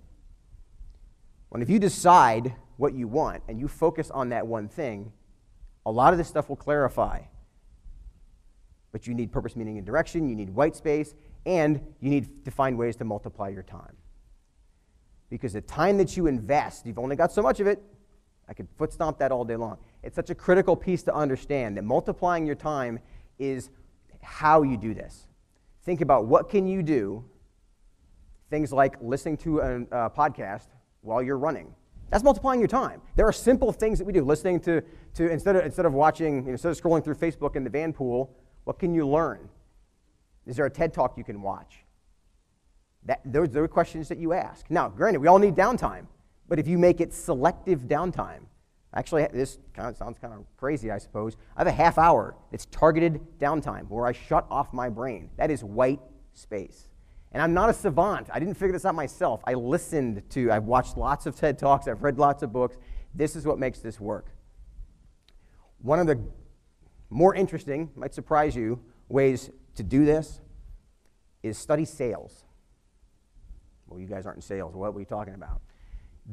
When if you decide what you want and you focus on that one thing, a lot of this stuff will clarify. But you need purpose, meaning, and direction, you need white space, and you need to find ways to multiply your time. Because the time that you invest, you've only got so much of it. I could foot stomp that all day long. It's such a critical piece to understand that multiplying your time is how you do this. Think about what can you do, things like listening to a podcast while you're running. That's multiplying your time. There are simple things that we do. Listening to instead of watching, instead of scrolling through Facebook in the van pool, what can you learn? Is there a TED Talk you can watch? Those are questions that you ask. Now, granted, we all need downtime, but if you make it selective downtime, actually, this sounds kind of crazy, I suppose. I have a half hour. It's targeted downtime where I shut off my brain. That is white space. And I'm not a savant. I didn't figure this out myself. I've watched lots of TED Talks. I've read lots of books. This is what makes this work. One of the more interesting, might surprise you, ways to do this is study sales. Well, you guys aren't in sales. What are we talking about?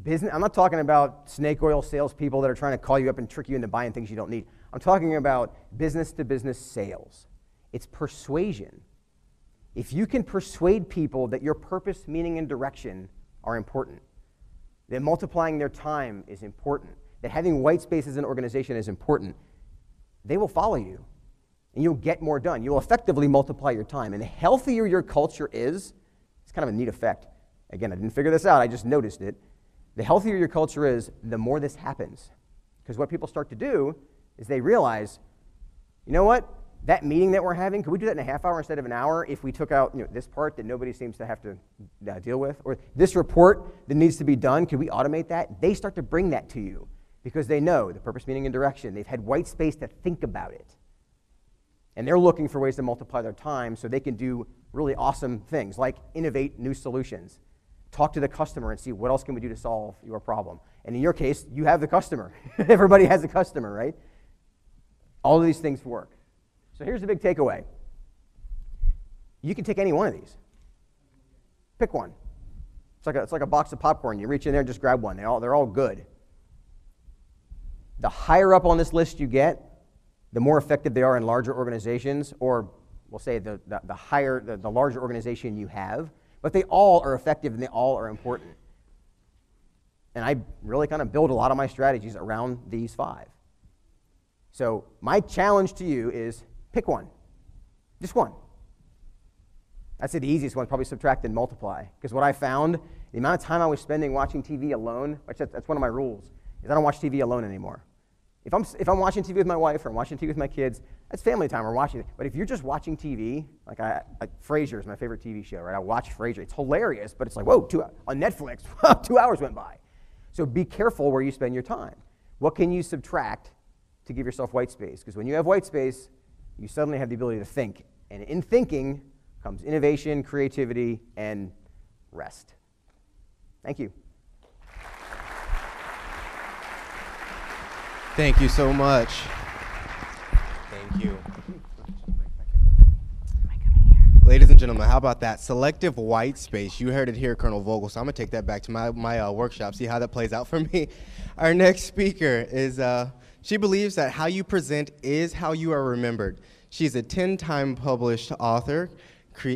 Business. I'm not talking about snake oil salespeople that are trying to call you up and trick you into buying things you don't need. I'm talking about business-to-business sales. It's persuasion. If you can persuade people that your purpose, meaning, and direction are important, that multiplying their time is important, that having white space as an organization is important, they will follow you, and you'll get more done. You'll effectively multiply your time. And the healthier your culture is, it's kind of a neat effect. Again, I didn't figure this out. I just noticed it. The healthier your culture is, the more this happens. Because what people start to do is they realize, you know what? That meeting that we're having, could we do that in a half hour instead of an hour if we took out this part that nobody seems to have to deal with? Or this report that needs to be done, could we automate that? They start to bring that to you because they know the purpose, meaning, and direction. They've had white space to think about it. And they're looking for ways to multiply their time so they can do really awesome things like innovate new solutions. Talk to the customer and see what else can we do to solve your problem. And in your case, you have the customer. Everybody has a customer, right? All of these things work. So here's the big takeaway. You can take any one of these. Pick one. It's like a box of popcorn. You reach in there and just grab one. They're all good. The higher up on this list you get, the more effective they are in larger organizations, or we'll say the larger organization you have. But they all are effective and they all are important. And I really kind of build a lot of my strategies around these 5. So my challenge to you is pick one. Just one. I'd say the easiest one, probably subtract and multiply. Because what I found, the amount of time I was spending watching TV alone, which that's one of my rules, is I don't watch TV alone anymore. If I'm watching TV with my wife or I'm watching TV with my kids, that's family time. We're watching it. But if you're just watching TV, like Frasier is my favorite TV show, right? I watch Frasier. It's hilarious, but it's like, whoa, on Netflix, 2 hours went by. So be careful where you spend your time. What can you subtract to give yourself white space? Because when you have white space, you suddenly have the ability to think. And in thinking comes innovation, creativity, and rest. Thank you. Thank you so much. Thank you. Ladies and gentlemen, how about that? Selective white space. You heard it here, Colonel Vogel, so I'm going to take that back to my workshop, see how that plays out for me. Our next speaker is, she believes that how you present is how you are remembered. She's a 10-time published author,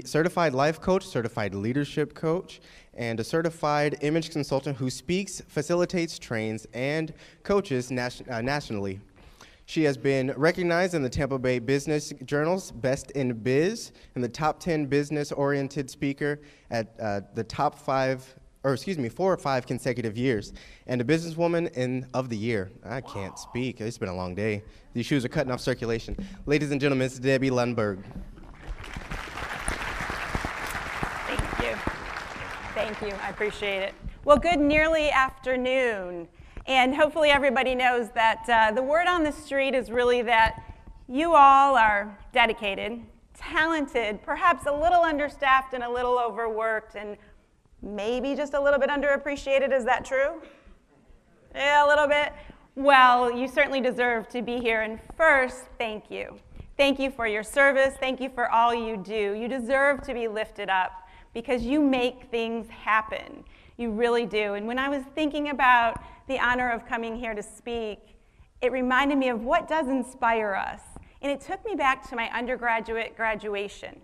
certified life coach, certified leadership coach, and a certified image consultant who speaks, facilitates, trains, and coaches nationally. She has been recognized in the Tampa Bay Business Journal's Best in Biz and the top 10 business-oriented speaker at the top 4 or 5 consecutive years, and a businesswoman of the year. I can't speak. It's been a long day. These shoes are cutting off circulation. Ladies and gentlemen, it's Debbie Lundberg. Thank you. I appreciate it. Well, good nearly afternoon. And hopefully everybody knows that the word on the street is really that you all are dedicated, talented, perhaps a little understaffed and a little overworked, and maybe just a little bit underappreciated. Is that true? Yeah, a little bit. Well, you certainly deserve to be here. And first, thank you. Thank you for your service. Thank you for all you do. You deserve to be lifted up because you make things happen. You really do. And when I was thinking about the honor of coming here to speak, it reminded me of what does inspire us. And it took me back to my undergraduate graduation.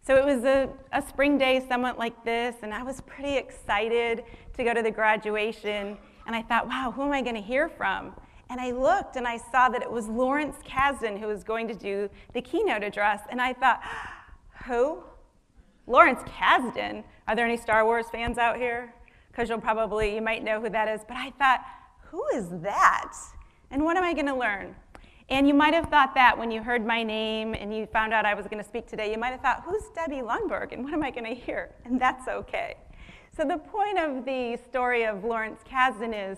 So it was a spring day somewhat like this, and I was pretty excited to go to the graduation. And I thought, wow, who am I going to hear from? And I looked and I saw that it was Lawrence Kasdan who was going to do the keynote address. And I thought, who? Lawrence Kasdan? Are there any Star Wars fans out here? Because you might know who that is. But I thought, who is that? And what am I going to learn? And you might have thought that when you heard my name and you found out I was going to speak today. You might have thought, who's Debbie Lundberg and what am I going to hear? And that's okay. So the point of the story of Lawrence Kasdan is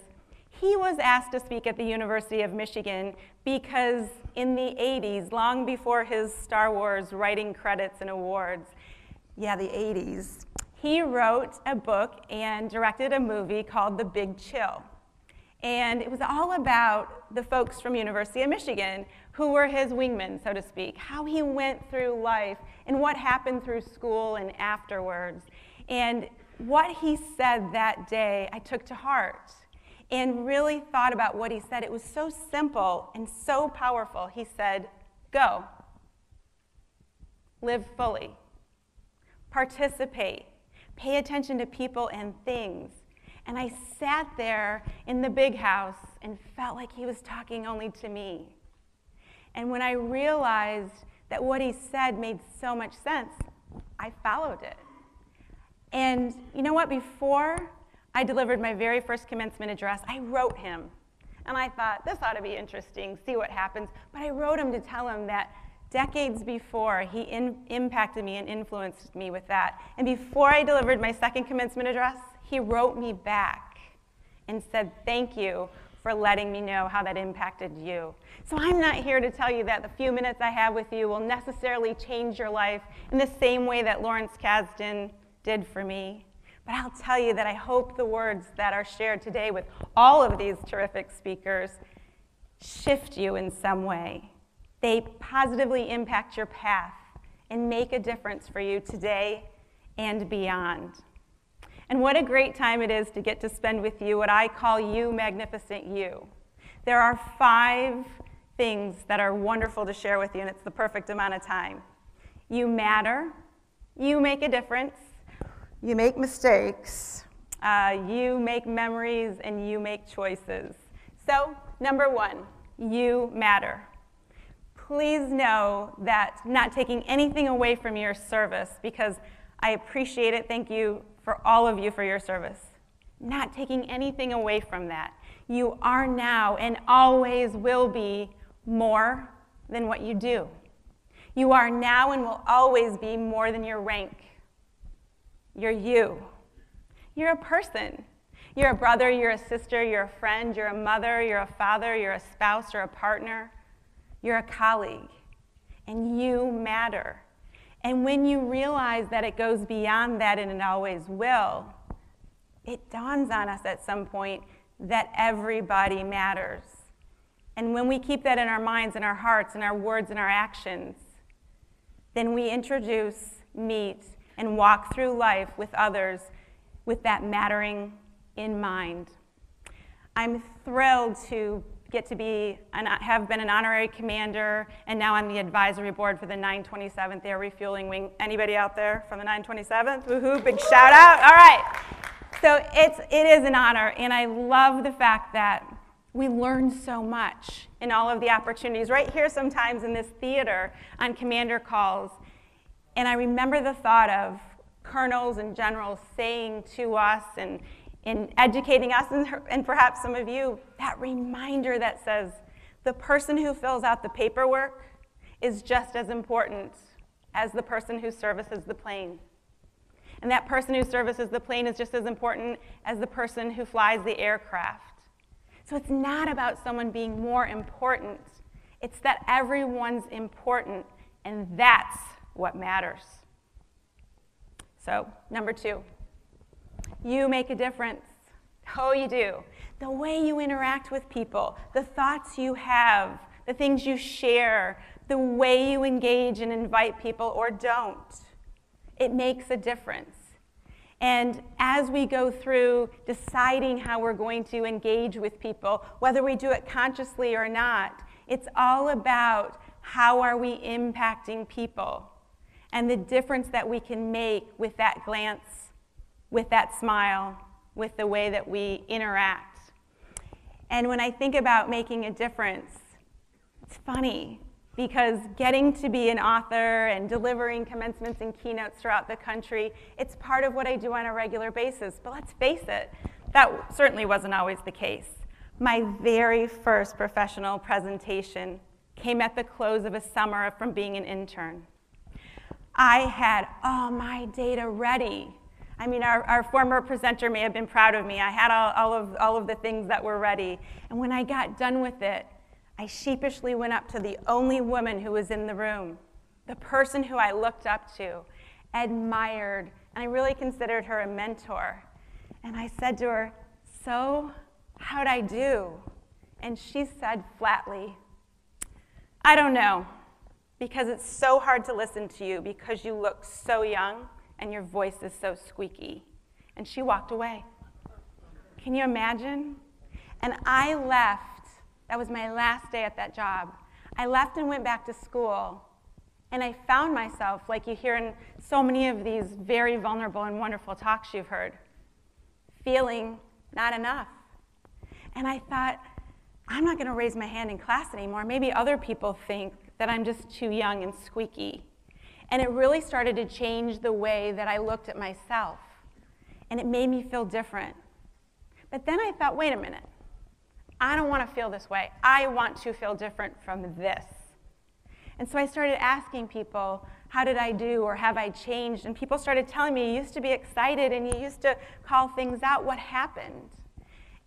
he was asked to speak at the University of Michigan because in the 80s, long before his Star Wars writing credits and awards, yeah, the 80s, he wrote a book and directed a movie called The Big Chill. And it was all about the folks from University of Michigan who were his wingmen, so to speak, how he went through life and what happened through school and afterwards. And what he said that day, I took to heart and really thought about what he said. It was so simple and so powerful. He said, go, live fully, participate, pay attention to people and things. And I sat there in the big house and felt like he was talking only to me. And when I realized that what he said made so much sense, I followed it. And you know what? Before I delivered my very first commencement address, I wrote him. And I thought, this ought to be interesting, see what happens. But I wrote him to tell him that decades before, he impacted me and influenced me with that. And before I delivered my second commencement address, he wrote me back and said, thank you for letting me know how that impacted you. So I'm not here to tell you that the few minutes I have with you will necessarily change your life in the same way that Lawrence Kasdan did for me. But I'll tell you that I hope the words that are shared today with all of these terrific speakers shift you in some way. They positively impact your path and make a difference for you today and beyond. And what a great time it is to get to spend with you what I call you magnificent you. There are 5 things that are wonderful to share with you, and it's the perfect amount of time. You matter, you make a difference, you make mistakes, You make memories and you make choices. So, number one, you matter. Please know that not taking anything away from your service, because I appreciate it. Thank you for all of you for your service. Not taking anything away from that. You are now and always will be more than what you do. You are now and will always be more than your rank. You're you. You're a person. You're a brother, you're a sister, you're a friend, you're a mother, you're a father, you're a spouse, you're a partner, you're a colleague. And you matter. And when you realize that it goes beyond that and it always will, it dawns on us at some point that everybody matters. And when we keep that in our minds and our hearts and our words and our actions, then we introduce, meet, and walk through life with others with that mattering in mind. I'm thrilled to get to be, have been an honorary commander, and now on the advisory board for the 927th Air Refueling Wing. Anybody out there from the 927th? Woohoo, big shout out. All right. So it is an honor, and I love the fact that we learn so much in all of the opportunities. Right here sometimes in this theater on commander calls, and I remember the thought of colonels and generals saying to us and in educating us, and perhaps some of you, that reminder that says the person who fills out the paperwork is just as important as the person who services the plane. And that person who services the plane is just as important as the person who flies the aircraft. So it's not about someone being more important. It's that everyone's important, and that's what matters. So, number two. You make a difference. Oh, you do. The way you interact with people, the thoughts you have, the things you share, the way you engage and invite people or don't, it makes a difference. And as we go through deciding how we're going to engage with people, whether we do it consciously or not, it's all about how are we impacting people and the difference that we can make with that glance, with that smile, with the way that we interact. And when I think about making a difference, it's funny because getting to be an author and delivering commencements and keynotes throughout the country, it's part of what I do on a regular basis. But let's face it, that certainly wasn't always the case. My very first professional presentation came at the close of a summer from being an intern. I had all my data ready. I mean, our former presenter may have been proud of me. I had all of the things that were ready. And when I got done with it, I sheepishly went up to the only woman who was in the room, the person who I looked up to, admired, and I really considered her a mentor. And I said to her, "So, how'd I do?" And she said flatly, "I don't know, because it's so hard to listen to you because you look so young and your voice is so squeaky." And she walked away. Can you imagine? And I left. That was my last day at that job. I left and went back to school, and I found myself, like you hear in so many of these very vulnerable and wonderful talks you've heard, feeling not enough. And I thought, I'm not going to raise my hand in class anymore. Maybe other people think that I'm just too young and squeaky. And it really started to change the way that I looked at myself, and it made me feel different. But then I thought, wait a minute. I don't want to feel this way. I want to feel different from this. And so I started asking people, how did I do, or have I changed? And people started telling me, you used to be excited and you used to call things out. What happened?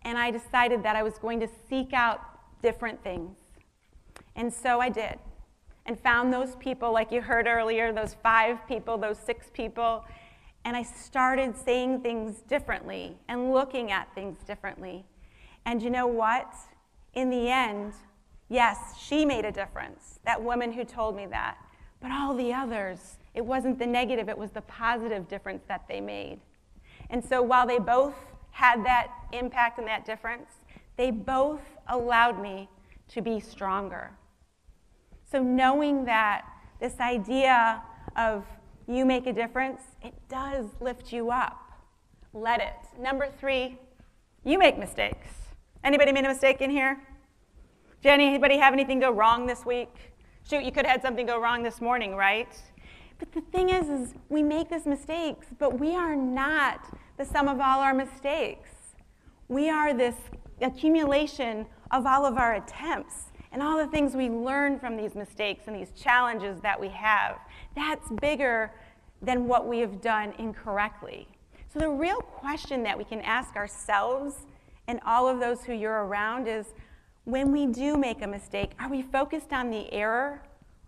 And I decided that I was going to seek out different things. And so I did, and found those people, like you heard earlier, those 5 people, those 6 people, and I started saying things differently and looking at things differently. And you know what? In the end, yes, she made a difference, that woman who told me that. But all the others, it wasn't the negative, it was the positive difference that they made. And so while they both had that impact and that difference, they both allowed me to be stronger. So knowing that this idea of you make a difference, it does lift you up. Let it. Number 3, you make mistakes. Anybody made a mistake in here? Did anybody have anything go wrong this week? Shoot, you could have had something go wrong this morning, right? But the thing is we make these mistakes, but we are not the sum of all our mistakes. We are this accumulation of all of our attempts and all the things we learn from these mistakes and these challenges that we have. That's bigger than what we have done incorrectly. So the real question that we can ask ourselves and all of those who you're around is, when we do make a mistake, are we focused on the error,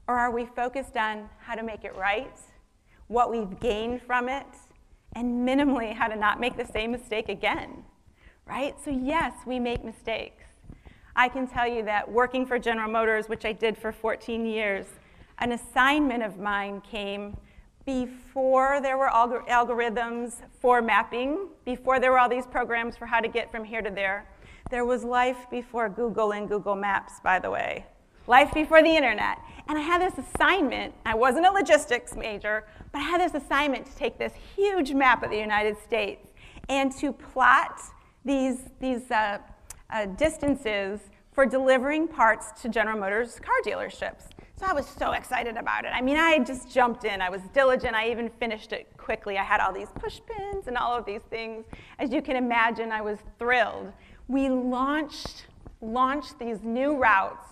or are we focused on how to make it right, what we've gained from it, and minimally how to not make the same mistake again, right? So yes, we make mistakes. I can tell you that working for General Motors, which I did for 14 years, an assignment of mine came before there were algorithms for mapping, before there were all these programs for how to get from here to there. There was life before Google and Google Maps, by the way. Life before the internet. And I had this assignment. I wasn't a logistics major, but I had this assignment to take this huge map of the United States and to plot these distances for delivering parts to General Motors car dealerships. So I was so excited about it. I mean, I just jumped in. I was diligent. I even finished it quickly. I had all these push pins and all of these things. As you can imagine, I was thrilled. We launched these new routes,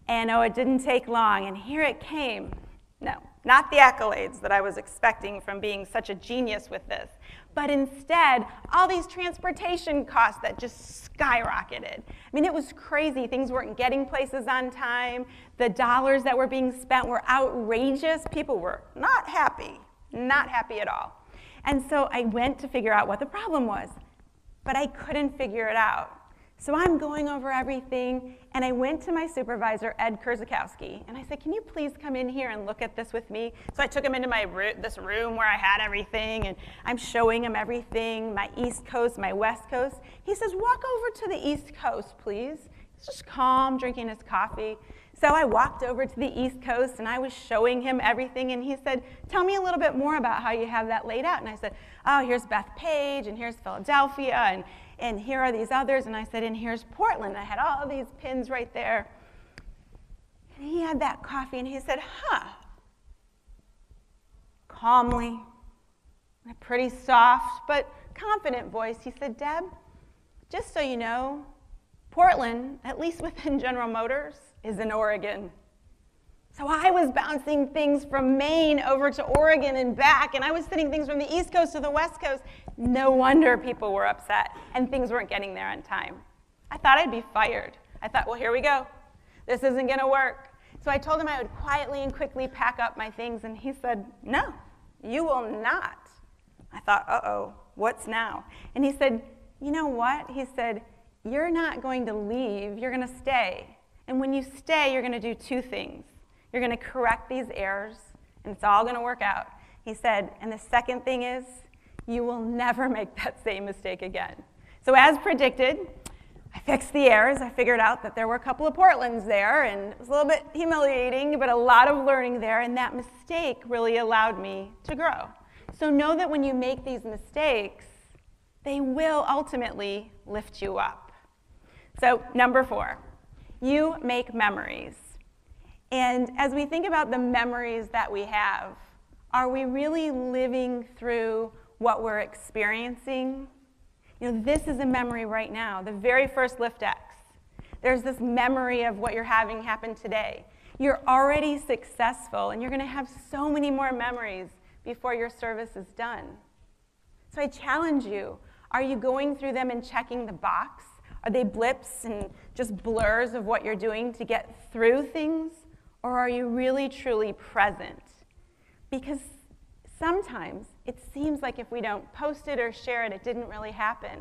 and oh, it didn't take long, and here it came. No, not the accolades that I was expecting from being such a genius with this, but instead, all these transportation costs that just skyrocketed. I mean, it was crazy. Things weren't getting places on time. The dollars that were being spent were outrageous. People were not happy at all. And so I went to figure out what the problem was, but I couldn't figure it out. So I'm going over everything, and I went to my supervisor, Ed Kurzakowski, and I said, can you please come in here and look at this with me? So I took him into this room where I had everything, and I'm showing him everything, my East Coast, my West Coast. He says, walk over to the East Coast, please. He's just calm, drinking his coffee. So I walked over to the East Coast, and I was showing him everything, and he said, tell me a little bit more about how you have that laid out. And I said, oh, here's Bethpage, and here's Philadelphia, and here are these others, and I said, and here's Portland. I had all these pins right there. And he had that coffee, and he said, calmly, in a pretty soft but confident voice, he said, Deb, just so you know, Portland, at least within General Motors, is in Oregon. So I was bouncing things from Maine over to Oregon and back, and I was sending things from the East Coast to the West Coast. No wonder people were upset, and things weren't getting there on time. I thought I'd be fired. I thought, well, here we go. This isn't going to work. So I told him I would quietly and quickly pack up my things, and he said, no, you will not. I thought, uh-oh, what's now? And he said, you know what? He said, you're not going to leave. You're going to stay. And when you stay, you're going to do two things. You're going to correct these errors, and it's all going to work out. He said, and the second thing is, you will never make that same mistake again. So as predicted, I fixed the errors. I figured out that there were a couple of Portlands there, and it was a little bit humiliating, but a lot of learning there, and that mistake really allowed me to grow. So know that when you make these mistakes, they will ultimately lift you up. So number 4, you make memories. And as we think about the memories that we have, are we really living through what we're experiencing? You know, this is a memory right now, the very first LIFTx. There's this memory of what you're having happen today. You're already successful, and you're going to have so many more memories before your service is done. So I challenge you, are you going through them and checking the box? Are they blips and just blurs of what you're doing to get through things? Or are you really, truly present? Because sometimes it seems like if we don't post it or share it, it didn't really happen.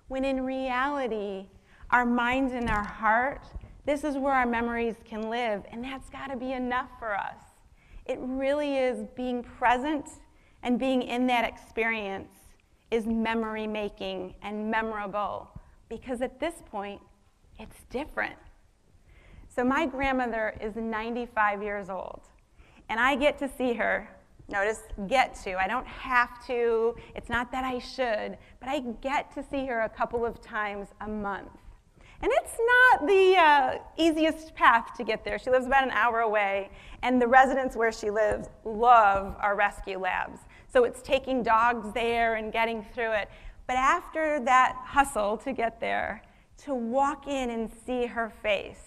When in reality, our minds and our heart, this is where our memories can live, and that's got to be enough for us. It really is being present and being in that experience is memory making and memorable, because at this point, it's different. So my grandmother is 95 years old, and I get to see her Notice get to. I don't have to. It's not that I should, but I get to see her a couple of times a month. And it's not the easiest path to get there. She lives about an hour away, and the residents where she lives love our rescue labs. So it's taking dogs there and getting through it. But after that hustle to get there, to walk in and see her face,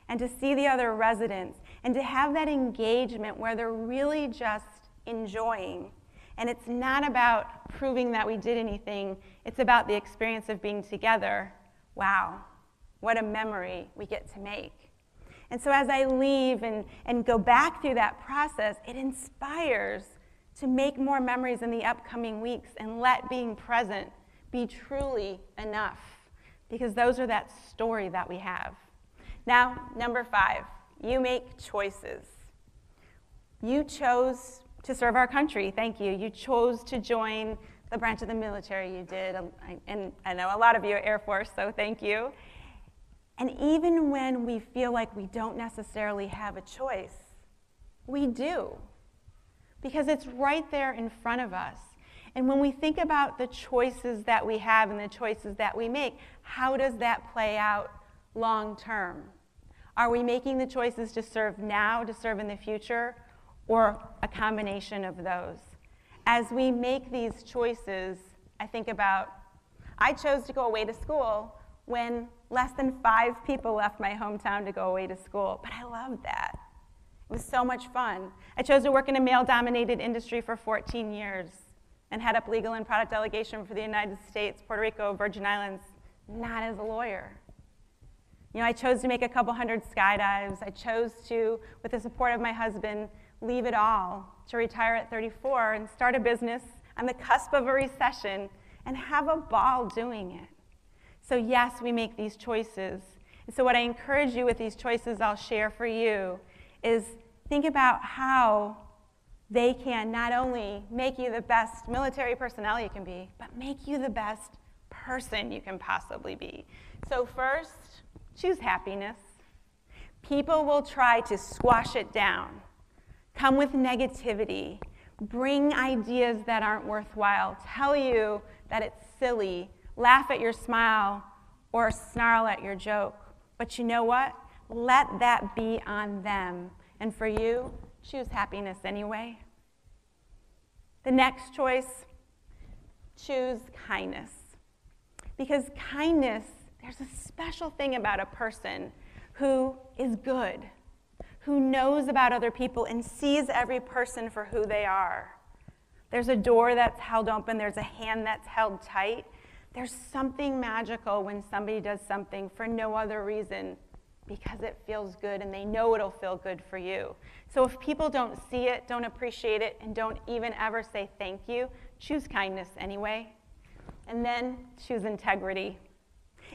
and to see the other residents, and to have that engagement where they're really just enjoying. And it's not about proving that we did anything, it's about the experience of being together. Wow, what a memory we get to make. And so as I leave and go back through that process, it inspires to make more memories in the upcoming weeks and let being present be truly enough, because those are that story that we have. Now, number 5, you make choices. You chose to serve our country, thank you. You chose to join the branch of the military you did, and I know a lot of you are Air Force, so thank you. And even when we feel like we don't necessarily have a choice, we do, because it's right there in front of us. And when we think about the choices that we have and the choices that we make, how does that play out long term? Are we making the choices to serve now, to serve in the future, or a combination of those? As we make these choices, I think about, I chose to go away to school when less than 5 people left my hometown to go away to school, but I loved that. It was so much fun. I chose to work in a male-dominated industry for 14 years and head up legal and product delegation for the United States, Puerto Rico, Virgin Islands, not as a lawyer. You know, I chose to make a couple hundred skydives. I chose to, with the support of my husband, leave it all to retire at 34 and start a business on the cusp of a recession and have a ball doing it. So yes, we make these choices. And so what I encourage you with these choices I'll share for you is think about how they can not only make you the best military personnel you can be, but make you the best person you can possibly be. So first, choose happiness. People will try to squash it down, come with negativity, bring ideas that aren't worthwhile, tell you that it's silly, laugh at your smile, or snarl at your joke. But you know what? Let that be on them. And for you, choose happiness anyway. The next choice, choose kindness. Because kindness, there's a special thing about a person who is good, who knows about other people and sees every person for who they are. There's a door that's held open, there's a hand that's held tight. There's something magical when somebody does something for no other reason because it feels good and they know it'll feel good for you. So if people don't see it, don't appreciate it, and don't even ever say thank you, choose kindness anyway. And then choose integrity.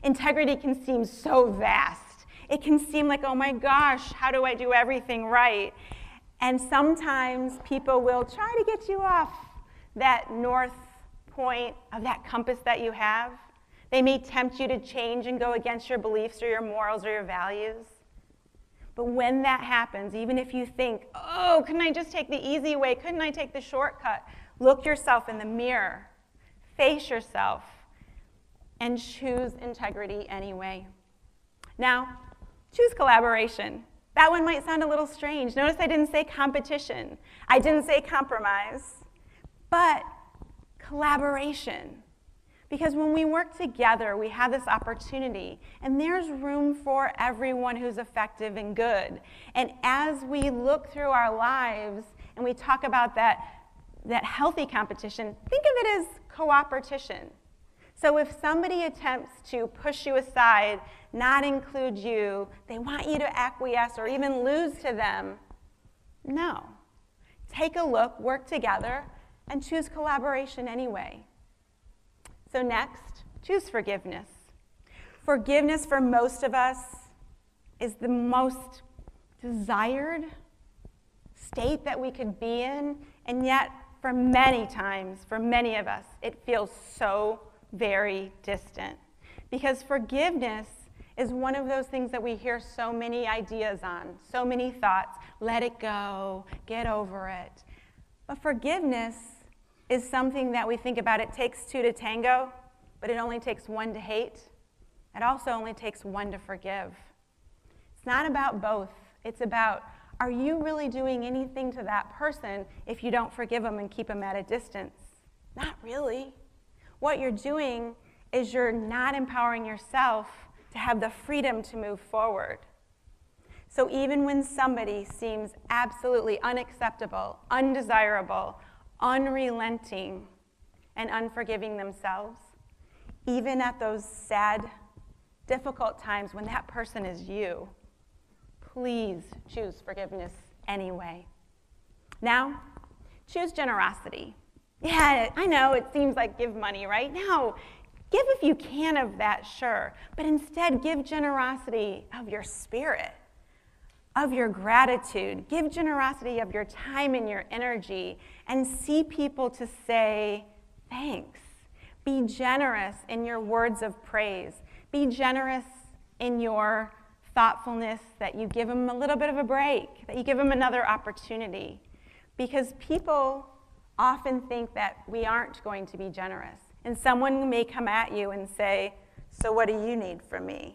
Integrity can seem so vast. It can seem like, oh my gosh, how do I do everything right? And sometimes people will try to get you off that north point of that compass that you have. They may tempt you to change and go against your beliefs or your morals or your values. But when that happens, even if you think, oh, couldn't I just take the easy way? Couldn't I take the shortcut? Look yourself in the mirror, face yourself, and choose integrity anyway. Now, choose collaboration. That one might sound a little strange. Notice I didn't say competition. I didn't say compromise, but collaboration. Because when we work together, we have this opportunity, and there's room for everyone who's effective and good. And as we look through our lives and we talk about that healthy competition, think of it as cooperation. So if somebody attempts to push you aside, not include you, they want you to acquiesce or even lose to them, no. Take a look, work together, and choose collaboration anyway. So next, choose forgiveness. Forgiveness for most of us is the most desired state that we could be in, and yet for many times, for many of us, it feels so very distant. Because forgiveness is one of those things that we hear so many ideas on, so many thoughts, let it go, get over it. But forgiveness is something that we think about. It takes two to tango, but it only takes one to hate. It also only takes one to forgive. It's not about both. It's about, are you really doing anything to that person if you don't forgive them and keep them at a distance? Not really. What you're doing is you're not empowering yourself to have the freedom to move forward. So even when somebody seems absolutely unacceptable, undesirable, unrelenting, and unforgiving themselves, even at those sad, difficult times when that person is you, please choose forgiveness anyway. Now, choose generosity. Yeah, I know it seems like give money, right? No, give if you can of that, sure. But instead, give generosity of your spirit, of your gratitude. Give generosity of your time and your energy, and see people to say thanks. Be generous in your words of praise. Be generous in your thoughtfulness, that you give them a little bit of a break, that you give them another opportunity. Because people often think that we aren't going to be generous. And someone may come at you and say, so what do you need from me?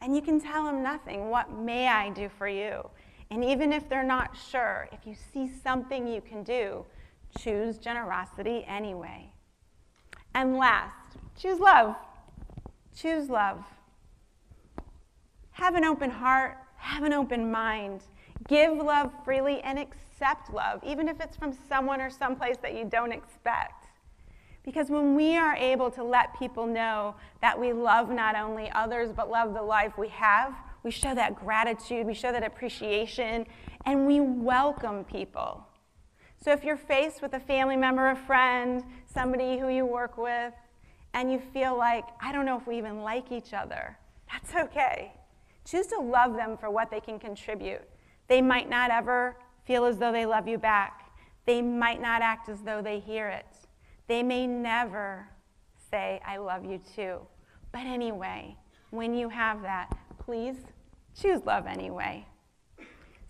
And you can tell them nothing. What may I do for you? And even if they're not sure, if you see something you can do, choose generosity anyway. And last, choose love. Choose love. Have an open heart, have an open mind. Give love freely and accept love, even if it's from someone or someplace that you don't expect. Because when we are able to let people know that we love not only others, but love the life we have, we show that gratitude, we show that appreciation, and we welcome people. So if you're faced with a family member, a friend, somebody who you work with, and you feel like, I don't know if we even like each other, that's okay. Choose to love them for what they can contribute. They might not ever feel as though they love you back. They might not act as though they hear it. They may never say, I love you too. But anyway, when you have that, please choose love anyway.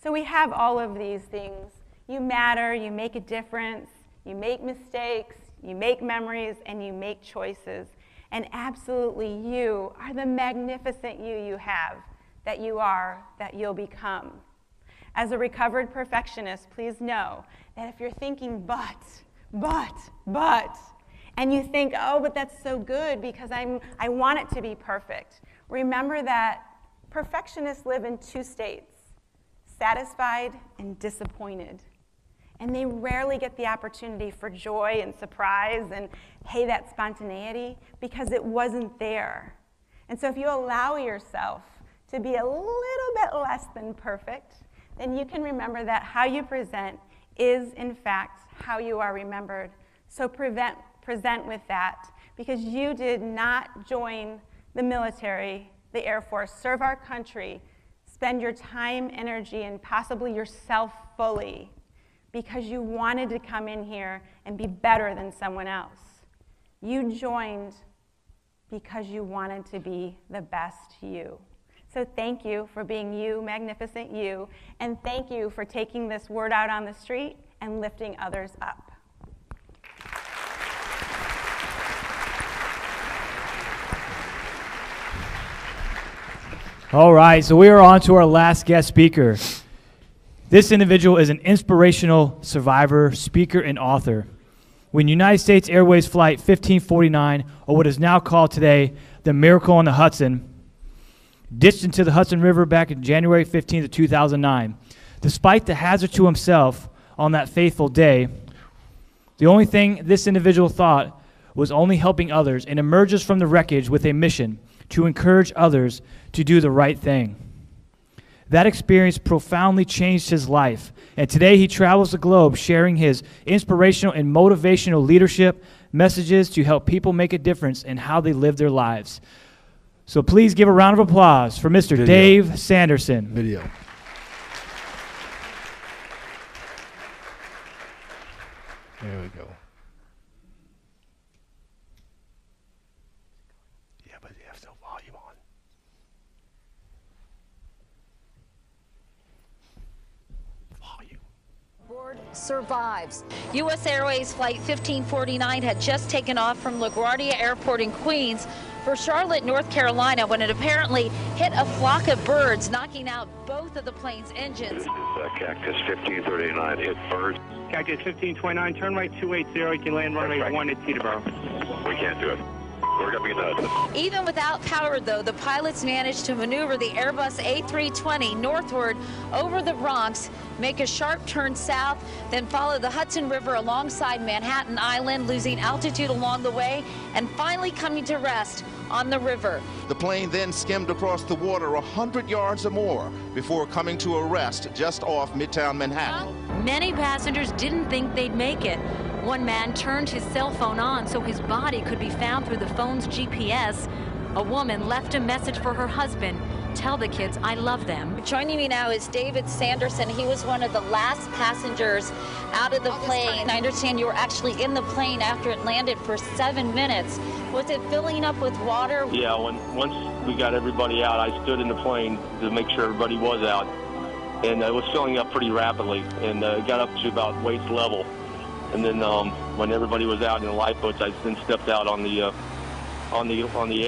So we have all of these things. You matter, you make a difference, you make mistakes, you make memories, and you make choices. And absolutely you are the magnificent you have, that you are, that you'll become. As a recovered perfectionist, please know that if you're thinking but, and you think, oh, but that's so good because I want it to be perfect. Remember that perfectionists live in two states, satisfied and disappointed. And they rarely get the opportunity for joy and surprise and, hey, that spontaneity, because it wasn't there. And so if you allow yourself to be a little bit less than perfect, then you can remember that how you present is, in fact, how you are remembered. So present with that, because you did not join the military, the Air Force, serve our country, spend your time, energy, and possibly yourself fully because you wanted to come in here and be better than someone else. You joined because you wanted to be the best you. So thank you for being you, magnificent you, and thank you for taking this word out on the street and lifting others up. All right, so we are on to our last guest speaker. This individual is an inspirational survivor, speaker, and author. When United States Airways Flight 1549, or what is now called today the Miracle on the Hudson, ditched into the Hudson River back in January 15th of 2009. Despite the hazard to himself on that fateful day, the only thing this individual thought was only helping others, and emerges from the wreckage with a mission to encourage others to do the right thing. That experience profoundly changed his life, and today he travels the globe sharing his inspirational and motivational leadership messages to help people make a difference in how they live their lives. So please give a round of applause for Mr. Video. Dave Sanderson. Video. There we go. Yeah, but you have to volume on. Board survives. U.S. Airways Flight 1549 had just taken off from LaGuardia Airport in Queens for Charlotte, North Carolina, when it apparently hit a flock of birds, knocking out both of the plane's engines. Cactus 1539 hit bird. Cactus 1529, turn right 280, you can land runway 1 at Teterboro. We can't do it. We're going to be nuts. Even without power, though, the pilots managed to maneuver the Airbus A320 northward over the Bronx, make a sharp turn south, then follow the Hudson River alongside Manhattan Island, losing altitude along the way, and finally coming to rest on the river. The plane then skimmed across the water 100 yards or more before coming to a rest just off Midtown Manhattan. Many passengers didn't think they'd make it. One man turned his cell phone on so his body could be found through the phone's GPS. A woman left a message for her husband. Tell the kids I love them. Joining me now is David Sanderson. He was one of the last passengers out of the plane. I understand you were actually in the plane after it landed for 7 minutes. Was it filling up with water? Yeah, once we got everybody out, I stood in the plane to make sure everybody was out. And it was filling up pretty rapidly, and it got up to about waist level. And then when everybody was out in the lifeboats, I then stepped out on the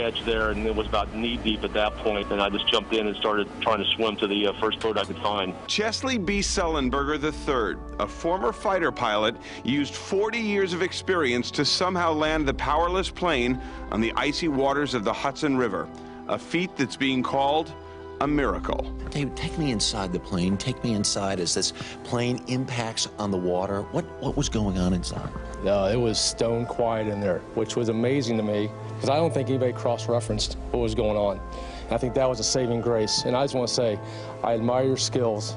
edge there, and it was about knee deep at that point, and I just jumped in and started trying to swim to the first boat I could find. Chesley B. Sullenberger III, a former fighter pilot, used 40 years of experience to somehow land the powerless plane on the icy waters of the Hudson River, a feat that's being called a miracle. David, take me inside the plane. Take me inside as this plane impacts on the water. What was going on inside? It was stone quiet in there, which was amazing to me because I don't think anybody cross-referenced what was going on. And I think that was a saving grace. And I just want to say, I admire your skills,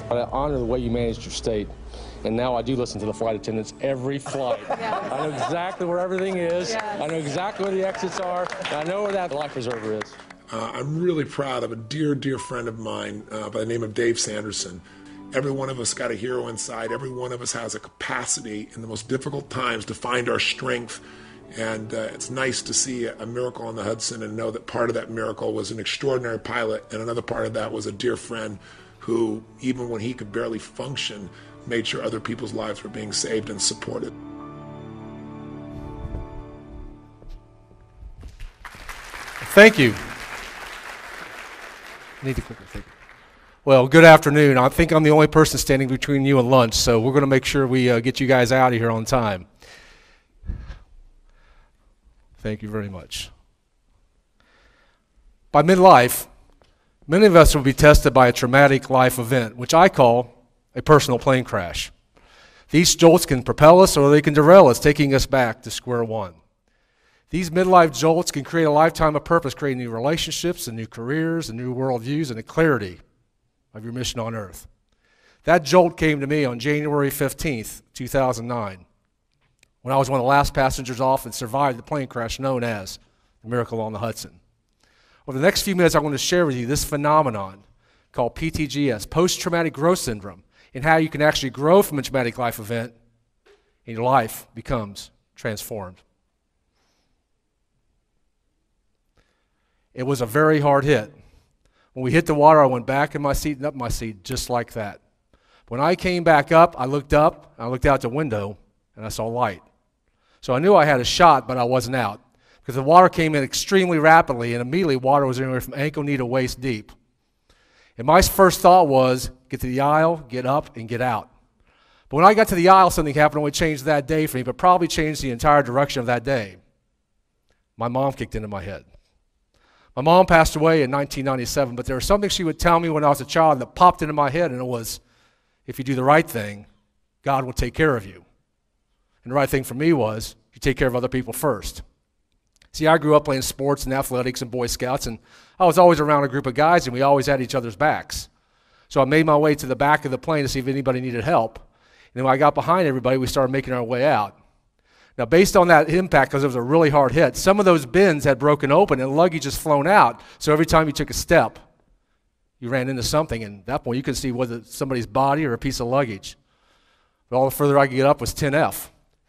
but I honor the way you managed your state. And now I do listen to the flight attendants every flight. Yes. I know exactly where everything is. Yes. I know exactly where the exits are. And I know where that life preserver is. I'm really proud of a dear, dear friend of mine by the name of Dave Sanderson. Every one of us got a hero inside. Every one of us has a capacity in the most difficult times to find our strength. And it's nice to see a miracle on the Hudson and know that part of that miracle was an extraordinary pilot, and another part of that was a dear friend who, even when he could barely function, made sure other people's lives were being saved and supported. Thank you. Need to quickly take it. Well, good afternoon. I think I'm the only person standing between you and lunch, so we're going to make sure we get you guys out of here on time. Thank you very much. By midlife, many of us will be tested by a traumatic life event, which I call a personal plane crash. These jolts can propel us or they can derail us, taking us back to square one. These midlife jolts can create a lifetime of purpose, creating new relationships and new careers and new worldviews and a clarity of your mission on earth. That jolt came to me on January 15th, 2009, when I was one of the last passengers off and survived the plane crash known as the Miracle on the Hudson. Over the next few minutes, I'm going to share with you this phenomenon called PTGS, post-traumatic growth syndrome, and how you can actually grow from a traumatic life event and your life becomes transformed. It was a very hard hit. When we hit the water, I went back in my seat and up my seat just like that. When I came back up, I looked out the window, and I saw light. So I knew I had a shot, but I wasn't out, because the water came in extremely rapidly, and immediately water was anywhere from ankle knee to waist deep. And my first thought was, get to the aisle, get up, and get out. But when I got to the aisle, something happened that only changed that day for me, but probably changed the entire direction of that day. My mom kicked into my head. My mom passed away in 1997, but there was something she would tell me when I was a child that popped into my head, and it was, if you do the right thing, God will take care of you. And the right thing for me was, you take care of other people first. See, I grew up playing sports and athletics and Boy Scouts, and I was always around a group of guys, and we always had each other's backs. So I made my way to the back of the plane to see if anybody needed help. And then when I got behind everybody, we started making our way out. Now, based on that impact, because it was a really hard hit, some of those bins had broken open and luggage just flown out. So every time you took a step, you ran into something, and at that point you couldn't see whether it's somebody's body or a piece of luggage. But all the further I could get up was 10F.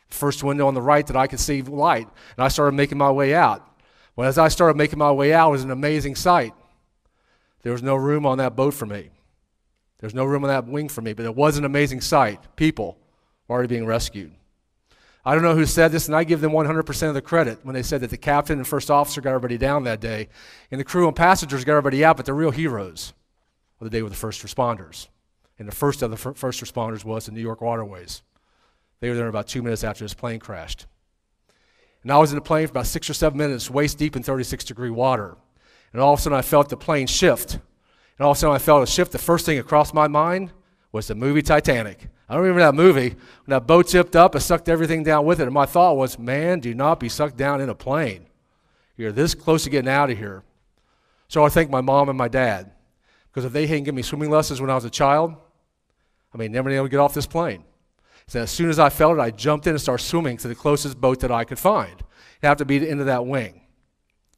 First window on the right that I could see light, and I started making my way out. Well, as I started making my way out, it was an amazing sight. There was no room on that boat for me. There was no room on that wing for me, but it was an amazing sight. People already being rescued. I don't know who said this, and I give them 100% of the credit when they said that the captain and first officer got everybody down that day, and the crew and passengers got everybody out, but the real heroes of the day were the first responders. And the first of the first responders was the New York waterways. They were there about 2 minutes after this plane crashed. And I was in the plane for about 6 or 7 minutes, waist deep in 36-degree water. And all of a sudden I felt the plane shift. And all of a sudden I felt a shift. The first thing that crossed my mind was the movie Titanic. I don't remember that movie. When that boat tipped up, it sucked everything down with it. And my thought was, man, do not be sucked down in a plane. You're this close to getting out of here. So I thank my mom and my dad. Because if they hadn't given me swimming lessons when I was a child, I may never been able to get off this plane. So as soon as I felt it, I jumped in and started swimming to the closest boat that I could find. It happened to be the end of that wing.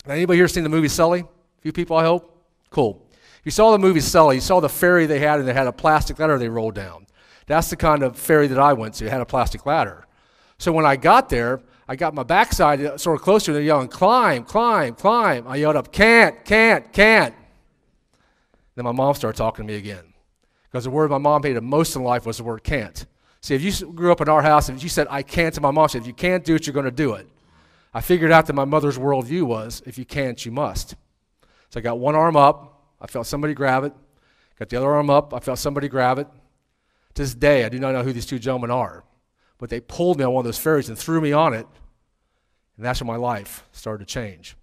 Now, anybody here seen the movie Sully? A few people, I hope? Cool. If you saw the movie Sully, you saw the ferry they had, and they had a plastic ladder they rolled down. That's the kind of ferry that I went to. It had a plastic ladder. So when I got there, I got my backside sort of closer, and they're yelling, climb, climb, climb. I yelled up, can't. Then my mom started talking to me again. Because the word my mom hated most in life was the word can't. See, if you grew up in our house and you said, I can't, to my mom said, if you can't do it, you're going to do it. I figured out that my mother's worldview was, if you can't, you must. So I got one arm up. I felt somebody grab it. Got the other arm up. I felt somebody grab it. To this day, I do not know who these two gentlemen are. But they pulled me on one of those ferries and threw me on it. And that's when my life started to change.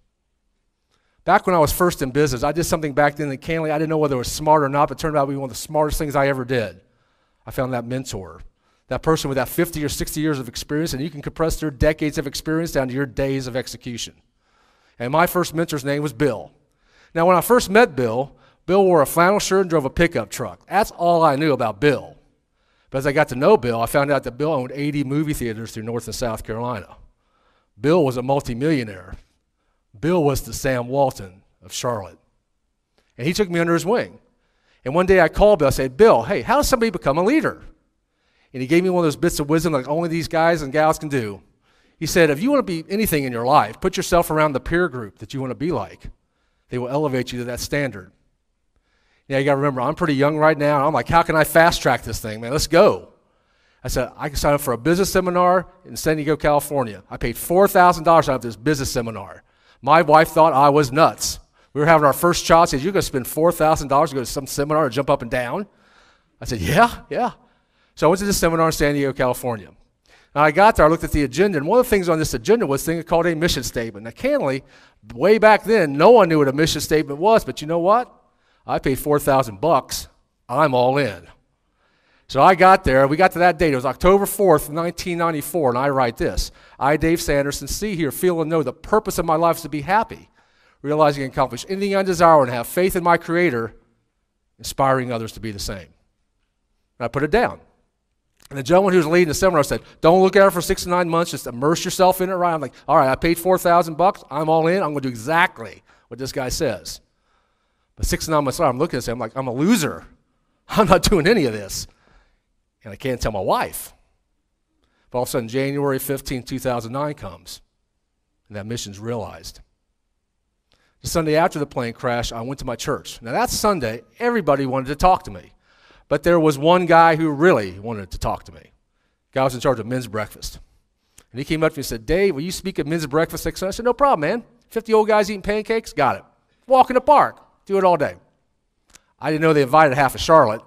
Back when I was first in business, I did something back then that candidly, I didn't know whether it was smart or not, but it turned out to be one of the smartest things I ever did. I found that mentor. That person with that 50 or 60 years of experience, and you can compress their decades of experience down to your days of execution. And my first mentor's name was Bill. Now, when I first met Bill, Bill wore a flannel shirt and drove a pickup truck. That's all I knew about Bill. But as I got to know Bill, I found out that Bill owned 80 movie theaters through North and South Carolina. Bill was a multimillionaire. Bill was the Sam Walton of Charlotte. And he took me under his wing. And one day I called Bill. I said, Bill, hey, how does somebody become a leader? And he gave me one of those bits of wisdom like only these guys and gals can do. He said, if you want to be anything in your life, put yourself around the peer group that you want to be like. They will elevate you to that standard. Yeah, you got to remember, I'm pretty young right now. And I'm like, how can I fast track this thing, man? Let's go. I said, I can sign up for a business seminar in San Diego, California. I paid $4,000 to sign up for this business seminar. My wife thought I was nuts. We were having our first child. She said, you're going to spend $4,000 to go to some seminar and jump up and down? I said, yeah. So I went to this seminar in San Diego, California. And I got there, I looked at the agenda, and one of the things on this agenda was a thing called a mission statement. Now, candidly, way back then, no one knew what a mission statement was, but you know what? I paid $4,000. I'm all in. So I got there. We got to that date. It was October 4th, 1994, and I write this. I, Dave Sanderson, see, hear, feel, and know the purpose of my life is to be happy, realizing I can accomplish anything I desire and have faith in my Creator, inspiring others to be the same. And I put it down. And the gentleman who was leading the seminar said, don't look at it for 6 to 9 months, just immerse yourself in it, right? I'm like, all right, I paid $4,000, I'm all in, I'm going to do exactly what this guy says. But 6 to 9 months later, I'm looking at him, I'm like, I'm a loser. I'm not doing any of this. And I can't tell my wife. But all of a sudden, January 15, 2009 comes, and that mission's realized. The Sunday after the plane crash, I went to my church. Now that Sunday, everybody wanted to talk to me. But there was one guy who really wanted to talk to me. The guy was in charge of men's breakfast. And he came up to me and said, Dave, will you speak at men's breakfast next Sunday? I said, no problem, man. 50 old guys eating pancakes? Got it. Walk in the park. Do it all day. I didn't know they invited half of Charlotte.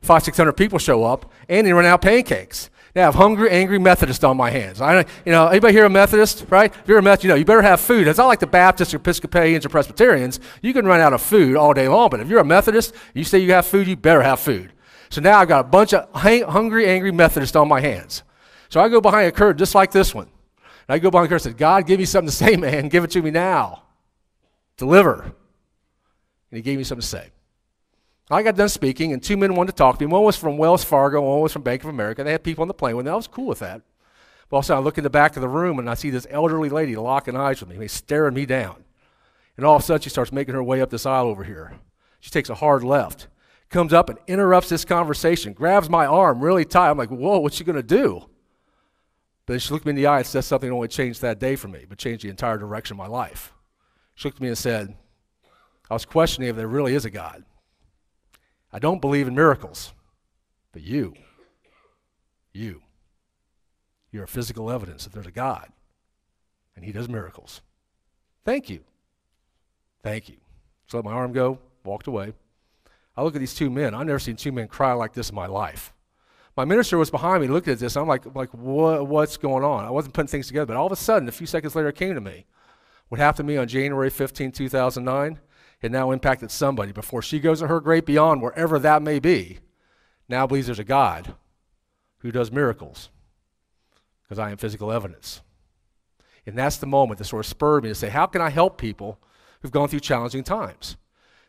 500-600 people show up, and they run out pancakes. Now I have hungry, angry Methodist on my hands. Anybody here a Methodist, right? If you're a Methodist, you better have food. It's not like the Baptists or Episcopalians or Presbyterians. You can run out of food all day long, but if you're a Methodist, you say you have food, you better have food. So now I've got a bunch of hungry, angry Methodists on my hands. So I go behind a curtain just like this one. And I go behind the curtain and say, God, give me something to say, man. Give it to me now. Deliver. And he gave me something to say. I got done speaking, and 2 men wanted to talk to me. One was from Wells Fargo, one was from Bank of America. They had people on the plane with me. I was cool with that. But also I look in the back of the room, and I see this elderly lady locking eyes with me, staring me down. And all of a sudden, she starts making her way up this aisle over here. She takes a hard left, comes up and interrupts this conversation, grabs my arm really tight. I'm like, whoa, what's she going to do? But then she looked me in the eye and said something that only changed that day for me, but changed the entire direction of my life. She looked at me and said, I was questioning if there really is a God. I don't believe in miracles, but you. You're a physical evidence that there's a God, and he does miracles. Thank you. Thank you. So let my arm go, walked away. I look at these two men. I've never seen two men cry like this in my life. My minister was behind me, looked at this, and I'm like what's going on? I wasn't putting things together, but all of a sudden, a few seconds later, it came to me. What happened to me on January 15, 2009, it now impacted somebody. Before she goes to her great beyond, wherever that may be, now believes there's a God who does miracles, because I am physical evidence. And that's the moment that sort of spurred me to say, how can I help people who've gone through challenging times?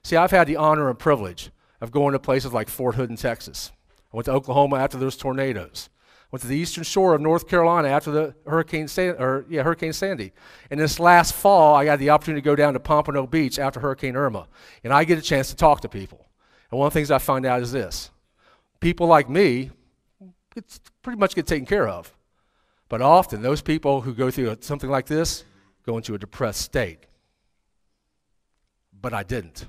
See, I've had the honor and privilege of going to places like Fort Hood in Texas. I went to Oklahoma after those tornadoes. I went to the eastern shore of North Carolina after the Hurricane Sandy. And this last fall, I got the opportunity to go down to Pompano Beach after Hurricane Irma. And I get a chance to talk to people. And one of the things I find out is this. People like me pretty much get taken care of. But often, those people who go through something like this go into a depressed state. But I didn't.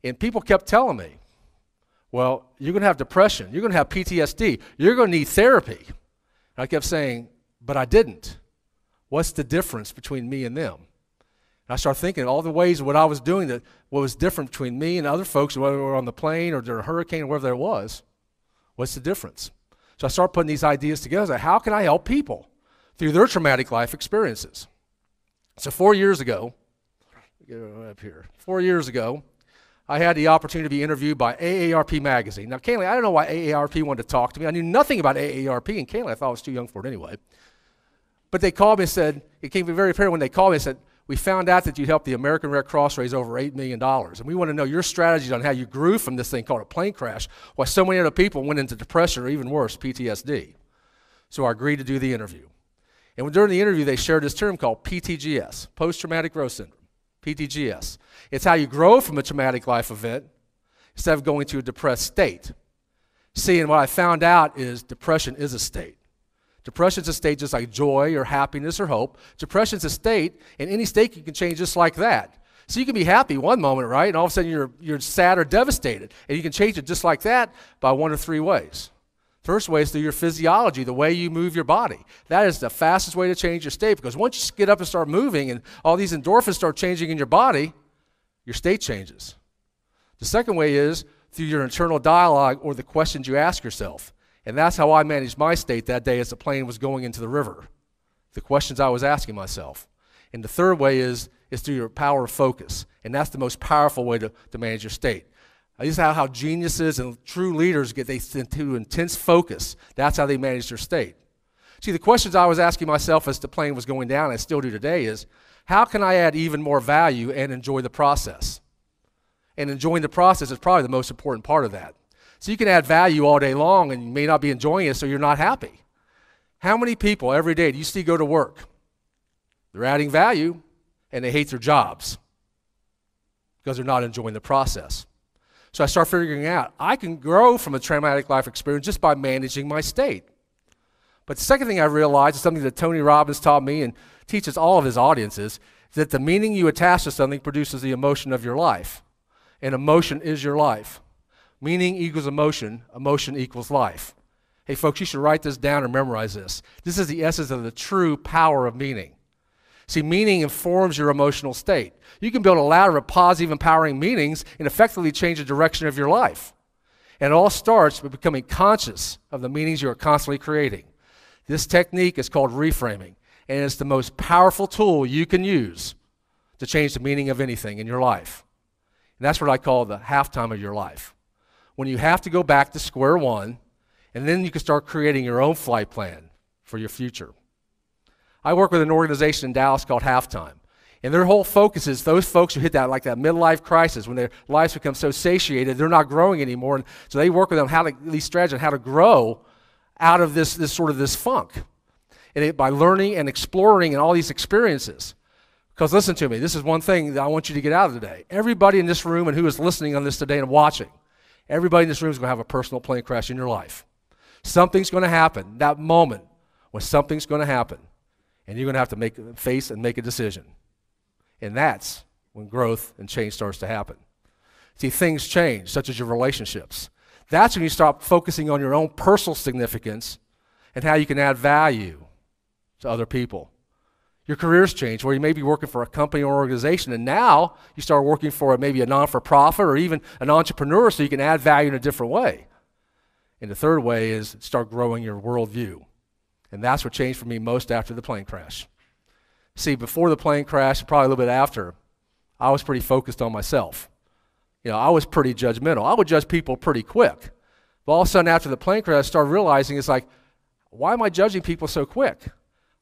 And people kept telling me, well, you're going to have depression. You're going to have PTSD. You're going to need therapy. And I kept saying, but I didn't. What's the difference between me and them? And I started thinking all the ways of what I was doing, that what was different between me and other folks, whether they were on the plane or during a hurricane or wherever there was. What's the difference? So I started putting these ideas together. How can I help people through their traumatic life experiences? So 4 years ago, get up here. 4 years ago, I had the opportunity to be interviewed by AARP magazine. Now, candidly, I don't know why AARP wanted to talk to me. I knew nothing about AARP, and candidly, I thought I was too young for it anyway. But they called me and said, it came very apparent when they called me and said, we found out that you helped the American Red Cross raise over $8 million, and we want to know your strategies on how you grew from this thing called a plane crash, while so many other people went into depression or even worse, PTSD. So I agreed to do the interview. And during the interview, they shared this term called PTGS, post-traumatic growth syndrome. PTGS. It's how you grow from a traumatic life event instead of going to a depressed state. See, and what I found out is depression is a state. Depression is a state just like joy or happiness or hope. Depression is a state, and any state you can change just like that. So you can be happy one moment, right, and all of a sudden you're sad or devastated, and you can change it just like that by one of three ways. First way is through your physiology, the way you move your body. That is the fastest way to change your state, because once you get up and start moving and all these endorphins start changing in your body, your state changes. The second way is through your internal dialogue or the questions you ask yourself. And that's how I managed my state that day as the plane was going into the river. The questions I was asking myself. And the third way is through your power of focus. And that's the most powerful way to manage your state. This is how geniuses and true leaders get into intense focus. That's how they manage their state. See, the questions I was asking myself as the plane was going down, and I still do today, is how can I add even more value and enjoy the process? And enjoying the process is probably the most important part of that. So you can add value all day long, and you may not be enjoying it, so you're not happy. How many people every day do you see go to work? They're adding value, and they hate their jobs because they're not enjoying the process. So I start figuring out I can grow from a traumatic life experience just by managing my state. But the second thing I realized is something that Tony Robbins taught me and teaches all of his audiences, is that the meaning you attach to something produces the emotion of your life. And emotion is your life. Meaning equals emotion, emotion equals life. Hey folks, you should write this down or memorize this. This is the essence of the true power of meaning. See, meaning informs your emotional state. You can build a ladder of positive, empowering meanings and effectively change the direction of your life. And it all starts with becoming conscious of the meanings you are constantly creating. This technique is called reframing, and it's the most powerful tool you can use to change the meaning of anything in your life. And that's what I call the halftime of your life. When you have to go back to square one, and then you can start creating your own flight plan for your future. I work with an organization in Dallas called Halftime, and their whole focus is those folks who hit that midlife crisis when their lives become so satiated they're not growing anymore, and so they work with them these strategies on how to grow out of this funk, and by learning and exploring and all these experiences. Because listen to me, this is one thing that I want you to get out of today. Everybody in this room and who is listening on this today and watching, everybody in this room is going to have a personal plane crash in your life. Something's going to happen, that moment when something's going to happen. And you're going to have to face and make a decision. And that's when growth and change starts to happen. See, things change, such as your relationships. That's when you stop focusing on your own personal significance and how you can add value to other people. Your careers change, where you may be working for a company or organization, and now you start working for maybe a non-for-profit or even an entrepreneur, so you can add value in a different way. And the third way is start growing your worldview. And that's what changed for me most after the plane crash. See, before the plane crash, probably a little bit after, I was pretty focused on myself. You know, I was pretty judgmental. I would judge people pretty quick. But all of a sudden after the plane crash, I started realizing it's like, why am I judging people so quick?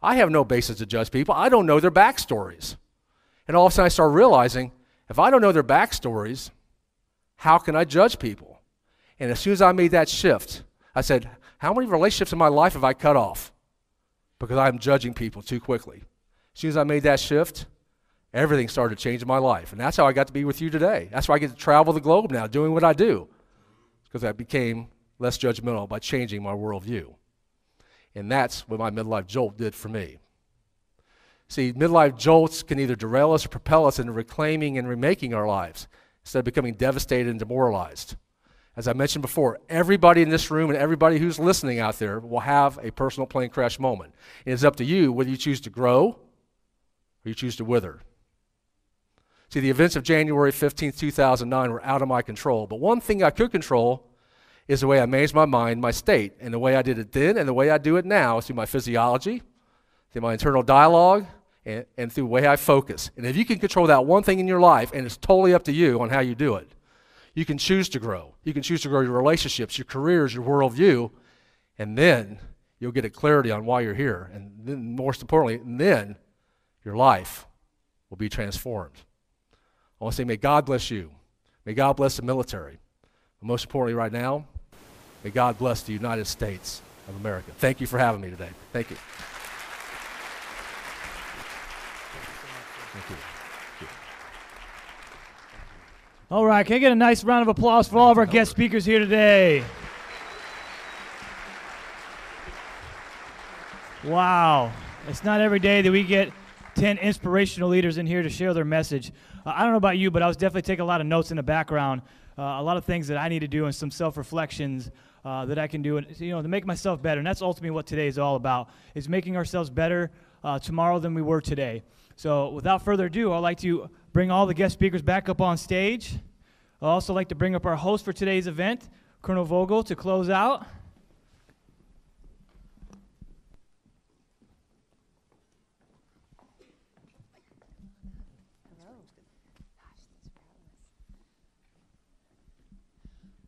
I have no basis to judge people. I don't know their backstories. And all of a sudden I started realizing, if I don't know their backstories, how can I judge people? And as soon as I made that shift, I said, how many relationships in my life have I cut off? Because I'm judging people too quickly. As soon as I made that shift, everything started to change in my life. And that's how I got to be with you today. That's why I get to travel the globe now doing what I do. Because I became less judgmental by changing my worldview. And that's what my midlife jolt did for me. See, midlife jolts can either derail us or propel us into reclaiming and remaking our lives instead of becoming devastated and demoralized. As I mentioned before, everybody in this room and everybody who's listening out there will have a personal plane crash moment. And it's up to you whether you choose to grow or you choose to wither. See, the events of January 15th, 2009 were out of my control. But one thing I could control is the way I managed my mind, my state. And the way I did it then and the way I do it now is through my physiology, through my internal dialogue, and through the way I focus. And if you can control that one thing in your life, and it's totally up to you on how you do it, you can choose to grow. You can choose to grow your relationships, your careers, your worldview, and then you'll get a clarity on why you're here. And then, most importantly, then your life will be transformed. I want to say, may God bless you. May God bless the military. But most importantly right now, may God bless the United States of America. Thank you for having me today. Thank you. Thank you. All right, can I get a nice round of applause for all of our guest speakers here today? Wow. It's not every day that we get 10 inspirational leaders in here to share their message. I don't know about you, but I was definitely taking a lot of notes in the background, a lot of things that I need to do and some self-reflections that I can do to make myself better. And that's ultimately what today is all about, is making ourselves better tomorrow than we were today. So without further ado, I'd like to bring all the guest speakers back up on stage. I'd also like to bring up our host for today's event, Colonel Vogel, to close out.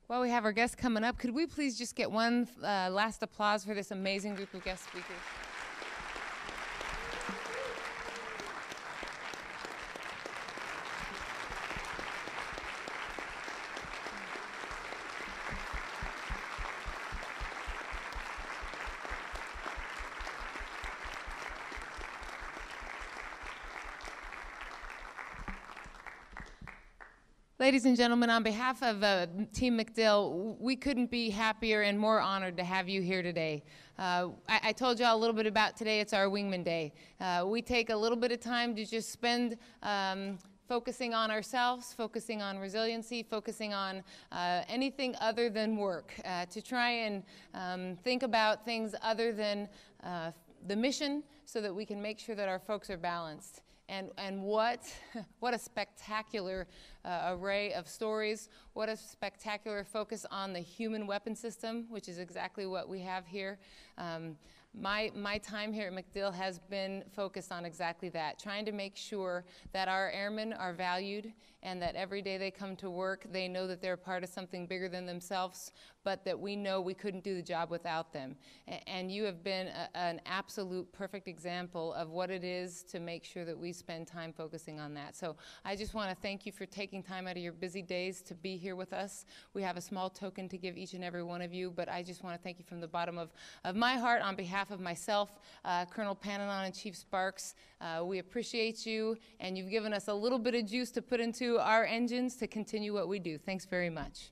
Well, we have our guests coming up. Could we please just get one last applause for this amazing group of guest speakers? Ladies and gentlemen, on behalf of Team MacDill, we couldn't be happier and more honored to have you here today. I told you all a little bit about today. It's our Wingman Day. We take a little bit of time to just spend focusing on ourselves, focusing on resiliency, focusing on anything other than work, to try and think about things other than the mission so that we can make sure that our folks are balanced. And what a spectacular array of stories, what a spectacular focus on the human weapon system, which is exactly what we have here. My time here at MacDill has been focused on exactly that, trying to make sure that our airmen are valued and that every day they come to work, they know that they're part of something bigger than themselves, but that we know we couldn't do the job without them. And you have been an absolute perfect example of what it is to make sure that we spend time focusing on that. So I just want to thank you for taking time out of your busy days to be here with us. We have a small token to give each and every one of you, but I just want to thank you from the bottom of my heart on behalf of myself, Colonel Pananon and Chief Sparks. We appreciate you, and you've given us a little bit of juice to put into our engines to continue what we do. Thanks very much.